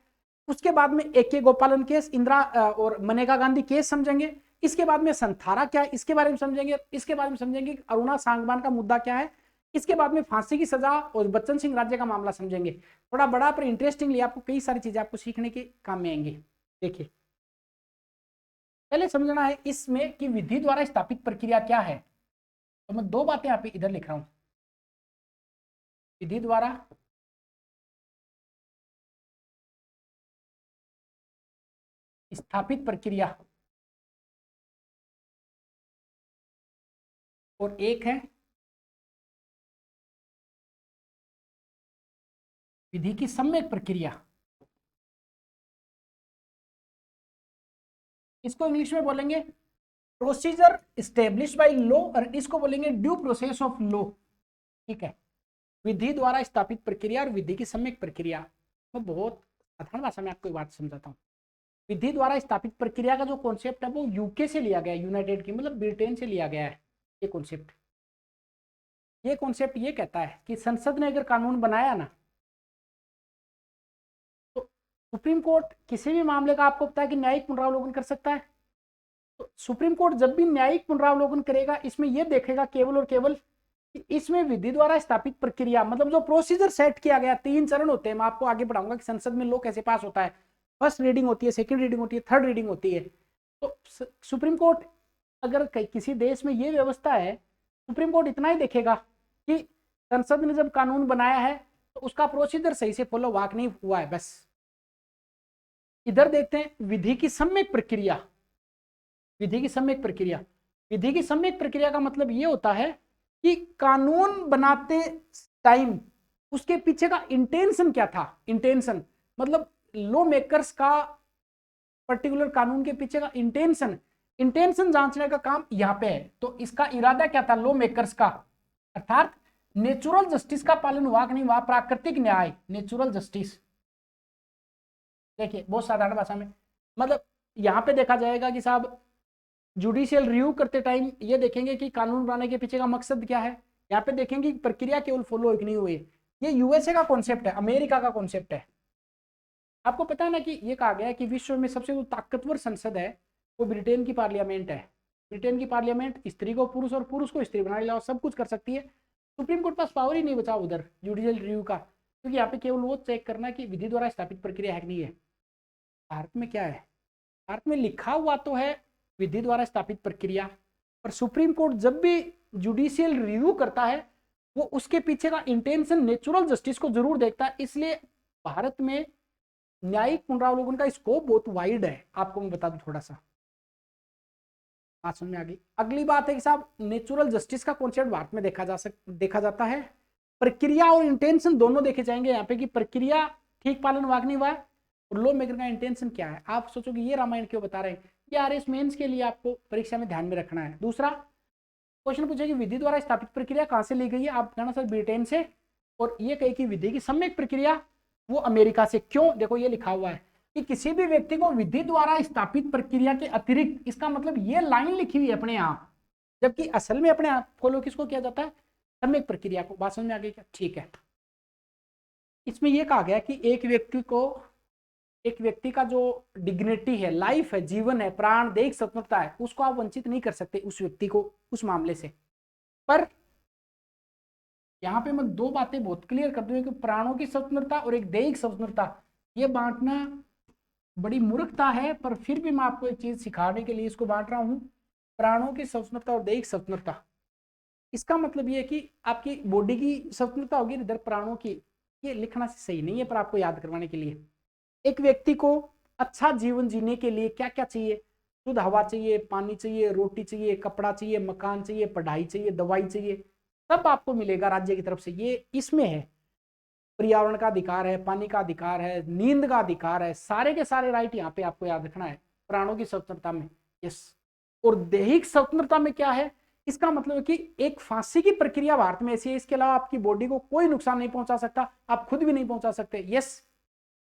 उसके बाद में AK गोपालन केस, इंदिरा और मनेका गांधी केस समझेंगे, इसके बाद में संथारा क्या है इसके बारे में समझेंगे, इसके बारे में समझेंगे अरुणा सांगवान का मुद्दा क्या है, इसके बाद में फांसी की सजा और बच्चन सिंह राज्य का मामला समझेंगे। थोड़ा बड़ा पर इंटरेस्टिंगली आपको कई सारी चीजें आपको सीखने के काम में आएंगे। देखिए पहले समझना है इसमें कि विधि द्वारा स्थापित प्रक्रिया क्या है। तो मैं 2 बातें यहाँ पे इधर लिख रहा हूं, विधि द्वारा स्थापित प्रक्रिया और एक है विधि की सम्यक प्रक्रिया। इसको इंग्लिश में बोलेंगे प्रोसीजर स्टेब्लिश बाय लॉ और इसको बोलेंगे ड्यू प्रोसेस ऑफ लॉ। ठीक है, विधि द्वारा स्थापित प्रक्रिया और विधि की सम्यक प्रक्रिया। मैं बहुत साधारण भाषा में आपको एक बात समझाता हूँ। विधि द्वारा स्थापित प्रक्रिया का जो कॉन्सेप्ट है वो यूके से लिया गया है, यूनाइटेड की मतलब ब्रिटेन से लिया गया है। ये कॉन्सेप्ट ये कहता है कि संसद ने अगर कानून बनाया ना तो सुप्रीम कोर्ट किसी भी मामले का आपको पता है कि न्यायिक पुनरावलोकन कर सकता है। तो सुप्रीम कोर्ट जब भी न्यायिक पुनरावलोकन करेगा इसमें यह देखेगा केवल और केवल कि इसमें विधि द्वारा स्थापित प्रक्रिया मतलब जो प्रोसीजर सेट किया गया, 3 चरण होते हैं, मैं आपको आगे बढ़ाऊंगा कि संसद में लॉ कैसे पास होता है। फर्स्ट रीडिंग होती है, सेकंड रीडिंग होती है, थर्ड रीडिंग होती है। तो सुप्रीम कोर्ट अगर किसी देश में ये व्यवस्था है, सुप्रीम कोर्ट इतना ही देखेगा कि संसद ने जब कानून बनाया है तो उसका प्रोसीजर सही से फॉलो वाक नहीं हुआ है, बस। इधर देखते हैं विधि की सम्यक प्रक्रिया। विधि की सम्यक प्रक्रिया, विधि की सम्यक प्रक्रिया का मतलब ये होता है कि कानून बनाते टाइम उसके पीछे का इंटेंशन क्या था। इंटेंशन मतलब लॉ मेकर्स का पर्टिकुलर कानून के पीछे का इंटेंशन जांचने का काम यहाँ पे है। तो इसका इरादा क्या था लॉ मेकर्स का, अर्थात नेचुरल जस्टिस का पालन हुआ कि नहीं हुआ, प्राकृतिक न्याय, नेचुरल जस्टिस। देखिए बहुत साधारण भाषा में मतलब यहाँ पे देखा जाएगा कि साहब जुडिशियल रिव्यू करते टाइम ये देखेंगे कि कानून बनाने के पीछे का मकसद क्या है। यहाँ पे देखेंगे कि प्रक्रिया केवल फॉलो नहीं हुई। ये यूएसए का कॉन्सेप्ट है, अमेरिका का कॉन्सेप्ट है। आपको पता है ना कि ये कहा गया है कि विश्व में सबसे जो ताकतवर संसद है वो ब्रिटेन की पार्लियामेंट है। ब्रिटेन की पार्लियामेंट स्त्री को पुरुष और पुरुष को स्त्री बना लिया, सब कुछ कर सकती है। सुप्रीम कोर्ट पास पावर ही नहीं बचा उधर जुडिशियल रिव्यू का, क्योंकि यहाँ पे केवल वो चेक करना कि विधि द्वारा स्थापित प्रक्रिया है कि नहीं है। भारत में क्या है, भारत में लिखा हुआ तो है विधि द्वारा स्थापित प्रक्रिया, पर सुप्रीम कोर्ट जब भी जुडिशियल रिव्यू करता है वो उसके पीछे का इंटेंशन नेचुरल जस्टिस को जरूर देखता है। इसलिए भारत में न्यायिक पुनरावलोकन का स्कोप बहुत वाइड है। आपको मैं बता दूं थोड़ा सा, बात समझ में आ गई। अगली बात है कि साहब नेचुरल जस्टिस का कॉन्सेप्ट भारत में देखा जाता है। प्रक्रिया और इंटेंशन दोनों देखे जाएंगे यहाँ पे कि प्रक्रिया ठीक पालन हुआ कि नहीं हुआ और लॉ मेकर का इंटेंशन क्या है। आप सोचोगे ये रामायण क्यों बता रहे हैं, ये आरएस मेंस के लिए आपको परीक्षा में ध्यान में रखना है। दूसरा क्वेश्चन पूछे कि विधि द्वारा स्थापित प्रक्रिया कहां से ली गई है, आप कहना सर ब्रिटेन से, और ये कहे कि विधि की सम्यक प्रक्रिया वो अमेरिका से। क्यों, देखो ये लिखा हुआ है कि किसी भी व्यक्ति को विधि द्वारा स्थापित प्रक्रिया के अतिरिक्त, इसका मतलब ये लाइन लिखी हुई है अपने यहाँ, जबकि असल में अपने आप फॉलो किसको किया जाता है, सम्यक प्रक्रिया को। बात समझ में आ गई क्या, ठीक है। इसमें यह कहा गया कि एक व्यक्ति का जो डिग्निटी है, लाइफ है, जीवन है, प्राण, देह स्वतंत्रता है, उसको आप वंचित नहीं कर सकते उस व्यक्ति को उस मामले से। पर यहां पे मैं दो बातें बहुत क्लियर कर दूं कि प्राणों की स्वतंत्रता और एक देहिक स्वतंत्रता, ये बांटना बड़ी मूर्खता है, पर फिर भी मैं आपको एक चीज सिखाने के लिए इसको बांट रहा हूं। प्राणों की स्वतंत्रता और देहिक स्वतंत्रता, इसका मतलब ये है कि आपकी बॉडी की स्वतंत्रता होगी, इधर प्राणों की। ये लिखना सही नहीं है, पर आपको याद करवाने के लिए, एक व्यक्ति को अच्छा जीवन जीने के लिए क्या क्या चाहिए, शुद्ध हवा चाहिए, पानी चाहिए, रोटी चाहिए, कपड़ा चाहिए, मकान चाहिए, पढ़ाई चाहिए, दवाई चाहिए, सब आपको मिलेगा राज्य की तरफ से। ये इसमें है, पर्यावरण का अधिकार है, पानी का अधिकार है, नींद का अधिकार है, सारे के सारे राइट यहाँ पे आपको याद रखना है प्राणों की स्वतंत्रता में। यस, और दैहिक स्वतंत्रता में क्या है, इसका मतलब है कि एक फांसी की प्रक्रिया भारत में ऐसी है, इसके अलावा आपकी बॉडी को कोई नुकसान नहीं पहुंचा सकता, आप खुद भी नहीं पहुंचा सकते। यस,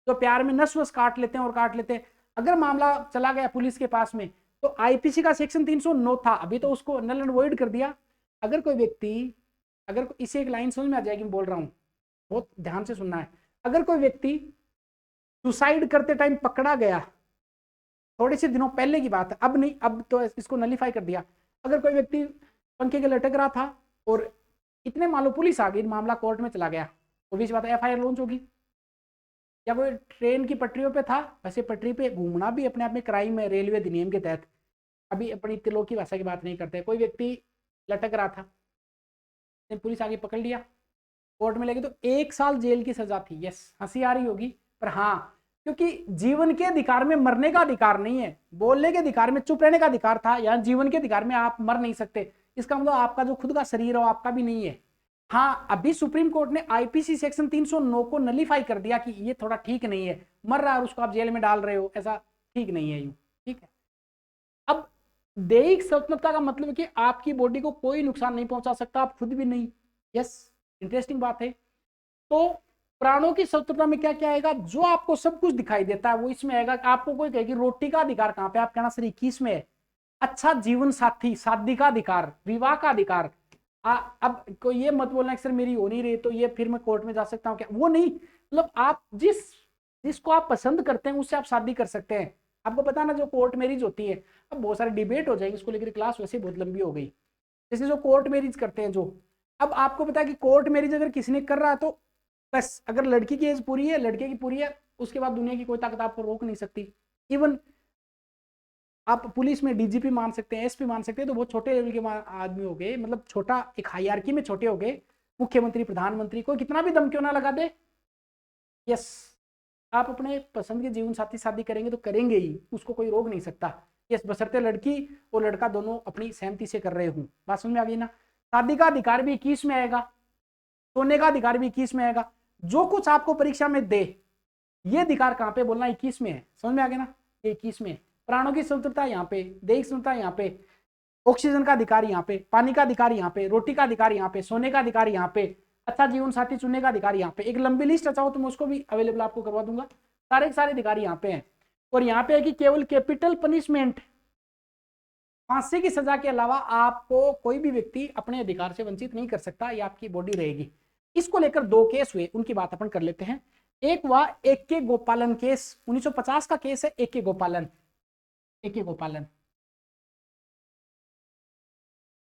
तो प्यार में नस वस काट लेते हैं और काट लेते हैं। अगर मामला चला गया पुलिस के पास में तो आईपीसी का सेक्शन 309 था, अभी तो उसको नल एंड वॉइड कर दिया। अगर कोई व्यक्ति, अगर इसे एक लाइन समझ में आ जाएगी, मैं बोल रहा हूं, बहुत ध्यान से सुनना है। अगर कोई व्यक्ति सुसाइड करते टाइम पकड़ा गया, थोड़े से दिनों पहले की बात है, अब नहीं, अब तो इसको नलीफाई कर दिया। अगर कोई व्यक्ति पंखे के लटक रहा था और इतने मान लो पुलिस आ गई, मामला कोर्ट में चला गया, तो बीच बात एफआईआर लॉन्च होगी। या कोई ट्रेन की पटरियों पे था, वैसे पटरी पे घूमना भी अपने आप में क्राइम है रेलवे अधिनियम के तहत, अभी अपनी तिलों की भाषा की बात नहीं करते। कोई व्यक्ति लटक रहा था, पुलिस आगे पकड़ लिया, कोर्ट में ले गए, तो 1 साल जेल की सजा थी। यस, हंसी आ रही होगी, पर हाँ, क्योंकि जीवन के अधिकार में मरने का अधिकार नहीं है, बोलने के अधिकार में, चुप रहने का अधिकार था, या जीवन के अधिकार में आप मर नहीं सकते। इसका मतलब आपका जो खुद का शरीर है आपका भी नहीं है। हाँ, अभी सुप्रीम कोर्ट ने आईपीसी सेक्शन 309 को नलीफाई कर दिया कि ये थोड़ा ठीक नहीं है, मर रहा है और उसको आप जेल में डाल रहे हो, ऐसा ठीक नहीं है, यूं ठीक है। अब दैहिक स्वतंत्रता का मतलब है कि आपकी बॉडी को कोई नुकसान नहीं पहुंचा सकता, आप खुद भी नहीं। यस, इंटरेस्टिंग बात है। तो प्राणों की स्वतंत्रता में क्या क्या आएगा, जो आपको सब कुछ दिखाई देता है वो इसमें आएगा। आपको कोई कहे कि रोटी का अधिकार कहां पे, आप कहना सर 21 में है। अच्छा जीवन साथी, शादी का अधिकार, विवाह का अधिकार। अब कोई ये मत बोलना कि सर मेरी हो नहीं रही तो ये फिर मैं कोर्ट में जा सकता हूँ क्या, वो नहीं। मतलब आप जिसको आप पसंद करते हैं उससे आप शादी कर सकते हैं। आपको पता ना जो कोर्ट मैरिज होती है, अब बहुत सारे डिबेट हो जाएगी इसको लेकर, क्लास वैसे बहुत लंबी हो गई। जैसे जो कोर्ट मैरिज करते हैं, जो अब आपको पता है कि कोर्ट मैरिज अगर किसी ने कर रहा है तो बस, अगर लड़की की एज पूरी है, लड़के की पूरी है, उसके बाद दुनिया की कोई ताकत आपको रोक नहीं सकती। इवन आप पुलिस में डीजीपी मान सकते हैं, एसपी मान सकते हैं, तो बहुत छोटे लेवल के आदमी हो गए, मतलब छोटा एक हायरार्की में छोटे हो गए, मुख्यमंत्री, प्रधानमंत्री, कोई कितना भी दम क्यों ना लगा दे, यस, आप अपने पसंद के जीवन साथी शादी करेंगे तो करेंगे ही, उसको कोई रोक नहीं सकता। यस, बशर्ते लड़की और लड़का दोनों अपनी सहमति से कर रहे हूँ। बात समझ में आ गई ना। शादी का अधिकार भी 21 में आएगा, सोने का अधिकार भी 21 में आएगा। जो कुछ आपको परीक्षा में दे, ये अधिकार कहाँ पे बोलना, 21 में है। समझ में आ गया ना, 21 में। प्राणों की स्वतंत्रता यहाँ पे, दैहिक स्वतंत्रता यहाँ पे, ऑक्सीजन का अधिकार यहाँ पे, पानी का अधिकार यहाँ पे, रोटी का अधिकार यहाँ पे, सोने का अधिकार यहाँ पे, अच्छा जीवन साथी चुनने का अधिकार यहाँ पे। एक लंबी लिस्ट चाहो तो मैं उसको भी अवेलेबल आपको करवा दूंगा। सारे सारे अधिकार यहाँ पे हैं। और यहाँ पे है कि केवल कैपिटल पनिशमेंट, फांसी की सजा के अलावा आपको कोई भी व्यक्ति अपने अधिकार से वंचित नहीं कर सकता, ये आपकी बॉडी रहेगी। इसको लेकर 2 केस हुए, उनकी बात अपन कर लेते हैं। एक हुआ एक के गोपालन केस, 1950 का केस है, एक के गोपालन, एक के गोपालन,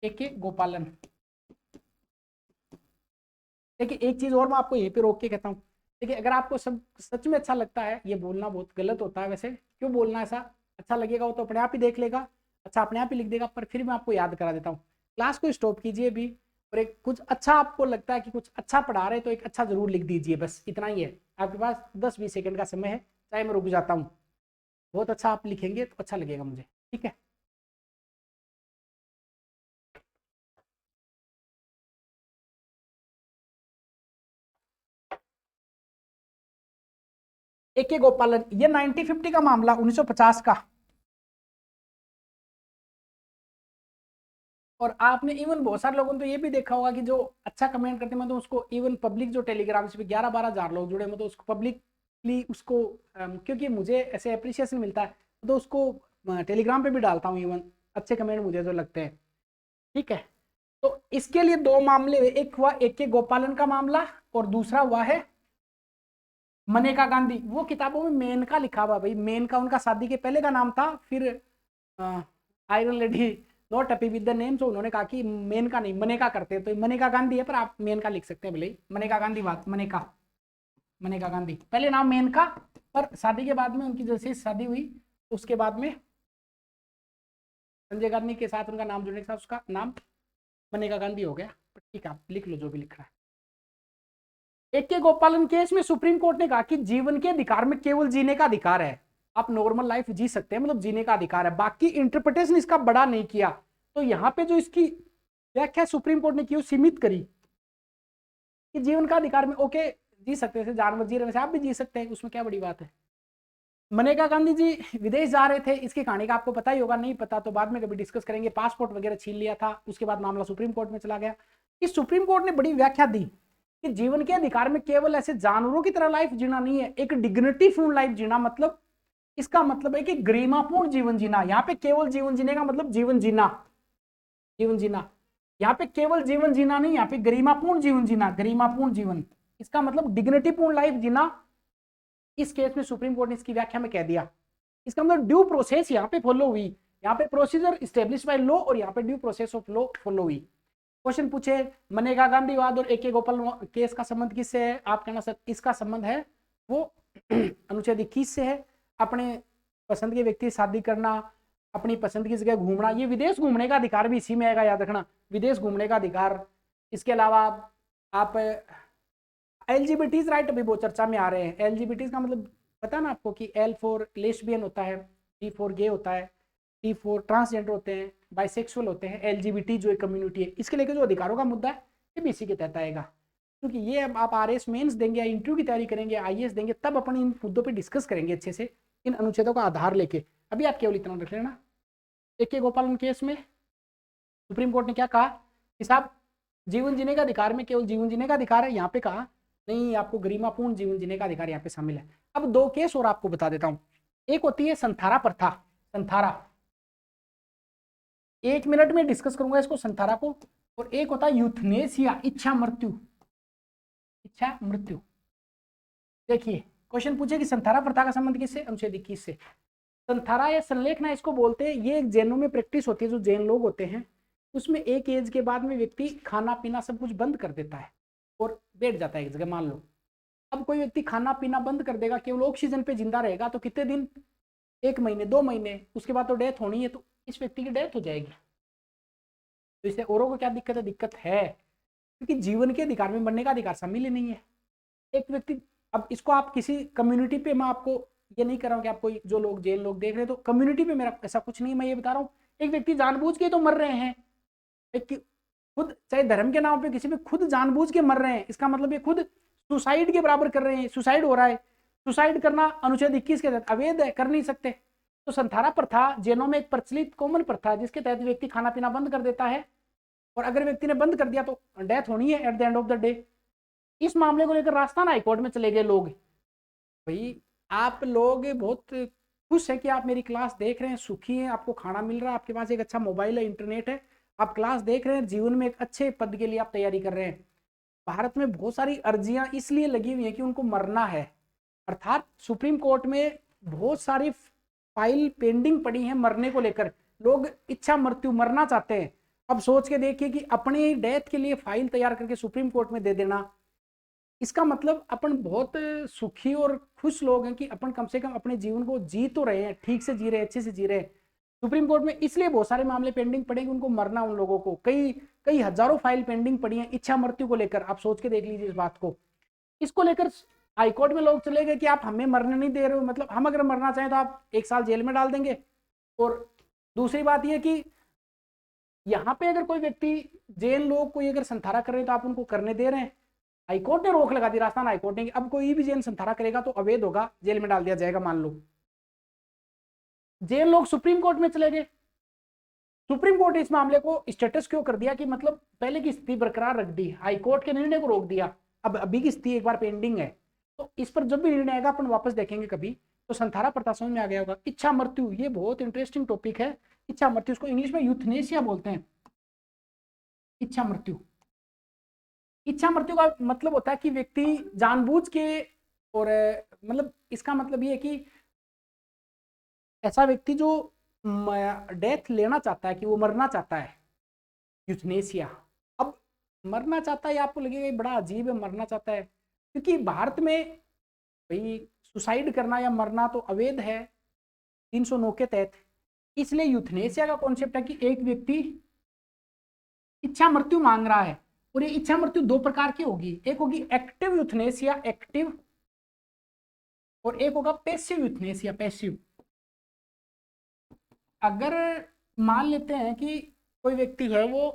एक के गोपालन। देखिए एक चीज और मैं आपको यहीं पे रोक के कहता हूँ, देखिए अगर आपको सब सच में अच्छा लगता है, ये बोलना बहुत गलत होता है वैसे, क्यों बोलना ऐसा, अच्छा लगेगा वो तो अपने आप ही देख लेगा। अच्छा अपने आप ही लिख देगा, पर फिर मैं आपको याद करा देता हूँ। क्लास को स्टॉप कीजिए भी, और एक कुछ अच्छा आपको लगता है कि कुछ अच्छा पढ़ा रहे तो एक अच्छा जरूर लिख दीजिए, बस इतना ही है। आपके पास 10-20 सेकंड का समय है, चाहे मैं रुक जाता हूँ। बहुत अच्छा आप लिखेंगे तो अच्छा लगेगा मुझे, ठीक है। ए के गोपालन, ये 1950 का मामला, 1950 का। और आपने इवन बहुत सारे लोगों ने तो ये भी देखा होगा कि जो अच्छा कमेंट करते हैं, मतलब उसको इवन पब्लिक जो टेलीग्राम से 11-12 हजार लोग जुड़े, मतलब उसको पब्लिकली उसको क्योंकि मुझे ऐसे अप्रिसिएशन मिलता है तो उसको टेलीग्राम पे भी डालता हूँ इवन, अच्छे कमेंट मुझे जो लगते हैं, ठीक है। तो इसके लिए दो मामले हुए, एक हुआ ए के गोपालन का मामला और दूसरा हुआ है मनेका गांधी। वो किताबों में मेनका लिखा हुआ भाई, मेनका उनका शादी के पहले का नाम था, फिर iron lady not happy with the name, तो उन्होंने कहा कि मेनका नहीं मनेका करते हैं, तो मनेका गांधी है, पर आप मेनका लिख सकते हैं भले ही। मनेका गांधी बात, मनेका, मनेका गांधी पहले नाम मेनका, पर शादी के बाद में उनकी जैसे शादी हुई उसके बाद में संजय गांधी के साथ उनका नाम जुड़ने के साथ उसका नाम मनेका गांधी हो गया। ठीक है, आप लिख लो जो भी लिख रहा है। एक के गोपालन केस में सुप्रीम कोर्ट ने कहा कि जीवन के अधिकार में केवल जीने का अधिकार है, आप नॉर्मल लाइफ जी सकते हैं, मतलब जीने का अधिकार है, बाकी इंटरप्रिटेशन इसका बड़ा नहीं किया। तो यहां पे जो इसकी व्याख्या सुप्रीम कोर्ट ने की, सीमित करी कि जीवन का अधिकार में ओके जी सकते हैं, जानवर जी रहे वैसे आप भी जी सकते हैं, उसमें क्या बड़ी बात है। मनेका गांधी जी विदेश जा रहे थे, इसकी कहानी का आपको पता ही होगा, नहीं पता तो बाद में कभी डिस्कस करेंगे। पासपोर्ट वगैरह छीन लिया था, उसके बाद मामला सुप्रीम कोर्ट में चला गया। इस सुप्रीम कोर्ट ने बड़ी व्याख्या दी कि जीवन के अधिकार में केवल ऐसे जानवरों की तरह लाइफ जीना नहीं है, एक डिग्निटीफुल लाइफ जीना, मतलब इसका मतलब है कि गरिमापूर्ण जीवन जीना। यहाँ पे केवल जीवन जीने का मतलब जीवन जीना, जीवन जीना, यहाँ पे केवल जीवन जीना नहीं, यहाँ पे गरिमापूर्ण जीवन जीना, गरिमापूर्ण जीवन, इसका मतलब डिग्निटीपूर्ण लाइफ जीना। इस केस में सुप्रीम कोर्ट ने इसकी व्याख्या में कह दिया, इसका मतलब ड्यू प्रोसेस यहाँ पे फॉलो हुई, यहाँ पे प्रोसीजर स्टेब्लिश बाय लॉ और यहाँ पे due process of law follow हुई। क्वेश्चन पूछे मनेका गांधीवाद और ए के गोपाल केस का संबंध किससे है, आप कहना सर इसका संबंध है वो अनुच्छेद 21 से है, अपने पसंद के व्यक्ति से शादी करना, अपनी पसंद की जगह घूमना, ये विदेश घूमने का अधिकार भी इसी में आएगा, याद रखना, विदेश घूमने का अधिकार। इसके अलावा आप एलजीबीटीज राइट अभी बहुत चर्चा में आ रहे हैं। एलजीबीटीज का मतलब पता ना आपको कि एल फॉर लेस्बियन होता है, टी फॉर गे होता है, टी फॉर ट्रांसजेंडर होते हैं, बाइसेक्सुअल होते हैं, एलजीबीटी जो एक कम्युनिटी है, इसके लेकर जो अधिकारों का मुद्दा है ये भी इसी के तहत आएगा। क्योंकि ये अब आप आरएस मेंस देंगे या इंटरव्यू की तैयारी करेंगे, आईएएस देंगे, तब अपन इन मुद्दों पे डिस्कस करेंगे अच्छे से, इन अनुच्छेदों का आधार लेके। अभी आप केवल इतना रख लेना। ए के गोपालन केस में सुप्रीम कोर्ट ने क्या कहा कि साहब जीवन जीने का अधिकार में केवल जीवन जीने का अधिकार है, यहाँ पे कहा नहीं आपको गरिमापूर्ण जीवन जीने का अधिकार यहाँ पे शामिल है। अब दो केस और आपको बता देता हूं, एक होती है संथारा प्रथा, संथारा, 1 मिनट में डिस्कस करूंगा इसको संथारा को, और एक होता है यूथनेसिया, इच्छा मृत्यु, इच्छा मृत्यु। देखिए क्वेश्चन पूछे कि संथारा प्रथा का संबंध किससे, अनुच्छेद 21 से। संथारा या संलेखना इसको बोलते हैं, ये एक जैनों में प्रैक्टिस होती है, जो जैन लोग होते हैं उसमें एक एज के बाद में व्यक्ति खाना पीना सब कुछ बंद कर देता है और बैठ जाता है एक जगह। मान लो अब कोई व्यक्ति खाना पीना बंद कर देगा, केवल ऑक्सीजन पे जिंदा रहेगा, तो कितने दिन, 1 महीने 2 महीने, उसके बाद तो डेथ होनी है, तो इस व्यक्ति की डेथ हो जाएगी। तो इससे औरों को क्या दिक्कत है, दिक्कत है क्योंकि जीवन के अधिकार में मरने का अधिकार शामिल ही नहीं है। एक व्यक्ति, अब इसको आप किसी कम्युनिटी पे, मैं आपको ये नहीं कर रहा हूँ कि आप कोई जो लोग जेल लोग देख रहे हैं तो कम्युनिटी पे मेरा ऐसा कुछ नहीं, मैं ये बता रहा हूँ एक व्यक्ति जानबूझ के तो मर रहे हैं, एक खुद चाहे धर्म के नाम पे किसी पे खुद जानबूझ के मर रहे हैं, इसका मतलब ये खुद सुसाइड के बराबर कर रहे हैं, सुसाइड हो रहा है। सुसाइड करना अनुच्छेद 21 के तहत अवैध है, कर नहीं सकते। तो संथारा प्रथा जैनों में एक प्रचलित कॉमन प्रथा है, जिसके तहत व्यक्ति खाना पीना बंद कर देता है, और अगर व्यक्ति ने बंद कर दिया तो डेथ होनी है at the end of the day. इस मामले को लेकर राजस्थान हाईकोर्ट में चले गए लोग। भाई आप लोग बहुत खुश है कि आप मेरी क्लास देख रहे हैं, सुखी हैं, आपको खाना मिल रहा है, आपके पास एक अच्छा मोबाइल है, इंटरनेट है, आप क्लास देख रहे हैं, जीवन में एक अच्छे पद के लिए आप तैयारी कर रहे हैं। भारत में बहुत सारी अर्जियां इसलिए लगी हुई हैं कि उनको मरना है, अर्थात सुप्रीम कोर्ट में बहुत सारी फाइल पेंडिंग पड़ी है मरने को लेकर, लोग इच्छा मृत्यु मरना चाहते हैं। अब सोच के देखिए कि अपनी डेथ के लिए फाइल तैयार करके सुप्रीम कोर्ट में दे देना, इसका मतलब अपन बहुत सुखी और खुश लोग हैं कि अपन कम से कम अपने जीवन को जी तो रहे हैं, ठीक से जी रहे हैं, अच्छे से जी रहे हैं। सुप्रीम कोर्ट में इसलिए बहुत सारे मामले पेंडिंग पड़े कि उनको मरना, उन लोगों को कई कई हजारों फाइल पेंडिंग पड़ी हैं इच्छा मृत्यु को लेकर। आप सोच के देख लीजिए इस बात को। इसको लेकर हाईकोर्ट में लोग चले गए कि आप हमें मरने नहीं दे रहे हो, मतलब हम अगर मरना चाहें तो आप 1 साल जेल में डाल देंगे। और दूसरी बात यह कि यहाँ पे अगर कोई व्यक्ति जेल लोग कोई अगर संथारा कर रहे हैं तो आप उनको करने दे रहे हैं। हाईकोर्ट ने रोक लगा दी, राजस्थान हाईकोर्ट ने, अब कोई भी जेल संथारा करेगा तो अवैध होगा, जेल में डाल दिया जाएगा। मान लो जेल लोग सुप्रीम कोर्ट में चले गए। सुप्रीम कोर्ट ने इस मामले को स्टेटस क्यों कर दिया कि मतलब पहले की स्थिति बरकरार रख दी, हाईकोर्ट के निर्णय को रोक दिया, अब अभी की स्थिति एक बार पेंडिंग है। तो इस पर जब भी निर्णय आएगा अपन वापस देखेंगे कभी। तो संथारा प्रथा समझ में आ गया होगा। इच्छा मृत्यु ये बहुत इंटरेस्टिंग टॉपिक है। इच्छा मृत्यु, इसको इंग्लिश में यूथनेसिया बोलते हैं। इच्छा मृत्यु, इच्छा मृत्यु का मतलब होता है कि व्यक्ति जानबूझ के, और मतलब इसका मतलब ये है कि ऐसा व्यक्ति जो डेथ लेना चाहता है, कि वो मरना चाहता है, यूथनेसिया। अब मरना चाहता है, आपको लगेगा बड़ा अजीब है, मरना चाहता है, क्योंकि भारत में भाई सुसाइड करना या मरना तो अवैध है 309 के तहत। इसलिए यूथनेसिया का कॉन्सेप्ट है कि एक व्यक्ति इच्छा मृत्यु मांग रहा है, और ये इच्छा मृत्यु 2 प्रकार की होगी। एक होगी एक्टिव यूथनेसिया, एक्टिव, और एक होगा पैसिव यूथनेसिया, पैसिव। अगर मान लेते हैं कि कोई व्यक्ति है वो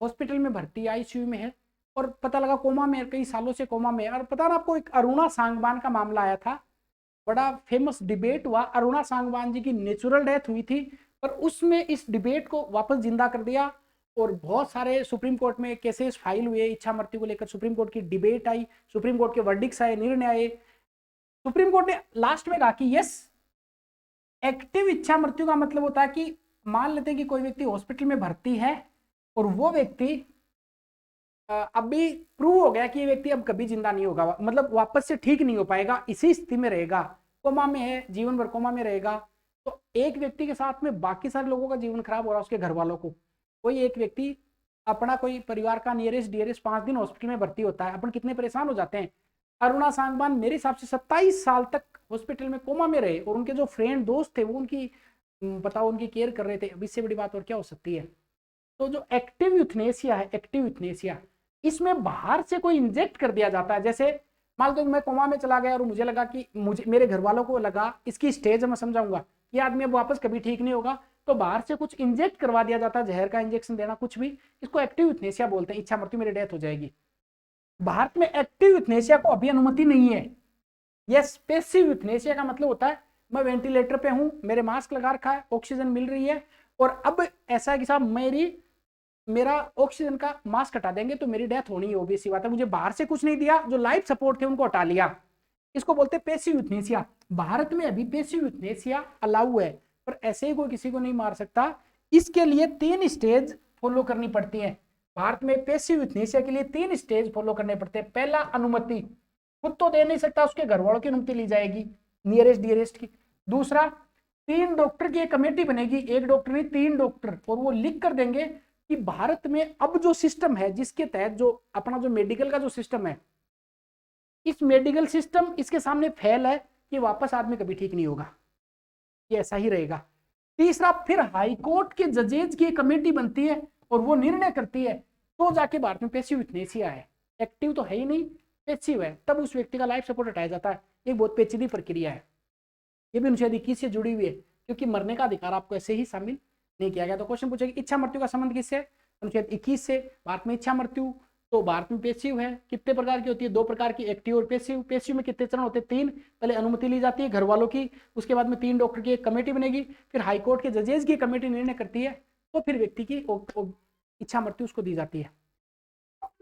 हॉस्पिटल में भर्ती, आईसीयू में है, और पता लगा कोमा में, कई सालों से कोमा में। और पता ना आपको, एक अरुणा सांगवान का मामला आया था, बड़ा फेमस डिबेट हुआ। अरुणा सांगवान जी की नेचुरल डेथ हुई थी, पर उसमें इस डिबेट को वापस जिंदा कर दिया, और बहुत सारे सुप्रीम कोर्ट में केसेस फाइल हुए इच्छा मृत्यु को लेकर। सुप्रीम कोर्ट की डिबेट आई, सुप्रीम कोर्ट के वर्डिक्स आए, निर्णय आए। सुप्रीम कोर्ट ने लास्ट में कहा कि यस, एक्टिव इच्छा मृत्यु का मतलब होता है कि मान लेते हैं कि कोई व्यक्ति हॉस्पिटल में भर्ती है, और वो व्यक्ति अभी प्रूव हो गया कि ये व्यक्ति अब कभी जिंदा नहीं होगा, मतलब वापस से ठीक नहीं हो पाएगा, इसी स्थिति में रहेगा, कोमा में है, जीवन भर कोमा में रहेगा। तो एक व्यक्ति के साथ में बाकी सारे लोगों का जीवन खराब हो रहा है, उसके घर वालों को। कोई एक व्यक्ति अपना, कोई परिवार का नियरेस्ट डियरेस्ट 5 दिन हॉस्पिटल में भर्ती होता है, अपन कितने परेशान हो जाते हैं। अरुणा सांगवान मेरे हिसाब से 27 साल तक हॉस्पिटल में कोमा में रहे, और उनके जो फ्रेंड दोस्त थे वो उनकी बताओ उनकी केयर कर रहे थे। अब इससे बड़ी बात और क्या हो सकती है। तो जो एक्टिव यूथनेसिया है, एक्टिव यूथनेसिया, इसमें बाहर से कोई इंजेक्ट कर दिया जाता है। जैसे मान लो मैं कोमा में चला गया और मुझे लगा कि मुझे, मेरे घर वालों को लगा, इसकी स्टेज मैं समझाऊंगा कि आदमी अब वापस कभी ठीक नहीं होगा, तो बाहर से कुछ इंजेक्ट करवा दिया जाता है, जहर का इंजेक्शन देना, कुछ भी। इसको एक्टिव यूथनेसिया बोलते हैं। इच्छा मृत्यु, मेरी डेथ हो जाएगी। भारत में एक्टिव यूथनेसिया को अभी अनुमति नहीं है। यस, पैसिव यूथनेसिया का मतलब होता है मैं वेंटिलेटर पे हूं, मेरे मास्क लगा रखा है, ऑक्सीजन मिल रही है, और अब ऐसा है कि साहब मेरा ऑक्सीजन का मास्क हटा देंगे तो मेरी डेथ होनी है, ओबीसी बात है। मुझे बाहर से कुछ नहीं दिया, जो लाइफ सपोर्ट थे उनको हटा लिया। इसको बोलते हैं पैसिव यूथनेसिया। भारत में अभी पैसिव यूथनेसिया अलाउ है, पर ऐसे ही कोई किसी को नहीं मार सकता। इसके लिए 3 स्टेज फॉलो करनी पड़ती है। भारत में पैसिव यूथनेसिया के लिए 3 स्टेज फॉलो करने पड़ते हैं। पहला, अनुमति, खुद तो दे नहीं सकता, उसके घर वालों की अनुमति ली जाएगी, नियरेस्ट डियरेस्ट की। दूसरा, 3 डॉक्टर की एक कमेटी बनेगी, एक डॉक्टर नहीं 3 डॉक्टर, और वो लिख कर देंगे कि भारत में अब जो सिस्टम है, जिसके तहत जो अपना जो मेडिकल का जो सिस्टम है, इस मेडिकल सिस्टम इसके सामने फेल है, कि वापस आदमी कभी ठीक नहीं होगा, ये ऐसा ही रहेगा। तीसरा, फिर हाईकोर्ट के जजेज की कमेटी बनती है और वो निर्णय करती है, तो जाके भारत में पैसिव यूथनेसिया है। एक्टिव तो है ही नहीं, पैसिव है, तब उस व्यक्ति का लाइफ सपोर्ट हटाया जाता है। ये बहुत पेचीदी प्रक्रिया है, ये भी अनुच्छेद 21 से जुड़ी हुई है, क्योंकि मरने का अधिकार आपको ऐसे ही शामिल नहीं किया गया। तो क्वेश्चन पूछेगा इच्छा मृत्यु का संबंध किससे? अनुच्छेद 21 से। भारत में इच्छा मृत्यु तो भारत में पैसिव है। कितने प्रकार की होती है? 2 प्रकार की, एक्टिव और पैसिव। पैसिव में कितने चरण होते हैं? 3। पहले अनुमति ली जाती है घर वालों की, उसके बाद में 3 डॉक्टर की एक कमेटी बनेगी, फिर हाईकोर्ट के जजेज की कमेटी निर्णय करती है, तो फिर व्यक्ति की इच्छा मृत्यु उसको दी जाती है।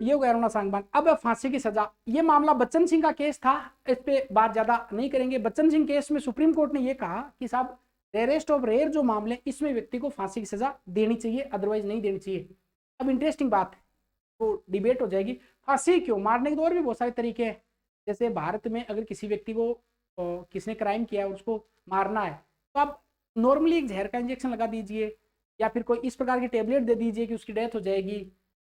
ये हो गया अरुणा सांगवान। अब फांसी की सजा, ये मामला बच्चन सिंह का केस था, इस पे बात ज्यादा नहीं करेंगे। बच्चन सिंह केस में सुप्रीम कोर्ट ने ये कहा कि साहब रेयरेस्ट ऑफ रेयर जो मामले, इसमें व्यक्ति को फांसी की सजा देनी चाहिए, अदरवाइज नहीं देनी चाहिए। अब इंटरेस्टिंग बात है, तो डिबेट हो जाएगी, फांसी क्यों? मारने के तो और भी बहुत सारे तरीके हैं। जैसे भारत में अगर किसी व्यक्ति को किसने क्राइम किया है उसको मारना है, तो आप नॉर्मली एक जहर का इंजेक्शन लगा दीजिए, या फिर कोई इस प्रकार की टेबलेट दे दीजिए कि उसकी डेथ हो जाएगी।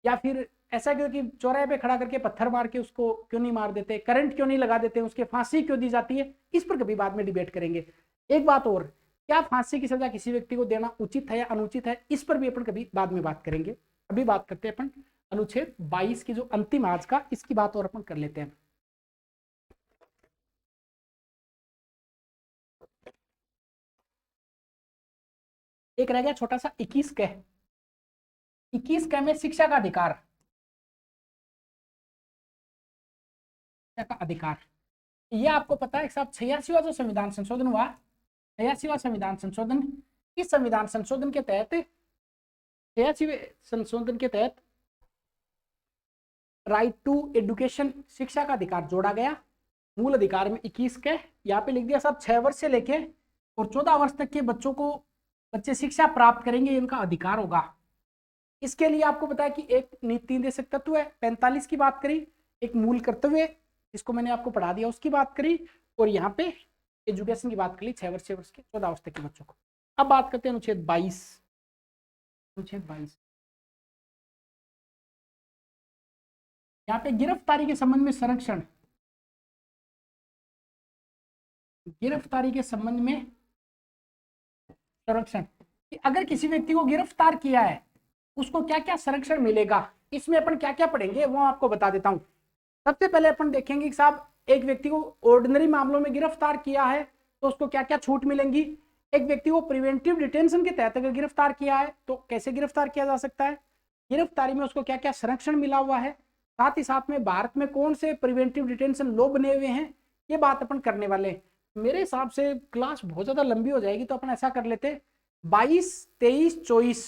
या फिर ऐसा क्यों कि चौराहे पे खड़ा करके पत्थर मार के उसको क्यों नहीं मार देते, करंट क्यों नहीं लगा देते, उसके फांसी क्यों दी जाती है, इस पर कभी बाद में डिबेट करेंगे। एक बात और, क्या फांसी की सजा किसी व्यक्ति को देना उचित है या अनुचित है, इस पर भी अपन कभी बाद में बात करेंगे। अभी बात करते हैं अपन अनुच्छेद 22 की जो अंतिम आज का, इसकी बात और अपन कर लेते हैं। एक रह गया छोटा सा 21 क। 21 क में शिक्षा का अधिकार, शिक्षा का अधिकार, ये आपको पता है साहब 86वां जो संविधान संशोधन हुआ, 86वां संविधान संशोधन, इस संविधान संशोधन के तहत 86वें संशोधन के तहत राइट टू एजुकेशन, शिक्षा का अधिकार जोड़ा गया। मूल अधिकार में 21 के यहाँ पे लिख दिया साहब 6 वर्ष से लेके और 14 वर्ष तक के बच्चे शिक्षा प्राप्त करेंगे, इनका अधिकार होगा। इसके लिए आपको पता है कि एक नीति निर्देशक तत्व है 45 की बात करी, एक मूल कर्तव्य इसको मैंने आपको पढ़ा दिया उसकी बात करी, और यहाँ पे एजुकेशन की बात करी 6 वर्ष के 14 वर्ष तक के बच्चों को। अब बात करते हैं अनुच्छेद 22। अनुच्छेद 22 यहाँ पे गिरफ्तारी के संबंध में संरक्षण, गिरफ्तारी के संबंध में संरक्षण, कि अगर किसी व्यक्ति को गिरफ्तार किया है उसको क्या क्या संरक्षण मिलेगा, इसमें अपन क्या क्या पढ़ेंगे वो आपको बता देता हूं। सबसे पहले अपन देखेंगे कि साहब एक व्यक्ति को ऑर्डिनरी मामलों में गिरफ्तार किया है तो उसको क्या क्या छूट मिलेंगी। एक व्यक्ति को प्रिवेंटिव डिटेंशन के तहत अगर गिरफ्तार किया है तो कैसे गिरफ्तार किया जा सकता है, गिरफ्तारी में उसको क्या क्या संरक्षण मिला हुआ है, साथ ही साथ में भारत में कौन से प्रिवेंटिव डिटेंशन लॉ बने हुए हैं, ये बात अपन करने वाले हैं। मेरे हिसाब से क्लास बहुत ज्यादा लंबी हो जाएगी तो अपन ऐसा कर लेते 22, 23, 24,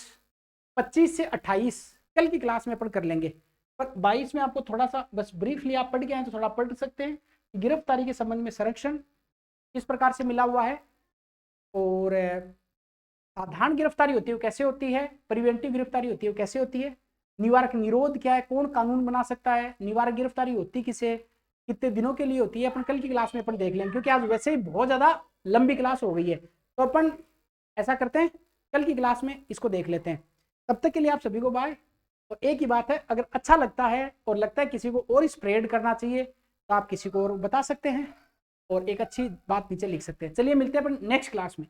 25 से 28 कल की क्लास में अपन कर लेंगे। पर 22 में आपको थोड़ा सा बस ब्रीफली आप पढ़ के आए तो थोड़ा पढ़ सकते हैं। गिरफ्तारी के संबंध में संरक्षण किस प्रकार से मिला हुआ है, और साधारण गिरफ्तारी होती है वो कैसे होती है, प्रिवेंटिव गिरफ्तारी होती है वो कैसे होती है, निवारक निरोध क्या है, कौन कानून बना सकता है, निवारक गिरफ्तारी होती किसे, कितने दिनों के लिए होती है, अपन कल की क्लास में अपन देख लेंगे क्योंकि आज वैसे ही बहुत ज्यादा लंबी क्लास हो गई है। तो अपन ऐसा करते हैं कल की क्लास में इसको देख लेते हैं। तब तक के लिए आप सभी को बाय। और एक ही बात है, अगर अच्छा लगता है और लगता है किसी को और स्प्रेड करना चाहिए तो आप किसी को और बता सकते हैं और एक अच्छी बात नीचे लिख सकते हैं। चलिए मिलते हैं अपन नेक्स्ट क्लास में।